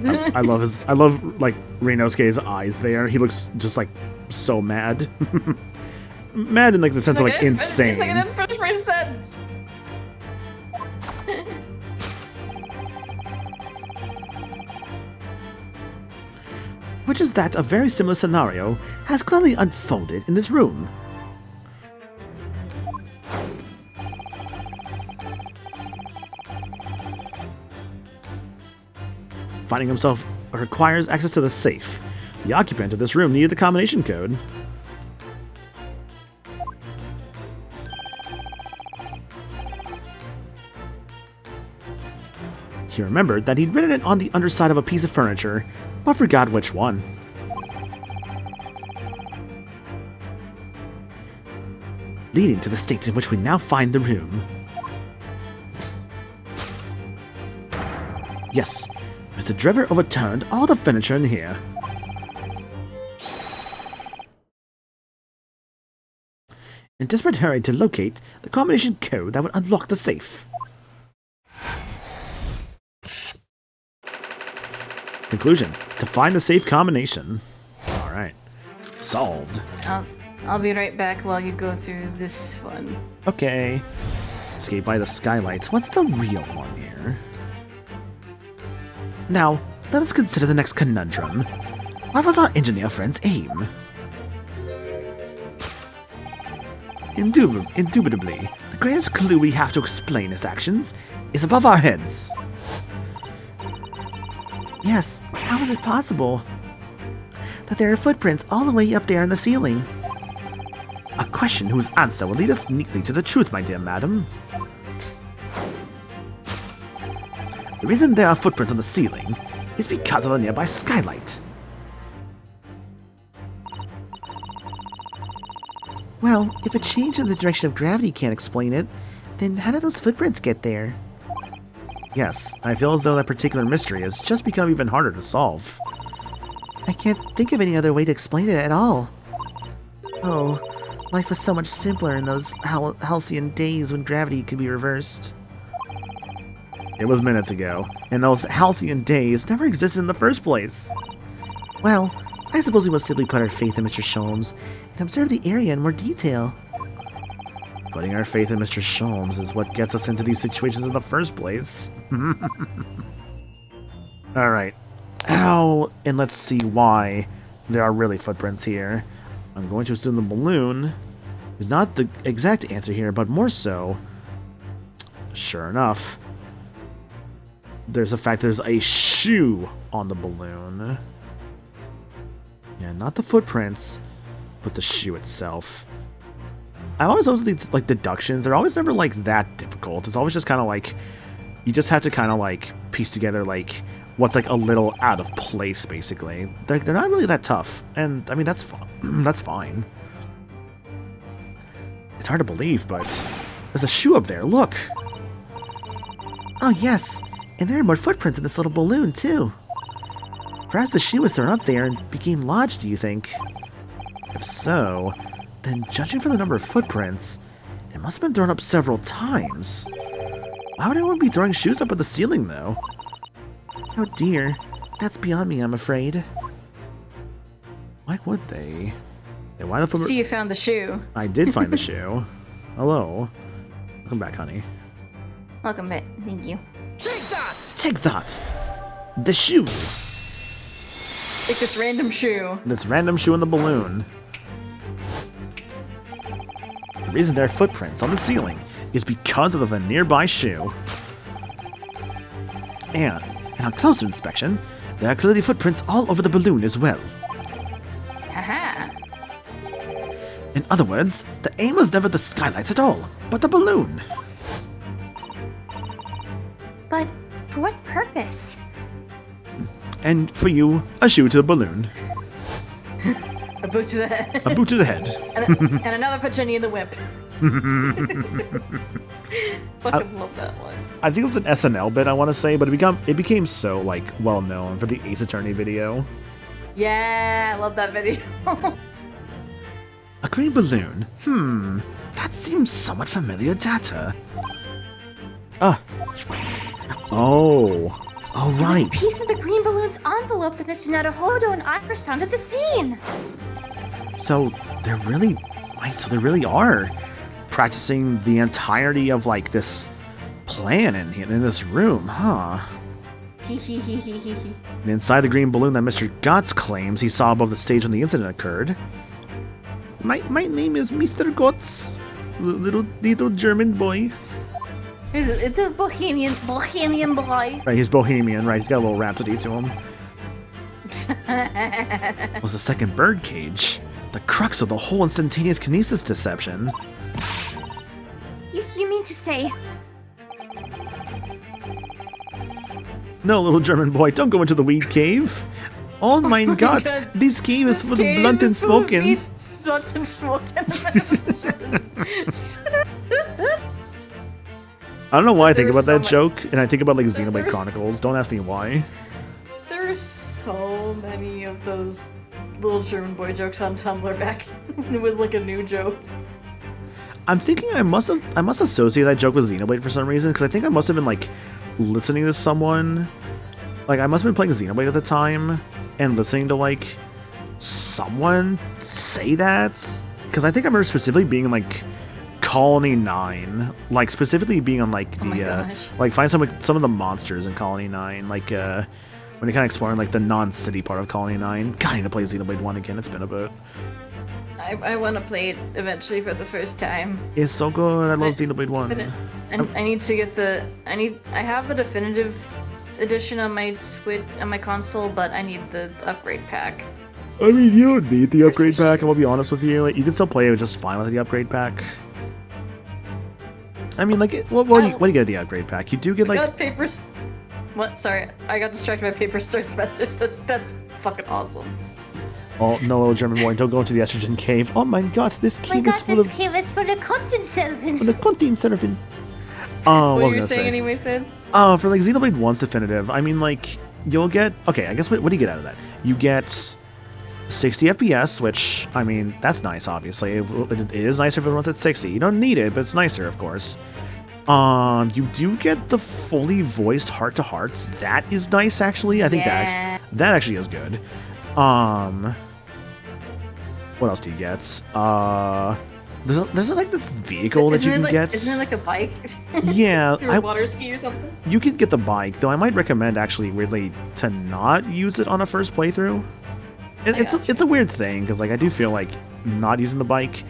I love like Renosuke's eyes there. He looks just like so mad. Mad in like the sense of like insane. It's like I didn't finish my sentence. Which is that a very similar scenario has clearly unfolded in this room. Finding himself requires access to the safe. The occupant of this room needed the combination code. He remembered that he'd written it on the underside of a piece of furniture, but forgot which one. Leading to the state in which we now find the room. Yes, Mr. Drebber overturned all the furniture in here. In desperate hurry to locate the combination code that would unlock the safe. Conclusion: to find the safe combination. Alright. Solved. I'll be right back while you go through this one. Okay. Escape by the skylights. What's the real one here? Now, let us consider the next conundrum. What was our engineer friend's aim? Indubitably, the greatest clue we have to explain his actions is above our heads. Yes, how is it possible that there are footprints all the way up there in the ceiling? A question whose answer will lead us neatly to the truth, my dear madam. The reason there are footprints on the ceiling is because of the nearby skylight. Well, if a change in the direction of gravity can't explain it, then how did those footprints get there? Yes, I feel as though that particular mystery has just become even harder to solve. I can't think of any other way to explain it at all. Oh, life was so much simpler in those halcyon days when gravity could be reversed. It was minutes ago, and those halcyon days never existed in the first place. Well, I suppose we must simply put our faith in Mr. Sholmes and observe the area in more detail. Putting our faith in Mr. Sholmes is what gets us into these situations in the first place. Alright. How, and let's see why there are really footprints here. I'm going to assume the balloon is not the exact answer here, but more so, sure enough, there's the fact there's a shoe on the balloon. Yeah, not the footprints, but the shoe itself. I always those these like deductions. They're always never like that difficult. It's always just kind of like you just have to kind of like piece together like what's like a little out of place. Basically, they're not really that tough, and I mean that's that's fine. It's hard to believe, but there's a shoe up there. Look. Oh yes, and there are more footprints in this little balloon too. Perhaps the shoe was thrown up there and became lodged. Do you think? If so, then judging from the number of footprints, it must have been thrown up several times. Why would anyone be throwing shoes up at the ceiling, though? Oh dear, that's beyond me, I'm afraid. Why would they? Yeah, why the footprints? See, you found the shoe. I did find the shoe. Hello. Welcome back, honey. Welcome back. Thank you. Take that! Take that! The shoe! Take this random shoe. This random shoe in the balloon. The reason there are footprints on the ceiling is because of the nearby shoe. And on closer inspection, there are clearly footprints all over the balloon as well. Haha. In other words, the aim was never the skylights at all, but the balloon. But for what purpose? And for you, a shoe to the balloon. A boot to the head. A boot to the head. and another put Jenny in the whip. Fucking love that one. I think it was an SNL bit, I want to say, but it became so like well known for the Ace Attorney video. Yeah, I love that video. A green balloon? That seems somewhat familiar data. Oh, right. It was a piece of the green balloon's envelope that Mr. Naruhodo and Iris found at the scene. So they really are practicing the entirety of like this plan in this room, huh? And inside the green balloon that Mr. Gotts claims he saw above the stage when the incident occurred. My name is Mr. Gotts, little German boy. It's a bohemian boy. Right, he's Bohemian, right? He's got a little rhapsody to him. Was the second bird cage the crux of the whole instantaneous kinesis deception? You mean to say? No, little German boy, don't go into the weed cave. Oh mein Gott, God. this cave is full of blunt and smoking. Blunt and smoking. I don't know why I think There's about that so joke, and I think about like Xenoblade There's- Chronicles. Don't ask me why. There's so many of those little German boy jokes on Tumblr back when it was like a new joke. I'm thinking I must associate that joke with Xenoblade for some reason, because I think I must have been like listening to someone, like I must have been playing Xenoblade at the time and listening to like someone say that, because I think I remember specifically being in like Colony 9, like specifically being on like Oh my the gosh. like find some of the monsters in Colony 9, like when you're kind of exploring like the non-city part of Colony 9. God, I need to play Xenoblade 1 again. It's been a bit. I want to play it eventually for the first time. It's so good. I love But- Xenoblade 1. But I need to get the I have the definitive edition on my Switch on my console, but I need the upgrade pack. I mean, you don't need the upgrade pack, I'm gonna be honest with you. Like, you can still play it just fine with the upgrade pack. I mean, like, what do you get at the upgrade pack? You do get, I like... got papers. What? Sorry, I got distracted by Paper Stars message. That's fucking awesome. Oh, no, little German boy, don't go into the estrogen cave. Oh my god, this Oh my cave god, is full this of... cave is full of content servants. the content seraphim. What What were was I you gonna saying say? anyway, Finn? For, like, Xenoblade 1's definitive, I mean, like, you'll get... Okay, I guess, what do you get out of that? You get 60 FPS, which, I mean, that's nice, obviously. It is nicer if it runs at 60. You don't need it, but it's nicer, of course. You do get the fully voiced heart-to-hearts. That is nice, actually. I think Yeah. that actually is good. What else do you get? There's like this vehicle that you can get. Isn't it like a bike? Yeah, Through a water ski or something? you can get the bike, though I might recommend actually weirdly to not use it on a first playthrough. It's a weird thing, because like I do feel like not using the bike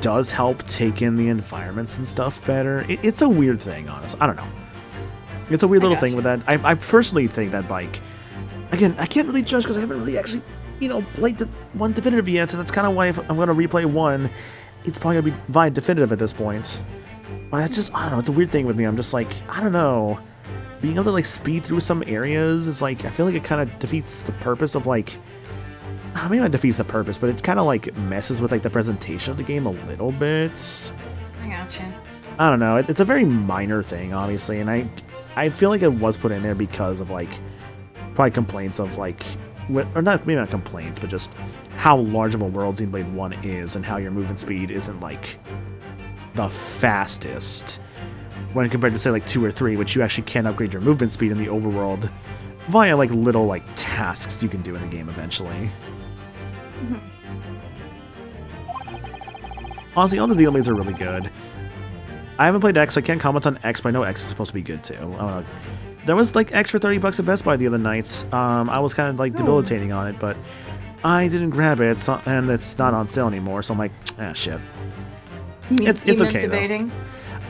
does help take in the environments and stuff better. It's a weird thing, honestly. I don't know. It's a weird little thing with that. I personally think that bike... Again, I can't really judge because I haven't really actually, played the one definitive yet, so that's kind of why if I'm going to replay one, it's probably going to be Vine definitive at this point. But I don't know, it's a weird thing with me. I'm just like, I don't know. Being able to, like, speed through some areas is like, I feel like it kind of defeats the purpose of, like... Maybe not defeats the purpose, but it kind of, like, messes with, like, the presentation of the game a little bit. I gotcha. I don't know. It's a very minor thing, obviously, and I feel like it was put in there because of, like, probably complaints of, like, or not, maybe not complaints, but just how large of a world Xenoblade 1 is and how your movement speed isn't, like, the fastest when compared to, say, like, 2 or 3, which you actually can upgrade your movement speed in the overworld via, like, little, like, tasks you can do in the game eventually. Honestly, all the Xenoblades are really good. I haven't played X, so I can't comment on X, but I know X is supposed to be good too. There was like X for $30 at Best Buy the other night. I was kind of like debilitating on it, but I didn't grab it, and it's not on sale anymore. So I'm like, shit. It's okay debating? though.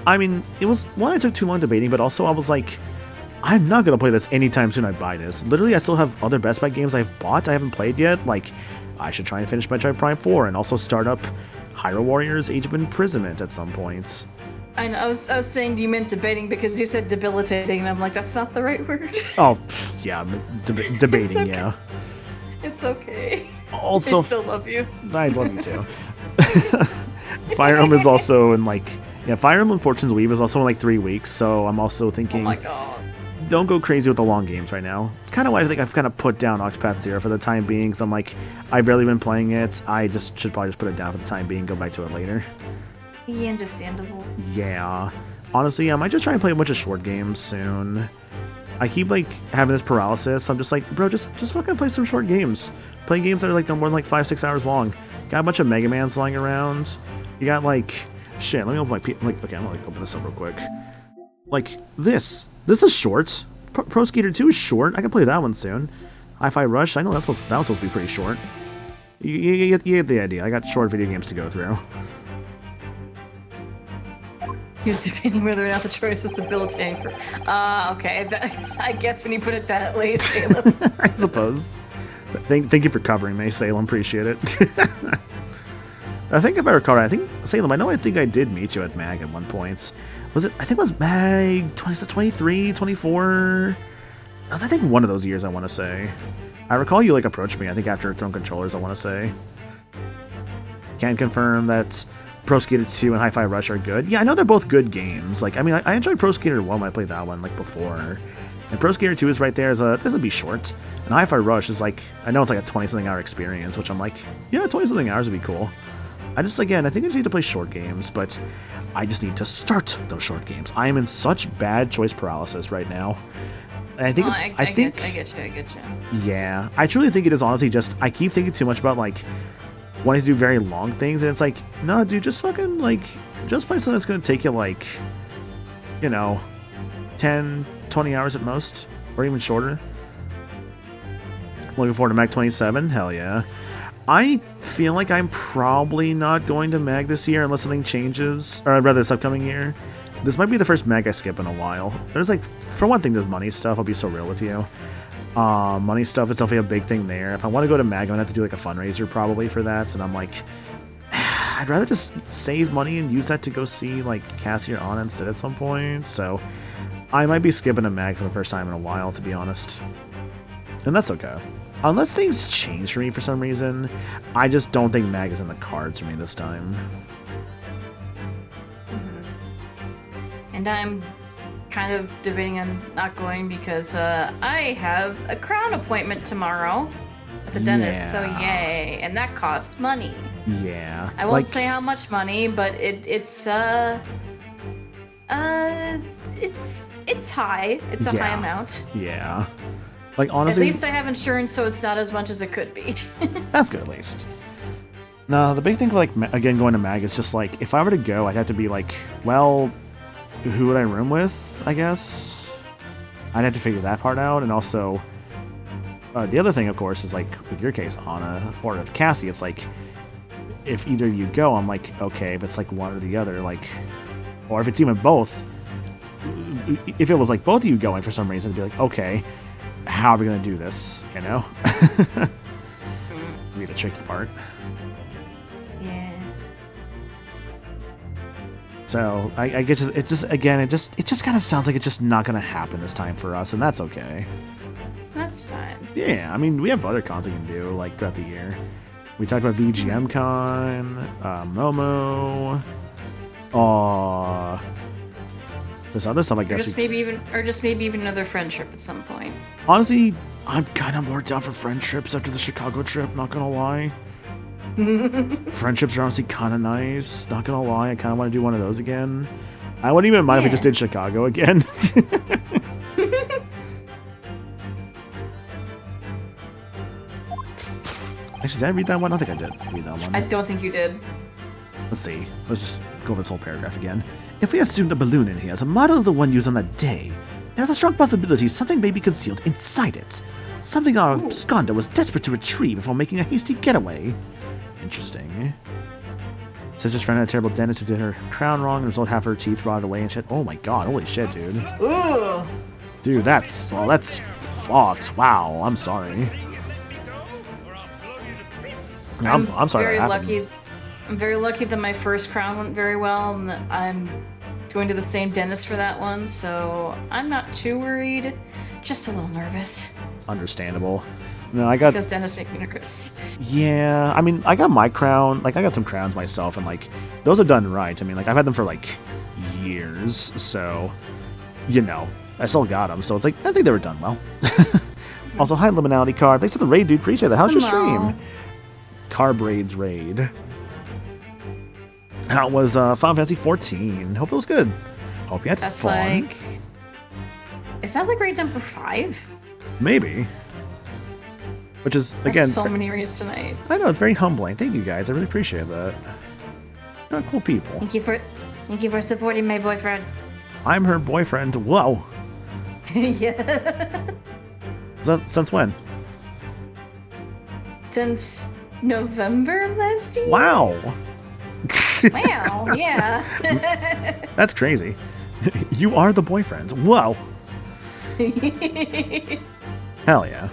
I mean, it was one I took too long debating, but also I was like, I'm not gonna play this anytime soon. I buy this. Literally, I still have other Best Buy games I've bought I haven't played yet. Like, I should try and finish Metroid Prime 4 and also start up Hyrule Warriors Age of Imprisonment at some point. I know. I was saying you meant debating because you said debilitating, and I'm like, that's not the right word. Oh, yeah, debating, okay. yeah. It's okay. Also, I still love you. I love you too. Fire Emblem is also in like, Fire Emblem Fortune's Weave is also in like 3 weeks, so I'm also Oh thinking, my god. don't go crazy with the long games right now. It's kind of why I think I've kind of put down Octopath Zero for the time being, because I'm like, I've barely been playing it. I just should probably just put it down for the time being, go back to it later. Yeah, understandable. Yeah. Honestly, I might just try and play a bunch of short games soon. I keep, like, having this paralysis. I'm just like, bro, just fucking play some short games. Play games that are, like, no more than, like, 5-6 hours long. Got a bunch of Mega Mans lying around. You got, like... Shit, let me open my... okay, I'm gonna, like, open this up real quick. Like, this. This is short. Pro Skater 2 is short. I can play that one soon. Hi-Fi Rush, I know that was supposed to be pretty short. You get the idea. I got short video games to go through. He was debating whether or not the choice is debilitating for... okay. I guess when you put it that way, Salem. I suppose. Thank you for covering me, Salem. Appreciate it. I think if I recall, Salem, I think I did meet you at MAG at one point. Was it? I think it was MAG 23, 24. That was, I think, one of those years, I want to say. I recall you, like, approached me, I think, after Throne Controllers, I want to say. Can confirm that Pro Skater 2 and Hi-Fi Rush are good. Yeah, I know they're both good games. Like, I mean, I enjoyed Pro Skater 1 when I played that one, like, before. And Pro Skater 2 is right there. This would be short. And Hi-Fi Rush is, like, I know it's like a 20-something hour experience, which I'm like, yeah, 20-something hours would be cool. I think I just need to play short games, but I just need to start those short games. I am in such bad choice paralysis right now. And I think I get you. Yeah, I truly think it is honestly just, I keep thinking too much about, like, wanting to do very long things, and it's like, no, dude, just fucking, like, just play something that's going to take you, like, 10, 20 hours at most, or even shorter. Looking forward to Mac 27, hell yeah. I feel like I'm probably not going to mag this year unless something changes, or rather this upcoming year. This might be the first mag I skip in a while. There's like, for one thing, there's money stuff. I'll be so real with you. Money stuff is definitely a big thing there. If I want to go to mag, I'm gonna have to do like a fundraiser probably for that. And I'm like, I'd rather just save money and use that to go see like Cassie or Anna instead at some point. So I might be skipping a mag for the first time in a while, to be honest. And that's okay. Unless things change for me for some reason, I just don't think mag is in the cards for me this time. And I'm kind of debating on not going because I have a crown appointment tomorrow at the dentist, so yay. And that costs money. Yeah. I won't say how much money, but it's high. It's a high amount. Yeah. Like, honestly, at least I have insurance, so it's not as much as it could be. That's good, at least. No, the big thing for, like, again, going to mag is just, like, if I were to go, I'd have to be, like, well, who would I room with, I guess? I'd have to figure that part out, and also, the other thing, of course, is, like, with your case, Anna, or with Cassie, it's, like, if either of you go, I'm like, okay, if it's, like, one or the other, like, or if it's even both, if it was, like, both of you going for some reason, it'd be like, okay, how are we going to do this, you know? Be the tricky part. Yeah. So I guess it just kind of sounds like it's just not going to happen this time for us, and that's okay. That's fine. Yeah, I mean, we have other cons we can do like throughout the year. We talked about VGM Con, Momo. There's other stuff I guess. Just maybe even another friend trip at some point. Honestly, I'm kind of more down for friend trips after the Chicago trip. Not gonna lie. Friend trips are honestly kind of nice. Not gonna lie, I kind of want to do one of those again. I wouldn't even mind if we just did Chicago again. Actually, did I read that one? I think I did read that one. I don't think you did. Let's see. Let's just go over this whole paragraph again. If we assume the balloon in here is a model of the one used on that day, there's a strong possibility something may be concealed inside it. Something our absconder was desperate to retrieve before making a hasty getaway. Interesting. Sister's friend had a terrible dentist who did her crown wrong and result half her teeth rotted away and shit. Oh my god, holy shit, dude. Ooh. Dude, that's fucked. Wow, I'm sorry. I'm sorry. Very lucky. I'm very lucky that my first crown went very well, and that I'm going to the same dentist for that one, so I'm not too worried. Just a little nervous. Understandable. No, I got because dentists make me nervous. Yeah, I mean, I got my crown. Like, I got some crowns myself, and like, those are done right. I mean, like, I've had them for like years, so you know, I still got them. So it's like, I think they were done well. Also, hi, Liminality Card. Thanks for the raid, dude. Appreciate that. How's your stream? Carbraid's raid. How was Final Fantasy 14? Hope it was good. Hope you had fun. Like, is that like raid number 5? Maybe. Which is, again... That's so many raids tonight. I know, it's very humbling. Thank you, guys. I really appreciate that. You're cool people. Thank you for supporting my boyfriend. I'm her boyfriend. Whoa. Yeah. Since when? Since November of last year? Wow. Wow, yeah. That's crazy. You are the boyfriend. Whoa. Hell yeah.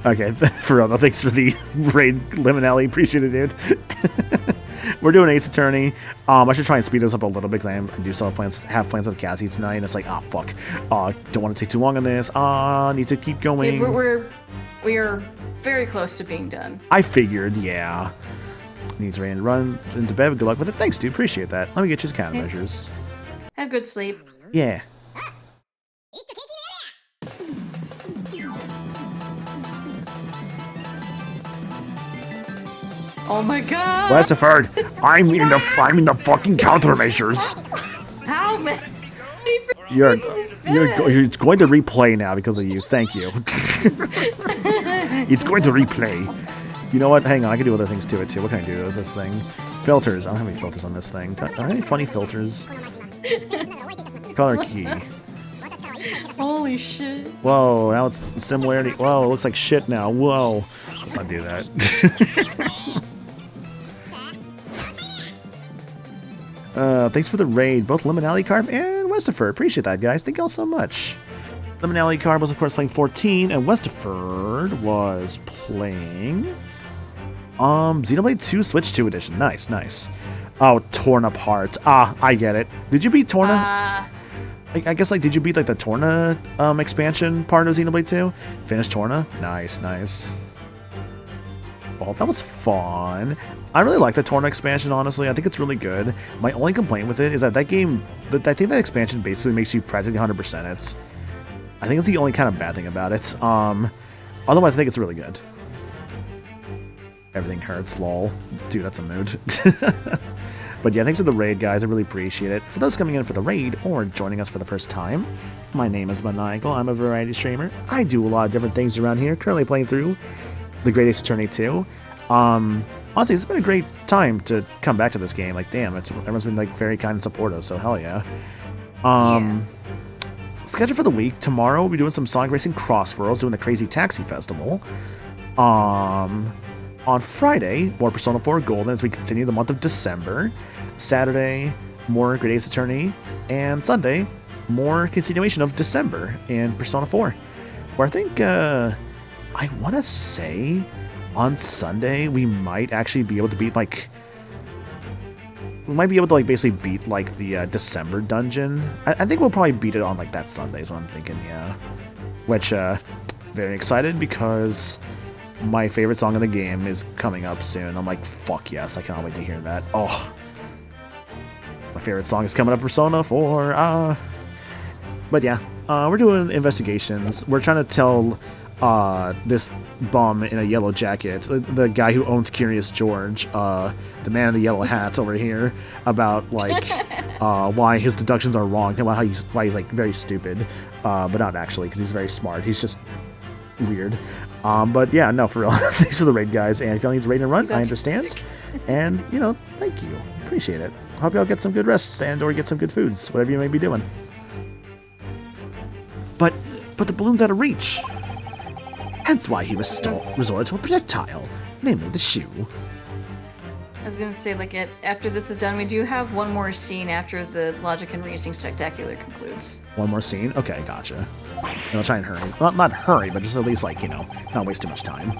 Okay, for real though, thanks for the raid, Liminelli. Appreciate it, dude. We're doing Ace Attorney. I should try and speed this up a little bit because I do still have plans with Cassie tonight, and it's like, fuck. Don't want to take too long on this. Need to keep going. Yeah, we are very close to being done. I figured, yeah. Needs to run into bed. Good luck with it. Thanks, dude. Appreciate that. Let me get you the countermeasures. Have good sleep. Yeah. Oh my god! Westerford, I'm in the fucking countermeasures. How many? You're going to replay now because of you. Thank you. It's going to replay. You know what? Hang on, I can do other things to it too. What can I do with this thing? Filters. I don't have any filters on this thing. Are there any funny filters? Color key. Holy shit. Whoa, now it's similarity. Whoa, it looks like shit now. Whoa. Let's not do that. Thanks for the raid, both Lemon Alley Carb and Westifer. Appreciate that, guys. Thank y'all so much. Lemon Alley Carb was, of course, playing 14, and Westifer was playing Xenoblade 2 Switch 2 Edition. Nice, nice. Oh, Torn Apart. Ah, I get it. Did you beat Torna? I guess, like, did you beat, like, the Torna expansion part of Xenoblade 2? Finish Torna? Nice, nice. Well, that was fun. I really like the Torna expansion, honestly. I think it's really good. My only complaint with it is that game, I think that expansion basically makes you practically 100% it. I think it's the only kind of bad thing about it. Otherwise, I think it's really good. Everything hurts, lol. Dude, that's a mood. But yeah, thanks for the raid, guys. I really appreciate it. For those coming in for the raid or joining us for the first time, my name is Maniacal. I'm a variety streamer. I do a lot of different things around here. Currently playing through The Great Ace Attorney 2. Honestly, it's been a great time to come back to this game. Like, damn, everyone's been like very kind and supportive, so hell yeah. Schedule for the week. Tomorrow we'll be doing some Sonic Racing Cross Worlds, doing the Crazy Taxi Festival. On Friday, more Persona 4 Golden as we continue the month of December. Saturday, more Great Ace Attorney. And Sunday, more continuation of December in Persona 4. Where I think, I want to say on Sunday, we might actually be able to beat, like... We might be able to, like, basically beat, like, the December dungeon. I think we'll probably beat it on, like, that Sunday is what I'm thinking, yeah. Which, very excited because my favorite song in the game is coming up soon. I'm like, fuck yes, I cannot wait to hear that. Oh. My favorite song is coming up, Persona 4. But yeah, we're doing investigations. We're trying to tell this bum in a yellow jacket, the guy who owns Curious George, the man in the yellow hats over here, about like why his deductions are wrong and why he's like very stupid, but not actually because he's very smart. He's just weird. But yeah, no, for real. Thanks for the raid, guys. And if y'all need to raid and run, I understand. And you know, thank you, appreciate it. Hope y'all get some good rests and or get some good foods, whatever you may be doing. But the balloon's out of reach. Hence why he resorted to a projectile, namely the shoe. I was gonna say, like, after this is done, we do have one more scene after the Logic and Reasoning Spectacular concludes. One more scene? Okay, gotcha. And I'll try and hurry. Well, not hurry, but just at least, like, you know, not waste too much time.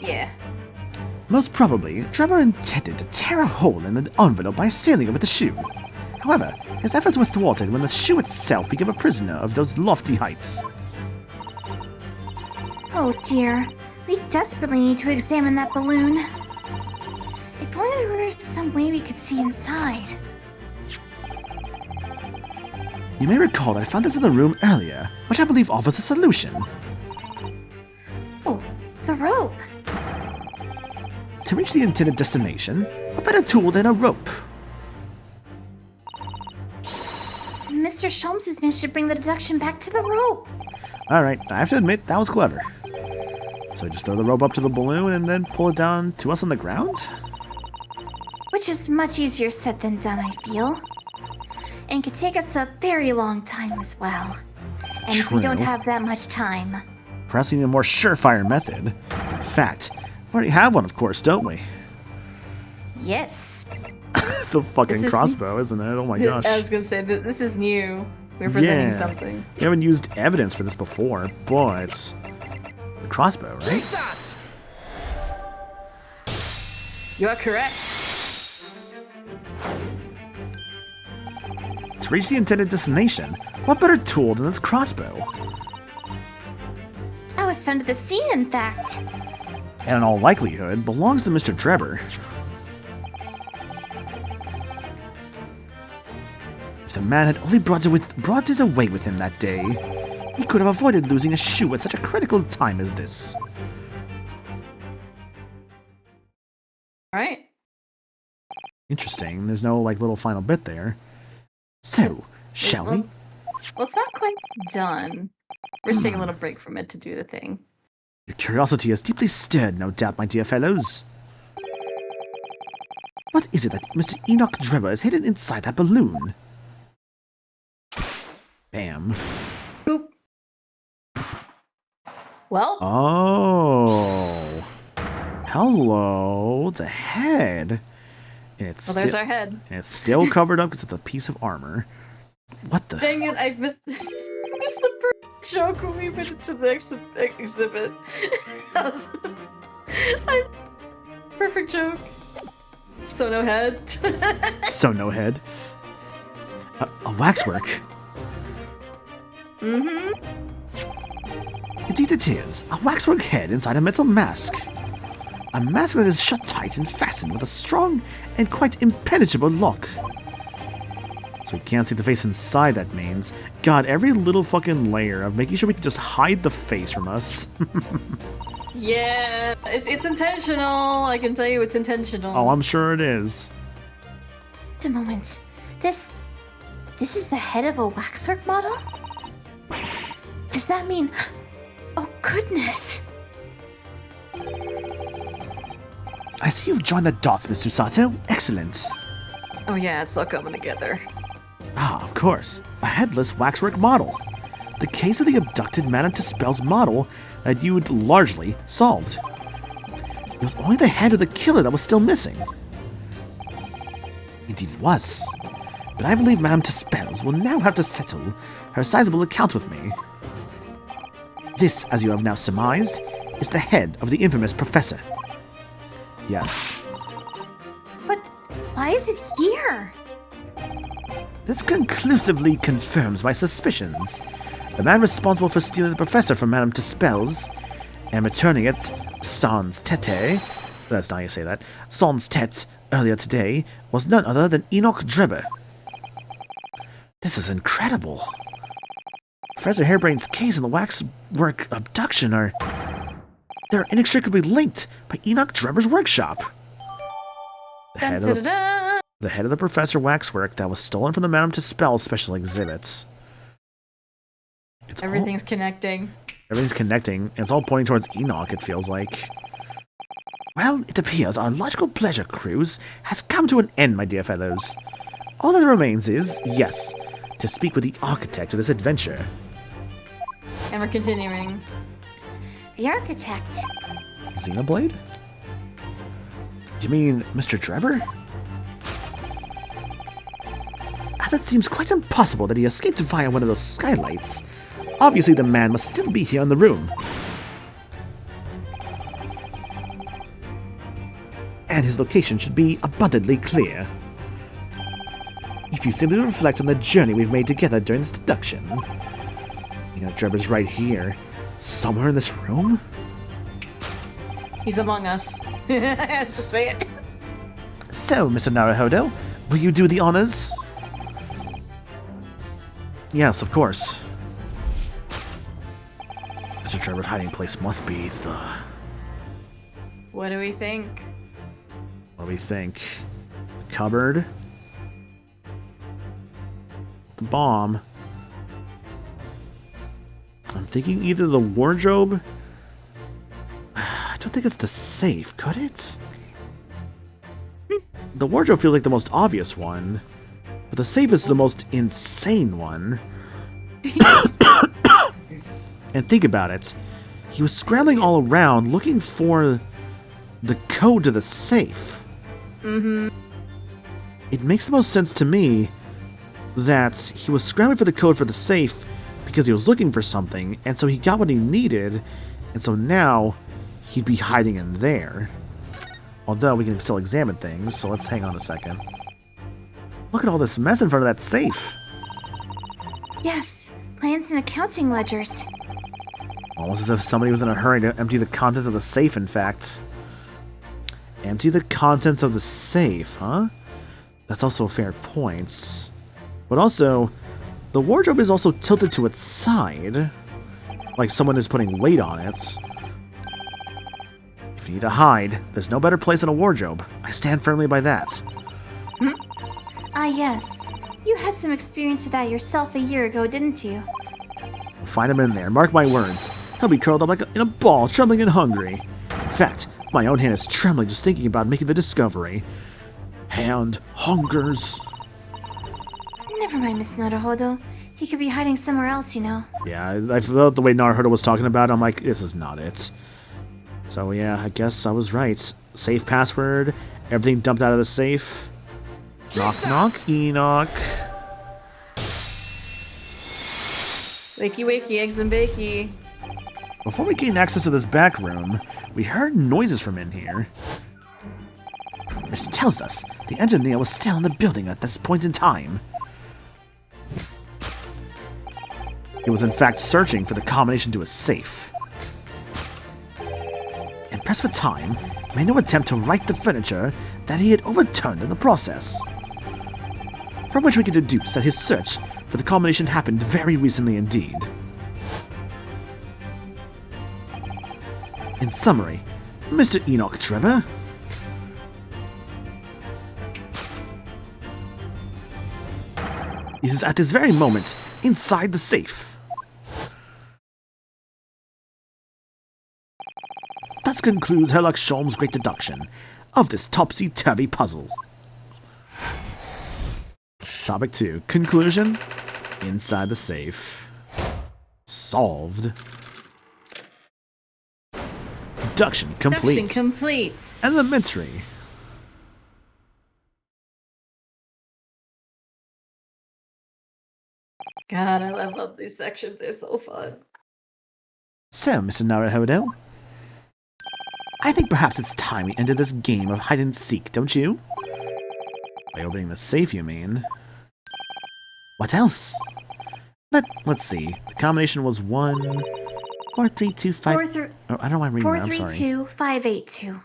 Yeah. Most probably, Trevor intended to tear a hole in the envelope by sailing over the shoe. However, his efforts were thwarted when the shoe itself became a prisoner of those lofty heights. Oh dear, we desperately need to examine that balloon. If only there were some way we could see inside. You may recall that I found this in the room earlier, which I believe offers a solution. Oh, the rope. To reach the intended destination, a better tool than a rope. Mr. Sholmes has managed to bring the deduction back to the rope. Alright, I have to admit, that was clever. So just throw the rope up to the balloon and then pull it down to us on the ground? Which is much easier said than done, I feel. And could take us a very long time as well. And if we don't True. have that much time. Perhaps we need a more surefire method. In fact, we already have one, of course, don't we? Yes. The fucking This is- crossbow, isn't it? Oh my gosh. I was gonna say that this is new. We're presenting Yeah. something. We haven't used evidence for this before, but... The crossbow, right? Take that! You are correct. To reach the intended destination, what better tool than this crossbow? I was found at the scene, in fact. And in all likelihood, belongs to Mr. Drebber. If the man had only brought it away with him that day, he could have avoided losing a shoe at such a critical time as this. Alright. Interesting, there's no, like, little final bit there. So, shall we? Well, it's not quite done. We're just taking a little break from it to do the thing. Your curiosity has deeply stirred, no doubt, my dear fellows. What is it that Mr. Enoch Drebber is hidden inside that balloon? Bam. Boop. Well, Oh. Hello, the head. And it's Well, there's our head. and it's still covered up because it's a piece of armor. What the? Dang it, I missed, missed the perfect joke when we went into the exhibit. That was... Perfect joke. So no head. So no head. A waxwork. Mm-hmm. Indeed it is. A waxwork head inside a metal mask. A mask that is shut tight and fastened with a strong and quite impenetrable lock. So we can't see the face inside, that means. God, every little fucking layer of making sure we can just hide the face from us. Yeah, it's intentional. I can tell you it's intentional. Oh, I'm sure it is. Just a moment. This is the head of a waxwork model? Does that mean... Oh, goodness. I see you've joined the dots, Mr. Sato. Excellent. Oh yeah, it's all coming together. Ah, of course. A headless waxwork model. The case of the abducted Madame Tuspel's model that you'd largely solved. It was only the head of the killer that was still missing. Indeed it was. But I believe Madame Tuspel's will now have to settle her sizable account with me. This, as you have now surmised, is the head of the infamous professor. Yes. But why is it here? This conclusively confirms my suspicions. The man responsible for stealing the professor from Madame Tuspel's and returning it, sans tete, that's not how you say that, sans tete, earlier today, was none other than Enoch Drebber. This is incredible. Professor Harebrayned's case and the waxwork abduction they're inextricably linked by Enoch Drebber's workshop. The Dun, head, da, of da, the, da. the head of the Professor waxwork that was stolen from the Madame Tuspel special exhibits. Everything's connecting. Everything's connecting, and it's all pointing towards Enoch, it feels like. Well, it appears our logical pleasure cruise has come to an end, my dear fellows. All that remains is, yes, to speak with the architect of this adventure. And we're continuing. The architect. Xenoblade? Do you mean Mr. Drebber? As it seems quite impossible that he escaped via one of those skylights, obviously the man must still be here in the room. And his location should be abundantly clear. If you simply reflect on the journey we've made together during this deduction. You know, Drebber's right here. Somewhere in this room? He's among us. I have to say it. So, Mr. Naruhodo, will you do the honors? Yes, of course. Mr. Drebber's hiding place must be the... What do we think? What do we think? The cupboard? The bomb? I'm thinking either the wardrobe... I don't think it's the safe, could it? The wardrobe feels like the most obvious one, but the safe is the most insane one. And think about it. He was scrambling all around looking for the code to the safe. Mm-hmm. It makes the most sense to me that he was scrambling for the code for the safe because he was looking for something, and so he got what he needed, and so now he'd be hiding in there. Although we can still examine things, so let's hang on a second. Look at all this mess in front of that safe. Yes, plans and accounting ledgers. Almost as if somebody was in a hurry to empty the contents of the safe, in fact. Empty the contents of the safe, huh? That's also a fair point. But also, the wardrobe is also tilted to its side. Like someone is putting weight on it. If you need to hide, there's no better place than a wardrobe. I stand firmly by that. Ah, yes. You had some experience with that yourself a year ago, didn't you? We'll find him in there, mark my words. He'll be curled up like in a ball, trembling and hungry. In fact, my own hand is trembling just thinking about making the discovery. Hand hungers. Never mind, Miss Naruhodo. He could be hiding somewhere else, you know. Yeah, I felt the way Naruhodo was talking about it, I'm like, this is not it. So yeah, I guess I was right. Safe password, everything dumped out of the safe. Knock knock, Enoch. Wakey wakey, eggs and bakey. Before we gained access to this back room, we heard noises from in here. Which tells us the engineer was still in the building at this point in time. He was in fact searching for the combination to a safe. And pressed for time, made no attempt to right the furniture that he had overturned in the process. From which we can deduce that his search for the combination happened very recently indeed. In summary, Mr. Enoch Trevor is at this very moment inside the safe. That concludes Herlock Sholmes' great deduction of this topsy-turvy puzzle. Topic 2. Conclusion. Inside the safe. Solved. Deduction complete. Deduction complete. Elementary. God, I love these sections. They're so fun. So, Mr. Naruhodo, I think perhaps it's time we ended this game of hide and seek, don't you? By opening the safe, you mean? What else? Let's see. The combination was 1 4 3 2 5. Oh, I don't know why I'm reading that. I'm sorry. 432582.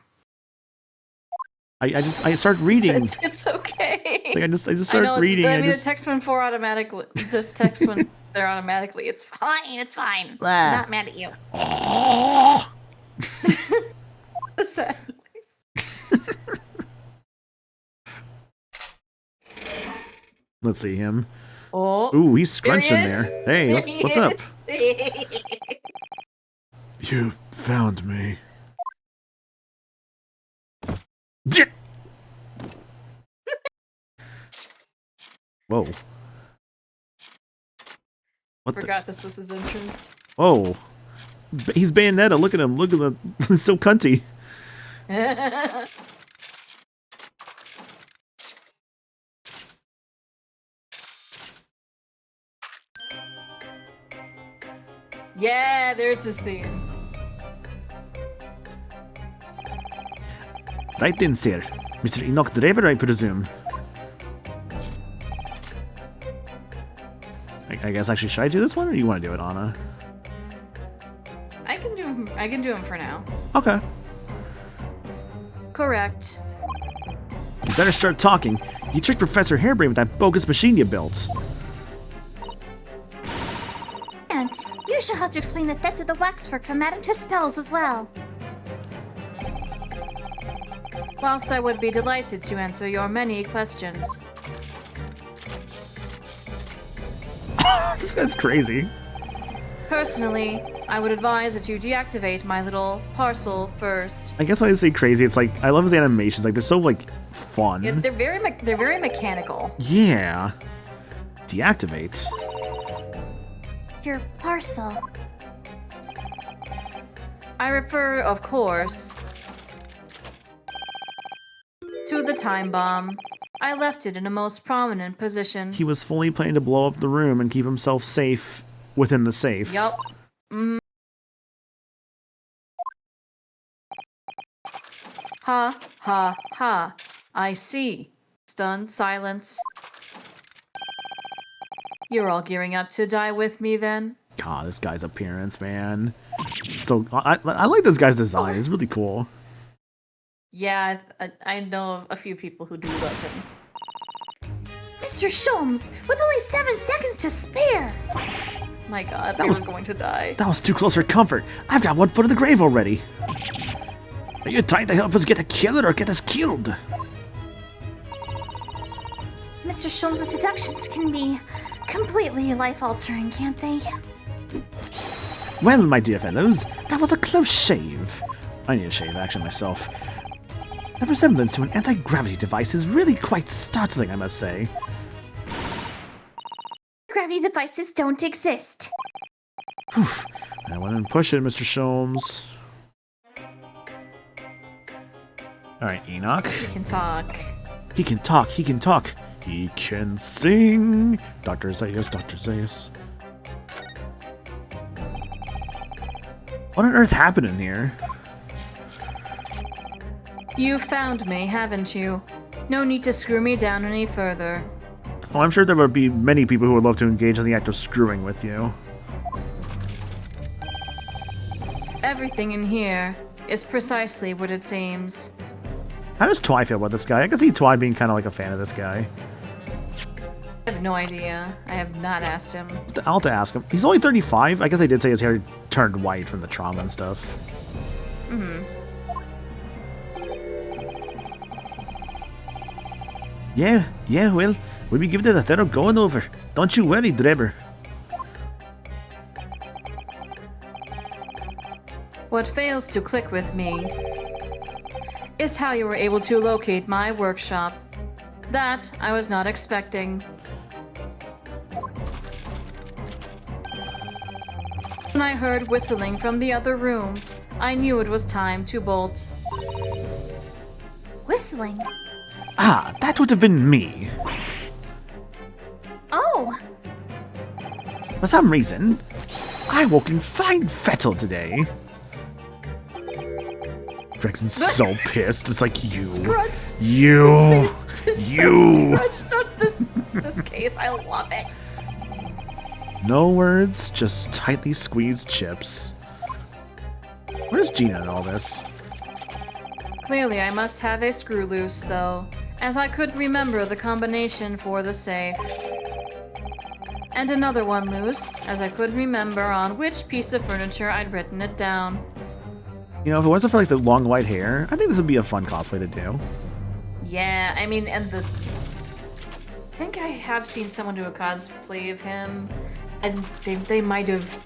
I started reading. It's okay. Like I just started reading. I mean, the text went for automatically. The text went there automatically. It's fine. It's fine. I'm not mad at you. The sad noise. Let's see him. Oh. Ooh, he's scrunched in There he there. Hey, what's up? is. You found me. Whoa. What the? Forgot this was his entrance. Whoa. He's Bayonetta. Look at him. Look at the. He's so cunty. Yeah, there's his theme. Right then, sir. Mr. Enoch Driver, I presume. I guess actually, should I do this one, or do you want to do it, Anna? I can do him for now. Okay. Correct. You better start talking. You tricked Professor Harebrayned with that bogus machine you built. And you shall have to explain the theft of the waxwork from Madame Tispel's as well. Whilst I would be delighted to answer your many questions. This guy's crazy. Personally, I would advise that you deactivate my little parcel first. I guess when I say crazy, it's like I love his animations. Like they're so like fun. Yeah, they're very mechanical. Yeah. Deactivate. Your parcel. I refer, of course, to the time bomb. I left it in a most prominent position. He was fully planning to blow up the room and keep himself safe within the safe. Yup. Ha, ha, ha. I see. Stunned silence. You're all gearing up to die with me, then? God, this guy's appearance, man. So I like this guy's design. It's really cool. Yeah, I know a few people who do love him. Mr. Sholmes, with only 7 seconds to spare! My God, That we was- were going to die. That was too close for comfort. I've got 1 foot in the grave already. Are you trying to help us get a killer or get us killed? Mr. Sholmes' seductions can be completely life-altering, can't they? Well, my dear fellows, that was a close shave. I need a shave action myself. The resemblance to an anti-gravity device is really quite startling, I must say. Gravity devices don't exist. Whew. I went and push it, Mr. Sholmes. Alright, Enoch. He can talk. He can talk, he can talk. He can sing. Dr. Zaius, Dr. Zaius. What on earth happened in here? You found me, haven't you? No need to screw me down any further. Oh, I'm sure there would be many people who would love to engage in the act of screwing with you. Everything in here is precisely what it seems. How does Twy feel about this guy? I can see Twy being kind of like a fan of this guy. I have no idea. I have not asked him. I'll have to ask him. He's only 35. I guess they did say his hair turned white from the trauma and stuff. Mm-hmm. Yeah, well, we'll be giving it a thorough going over. Don't you worry, Drebber. What fails to click with me is how you were able to locate my workshop. That I was not expecting. When I heard whistling from the other room, I knew it was time to bolt. Whistling. Ah, that would have been me. Oh, For some reason, I woke in fine fettle today. Greg's so pissed. It's like, you. You. Scratched up this case. I love it. No words, just tightly squeezed chips. Where's Gina in all this? Clearly, I must have a screw loose, though, as I couldn't remember the combination for the safe. And another one loose, as I couldn't remember on which piece of furniture I'd written it down. You know, if it wasn't for like the long white hair, I think this would be a fun cosplay to do. Yeah, I mean, and I think I have seen someone do a cosplay of him, and they might have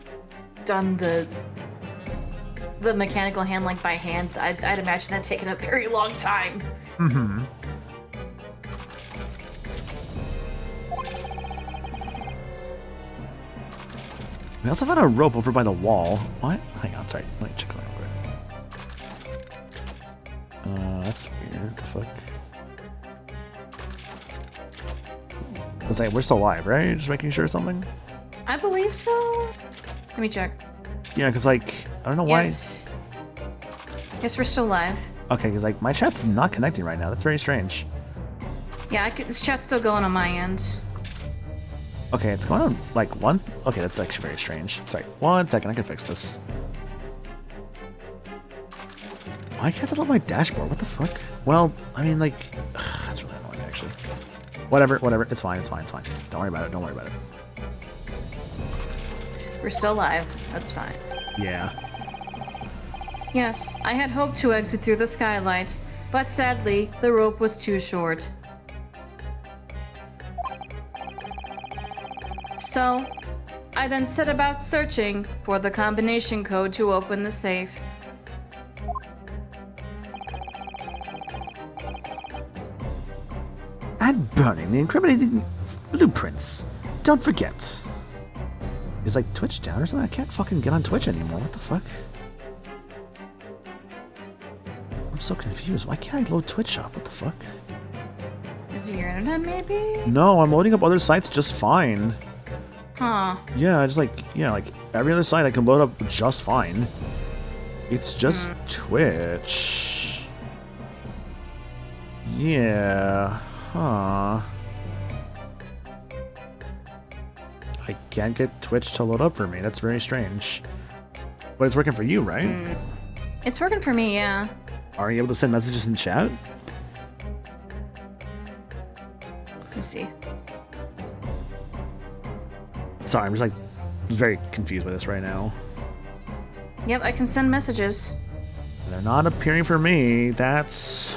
done the mechanical hand like by hand. I'd imagine that taken a very long time. Mm-hmm. We also found a rope over by the wall. What? Hang on, sorry. Let me check something real quick. That's weird. What the fuck? I was like, we're still alive, right? Just making sure or something? I believe so. Let me check. Yeah, because, like, I don't know why. Yes. Yes, we're still alive. Okay, because, like, my chat's not connecting right now. That's very strange. Yeah, this chat's still going on my end. Okay, it's going on, like, one... Okay, that's actually very strange. Sorry, 1 second. I can fix this. Why can't I load my dashboard? What the fuck? Well, I mean, like... that's really annoying, actually. Whatever. It's fine. Don't worry about it. We're still alive. That's fine. Yeah. Yes, I had hoped to exit through the skylight, but sadly, the rope was too short. So, I then set about searching for the combination code to open the safe. And burning the incriminating blueprints. Don't forget. Is, like, Twitch down or something? I can't fucking get on Twitch anymore. What the fuck? I'm so confused. Why can't I load Twitch up? What the fuck? Is it your internet, maybe? No, I'm loading up other sites just fine. Huh. Yeah, just like, like every other site I can load up just fine. It's just Twitch. Yeah. Huh. I can't get Twitch to load up for me. That's very strange. But it's working for you, right? It's working for me, yeah. Are you able to send messages in chat? Let me see. Sorry, I'm just like very confused with this right now. Yep, I can send messages. They're not appearing for me. That's...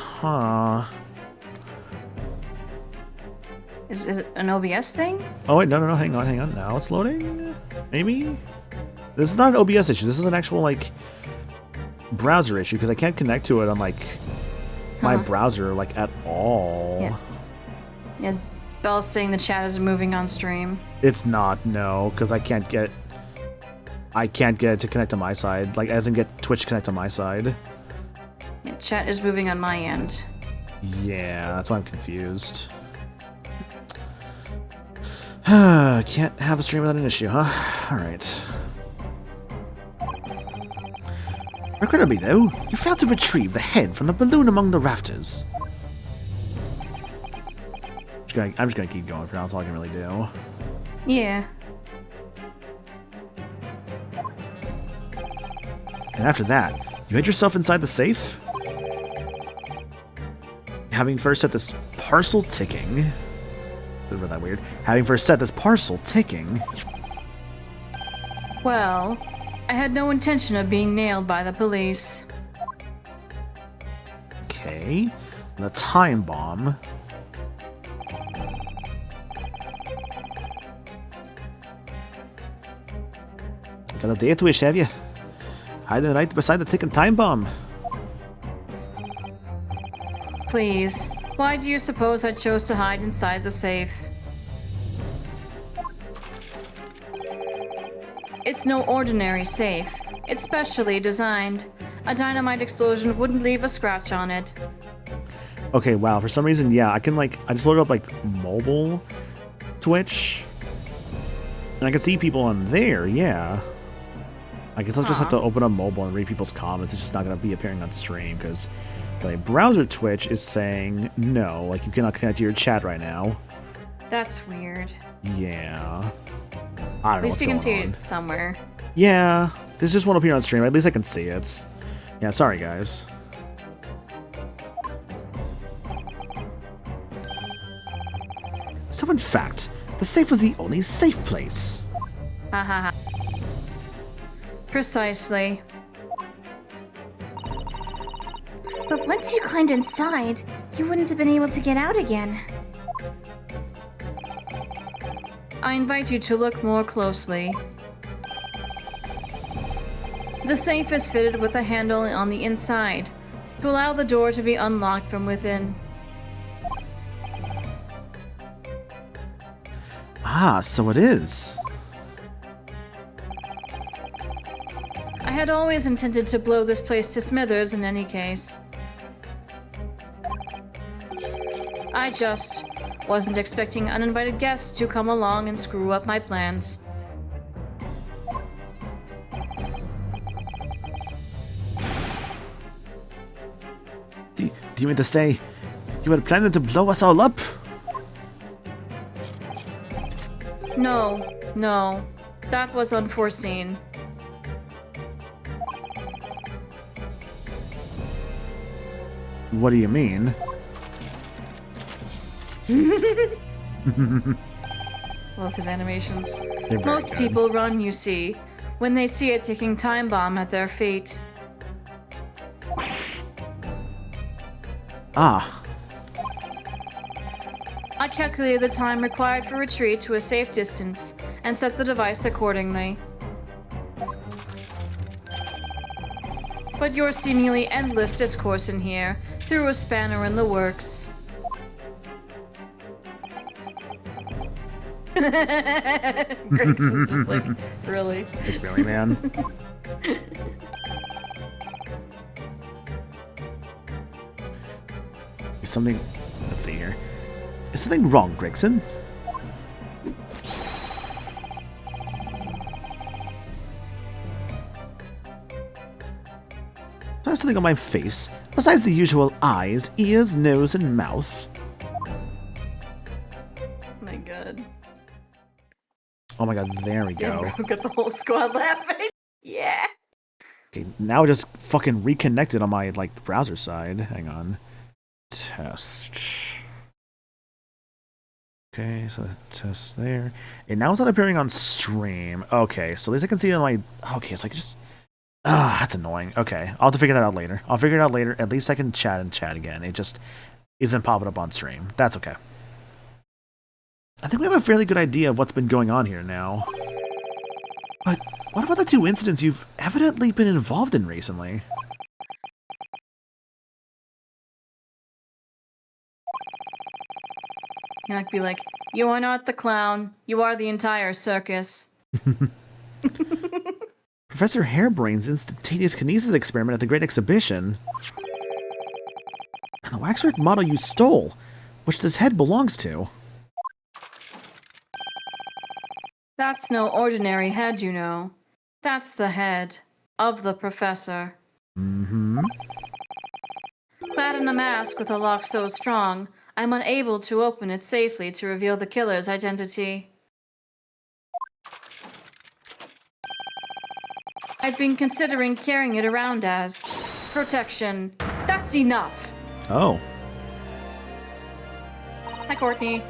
Is it an OBS thing? Oh wait, no, hang on. Now it's loading? Maybe? This is not an OBS issue. This is an actual, like, browser issue, because I can't connect to it on, like, my browser, like, at all. Yeah, Belle's saying the chat is moving on stream. It's not, no, because I can't get it to connect to my side. Like, as in get Twitch to connect to my side. Yeah, chat is moving on my end. Yeah, that's why I'm confused. Can't have a stream without an issue, huh? Alright. Regrettably, though, you failed to retrieve the head from the balloon among the rafters. I'm just gonna keep going for now, that's all I can really do. Yeah. And after that, you hid yourself inside the safe? Having first set this parcel ticking... Isn't that weird? Having first set this parcel ticking... Well, I had no intention of being nailed by the police. Okay. And the time bomb... Got a death wish, have you? Hiding right beside the ticking time bomb. Please, why do you suppose I chose to hide inside the safe? It's no ordinary safe. It's specially designed. A dynamite explosion wouldn't leave a scratch on it. Okay, wow, for some reason, yeah, I can, like, I just loaded up, like, mobile Twitch. And I can see people on there, yeah. I guess I'll just have to open up mobile and read people's comments. It's just not going to be appearing on stream, because like, browser Twitch is saying no, like, you cannot connect to your chat right now. That's weird. Yeah. I don't know. At least you can see it somewhere. Yeah, this just won't appear on stream. At least I can see it. Yeah, sorry, guys. So, in fact, the safe was the only safe place. Haha. Precisely. But once you climbed inside, you wouldn't have been able to get out again. I invite you to look more closely. The safe is fitted with a handle on the inside to allow the door to be unlocked from within. Ah, so it is. I had always intended to blow this place to smithers in any case. I just wasn't expecting uninvited guests to come along and screw up my plans. Do you mean to say you had planned to blow us all up? No. That was unforeseen. What do you mean? Love his animations. They're very Most good. people run, you see, when they see a ticking time bomb at their feet. Ah, I calculated the time required for retreat to a safe distance and set the device accordingly. But your seemingly endless discourse in here threw a spanner in the works. Griggs is just like, really? like, really, man? Is something... Let's see here. Is something wrong, Gregson? I have something on my face, besides the usual eyes, ears, nose, and mouth. My god. Oh my god, there we go. We've got the whole squad laughing. Yeah. Okay, now it just fucking reconnected on my, like, browser side. Hang on. Test. Okay, so test there. And now it's not appearing on stream. Okay, so at least I can see it on my... Okay, it's like just... Ah, that's annoying. Okay, I'll have to figure that out later. I'll figure it out later. At least I can chat and chat again. It just isn't popping up on stream. That's okay. I think we have a fairly good idea of what's been going on here now. But what about the two incidents you've evidently been involved in recently? He might be like, you are not the clown, you are the entire circus. Professor Harebrained's instantaneous kinesis experiment at the Great Exhibition. And the waxwork model you stole, which this head belongs to. That's no ordinary head, you know. That's the head of the professor. Mm-hmm. Clad in a mask with a lock so strong, I'm unable to open it safely to reveal the killer's identity. I've been considering carrying it around as protection. That's enough! Oh. Hi, Courtney.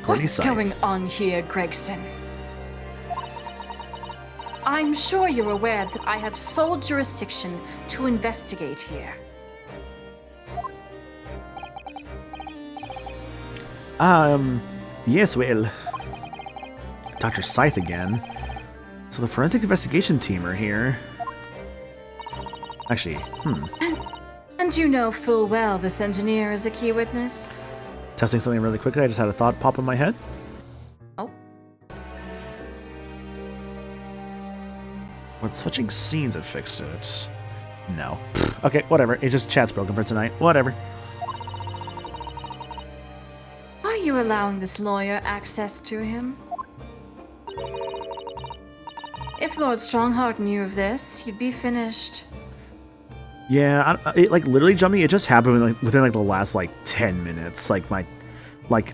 Courtney What's Scythe. going on here, Gregson? I'm sure you're aware that I have sole jurisdiction to investigate here. Yes, well. Dr. Scythe again. So the forensic investigation team are here. Actually, And you know full well this engineer is a key witness. Testing something really quickly, I just had a thought pop in my head. Oh. When switching scenes have fixed it. No. Okay, whatever. It's just chat's broken for tonight. Whatever. Are you allowing this lawyer access to him? If Lord Strongheart knew of this, you'd be finished. Yeah, it like literally jumped me. It just happened within like the last like 10 minutes.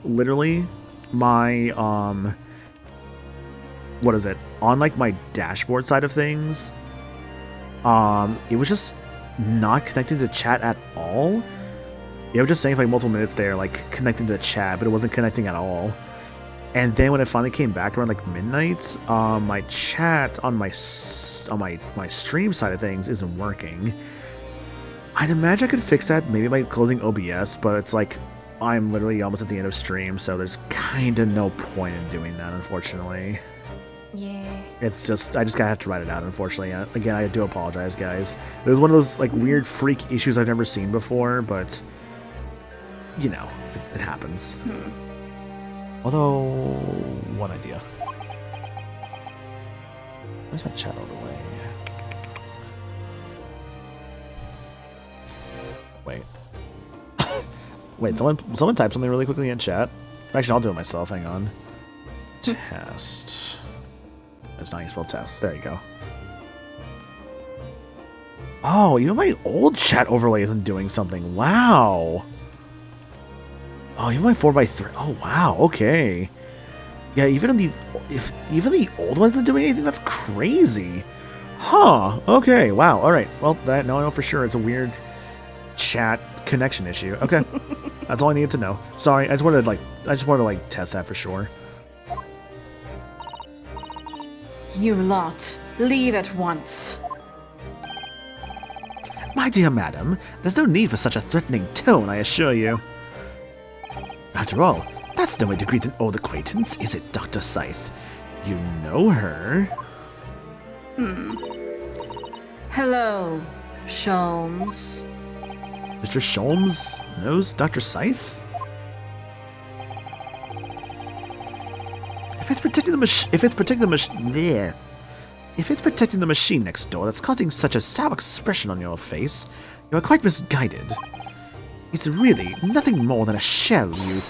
Literally my what is it? On like my dashboard side of things, it was just not connected to chat at all. It was just saying for like multiple minutes there, like connecting to the chat, but it wasn't connecting at all. And then when it finally came back around like midnight, my chat on my stream side of things isn't working. I'd imagine I could fix that maybe by closing OBS, but it's like I'm literally almost at the end of stream, so there's kind of no point in doing that, unfortunately. Yeah. It's just, I just gotta have to write it out, unfortunately. Again, I do apologize, guys. It was one of those like weird freak issues I've never seen before, but you know, it happens. Although, one idea. Where's my chat all the way? Wait. Wait, someone type something really quickly in chat. Actually, I'll do it myself. Hang on. Test. That's not how you spell test. There you go. Oh, even my old chat overlay isn't doing something. Wow. Oh, even my 4x3. Oh, wow. Okay. Yeah, even the old ones aren't doing anything. That's crazy. Huh. Okay. Wow. All right. Well, now I know for sure it's a weird chat connection issue. Okay. That's all I needed to know. Sorry, I just wanted to test that for sure. You lot, leave at once. My dear madam, there's no need for such a threatening tone, I assure you. After all, that's no way to greet an old acquaintance, is it, Dr. Scythe? You know her. Hello, Sholmes. Mr. Sholmes knows Dr. Scythe? If it's protecting the machine next door that's causing such a sour expression on your face, you are quite misguided. It's really nothing more than a shell, you...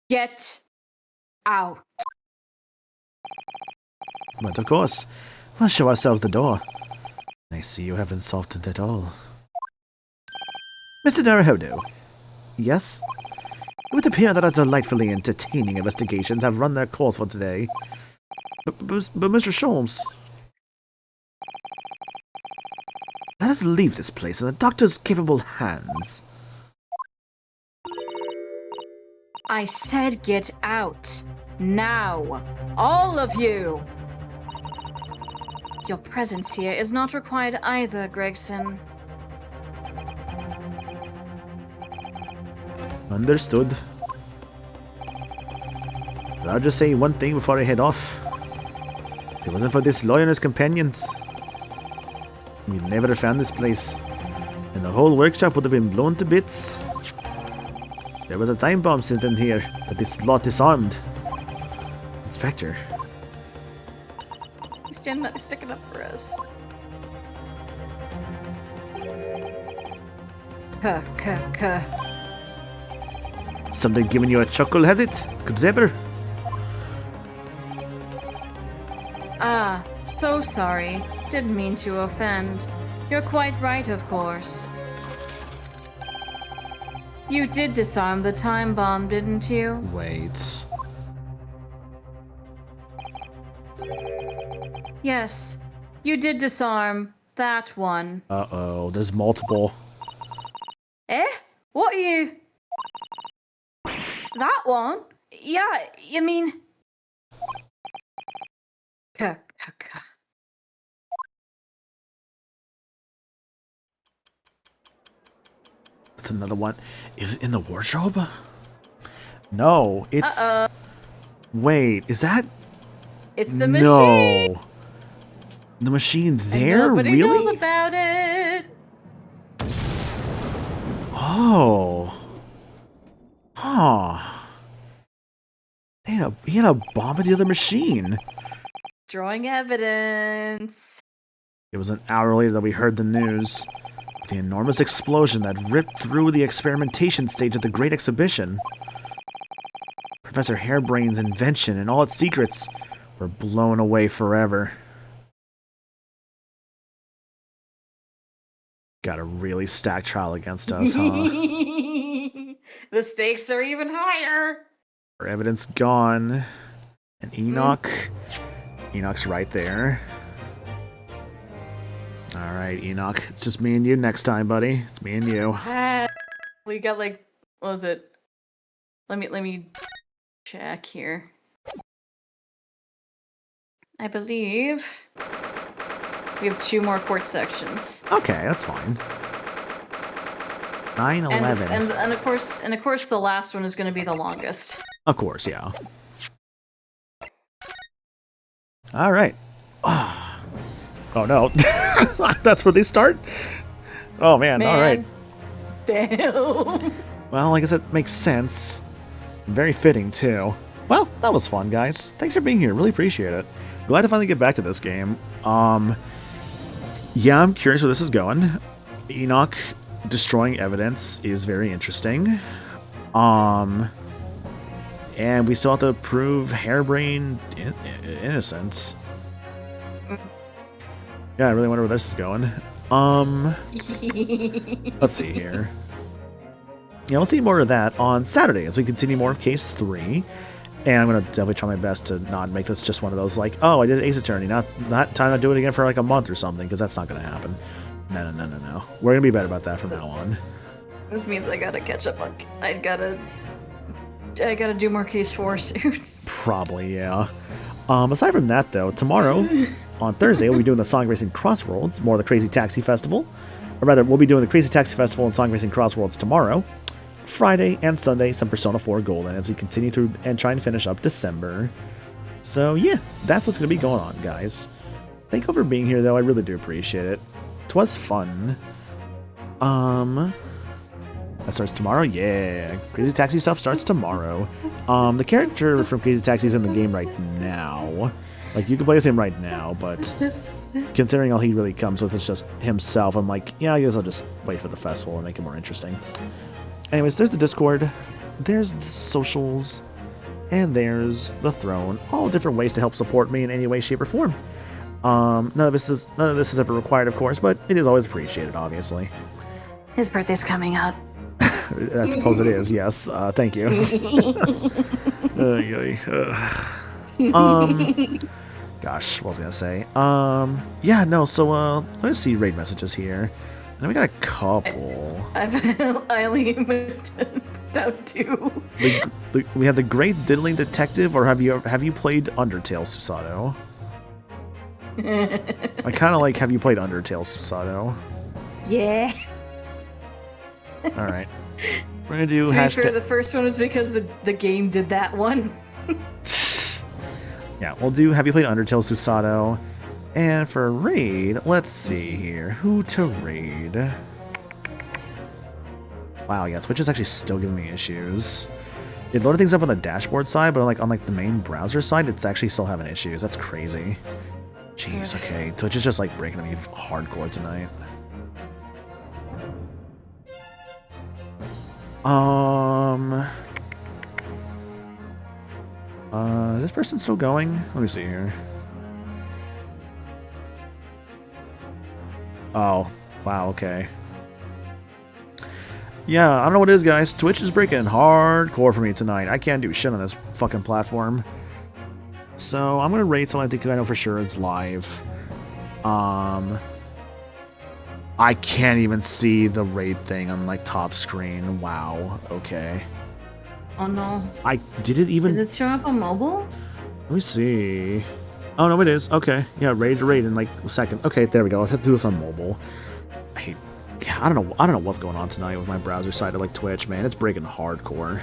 Get out. But of course, we'll show ourselves the door. I see you haven't solved it at all. Mr. Naruhodo. Yes? It would appear that our delightfully entertaining investigations have run their course for today. But Mr. Sholmes... Let us leave this place in the doctor's capable hands. I said get out. Now. All of you. Your presence here is not required either, Gregson. Understood. I'll just say one thing before I head off. If it wasn't for this lawyer and his companions, we'd never have found this place, and the whole workshop would have been blown to bits. There was a time bomb sent in here that this lot disarmed. Inspector. He's sticking up for us. Something giving you a chuckle, has it? Good ever? Ah, so sorry. Didn't mean to offend. You're quite right, of course. You did disarm the time bomb, didn't you? Wait. Yes, you did disarm that one. Uh-oh, there's multiple. Eh? What are you... That one? Yeah, you mean... That's another one. Is it in the wardrobe? No, it's... Uh-oh. Wait, is that... It's the machine! No. The machine there? Nobody Really? knows about it! Oh. Huh. He had a bomb at the other machine. Drawing evidence. It was an hour later that we heard the news. The enormous explosion that ripped through the experimentation stage of the Great Exhibition. Professor Harebrayned's invention and all its secrets were blown away forever. Got a really stacked trial against us, huh? The stakes are even higher. Our evidence gone. And Enoch... Enoch's right there. Alright, Enoch. It's just me and you next time, buddy. It's me and you. We got like... What was it? Let me check here. I believe... We have 2 more court sections. Okay, that's fine. 9/11. And of course the last one is going to be the longest. Of course, yeah. All right. Oh no. That's where they start? Oh man, all right. Damn. Well, I guess it makes sense. Very fitting too. Well, that was fun, guys. Thanks for being here. Really appreciate it. Glad to finally get back to this game. Yeah, I'm curious where this is going. Enoch destroying evidence is very interesting. And we still have to prove Harebrained innocence. Yeah, I really wonder where this is going. Let's see here. Yeah, we'll see more of that on Saturday as we continue more of Case 3. And I'm going to definitely try my best to not make this just one of those, like, oh, I did Ace Attorney, not time to do it again for like a month or something, because that's not going to happen. No. We're going to be better about that from now on. This means I gotta catch up on... I gotta do more Case 4 soon. Probably, yeah. Aside from that, though, tomorrow, on Thursday, we'll be doing the Sonic Racing Crossworlds, more of the Crazy Taxi Festival. Or rather, we'll be doing the Crazy Taxi Festival and Sonic Racing Crossworlds tomorrow. Friday and Sunday, some Persona 4 Golden as we continue through and try and finish up December. So yeah, that's what's going to be going on, guys. Thank you for being here, though. I really do appreciate it. It was fun. That starts tomorrow? Yeah. Crazy Taxi stuff starts tomorrow. The character from Crazy Taxi is in the game right now. Like, you can play as him right now, but considering all he really comes with is just himself, I'm like, yeah, I guess I'll just wait for the festival and make it more interesting. Anyways, there's the Discord, there's the socials, and there's the throne. All different ways to help support me in any way, shape, or form. None of this is ever required, of course, but it is always appreciated, obviously. His birthday's coming up. I suppose it is, yes. Thank you. Gosh, what was I gonna say? Yeah, no, so, let's see raid messages here. And we got a couple. I only went down 2. We have the Great Diddling Detective, or have you played Undertale, Susato? I kind of like, have you played Undertale, Susato? Yeah. All right. We're gonna do To be hashtag. fair, the first one was because the game did that one. Yeah, we'll do have you played Undertale, Susato? And for raid, let's see here. Who to raid? Wow, yeah, Twitch is actually still giving me issues. It loaded things up on the dashboard side, but on the main browser side, it's actually still having issues. That's crazy. Jeez, okay. Twitch is just like breaking me hardcore tonight. Is this person still going? Let me see here. Oh, wow, okay. Yeah, I don't know what it is, guys. Twitch is breaking hardcore for me tonight. I can't do shit on this fucking platform. So, I'm gonna rate something I think I know for sure it's live. I can't even see the rate thing on, like, top screen. Wow, okay. Oh no. Did it even... Is it showing up on mobile? Let me see. Oh, no, it is. Okay. Yeah, ready to rate in, like, a second. Okay, there we go. I have to do this on mobile. I don't know what's going on tonight with my browser side of, like, Twitch, man. It's breaking hardcore.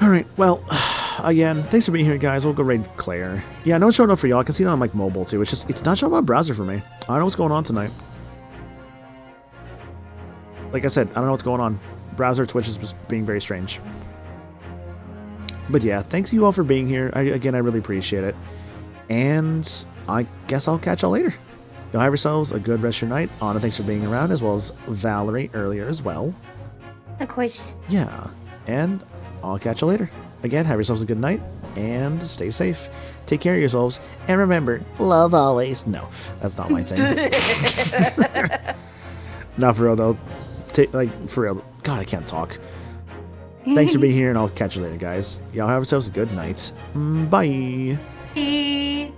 Alright, well, again, thanks for being here, guys. We'll go raid Claire. Yeah, no, it's showing up for y'all. I can see it on, like, mobile, too. It's just, it's not showing up on browser for me. I don't know what's going on tonight. Like I said, I don't know what's going on. Browser Twitch is just being very strange. But yeah, thanks you all for being here. Again, I really appreciate it. And I guess I'll catch y'all later. Y'all have yourselves a good rest of your night. Anna, thanks for being around, as well as Valerie earlier as well. Of course. Yeah, and I'll catch you later. Again, have yourselves a good night, and stay safe. Take care of yourselves, and remember, love always. No, that's not my thing. Not for real, though. For real. God, I can't talk. Thanks for being here, and I'll catch you later, guys. Y'all have yourselves a good night. Bye. Bye.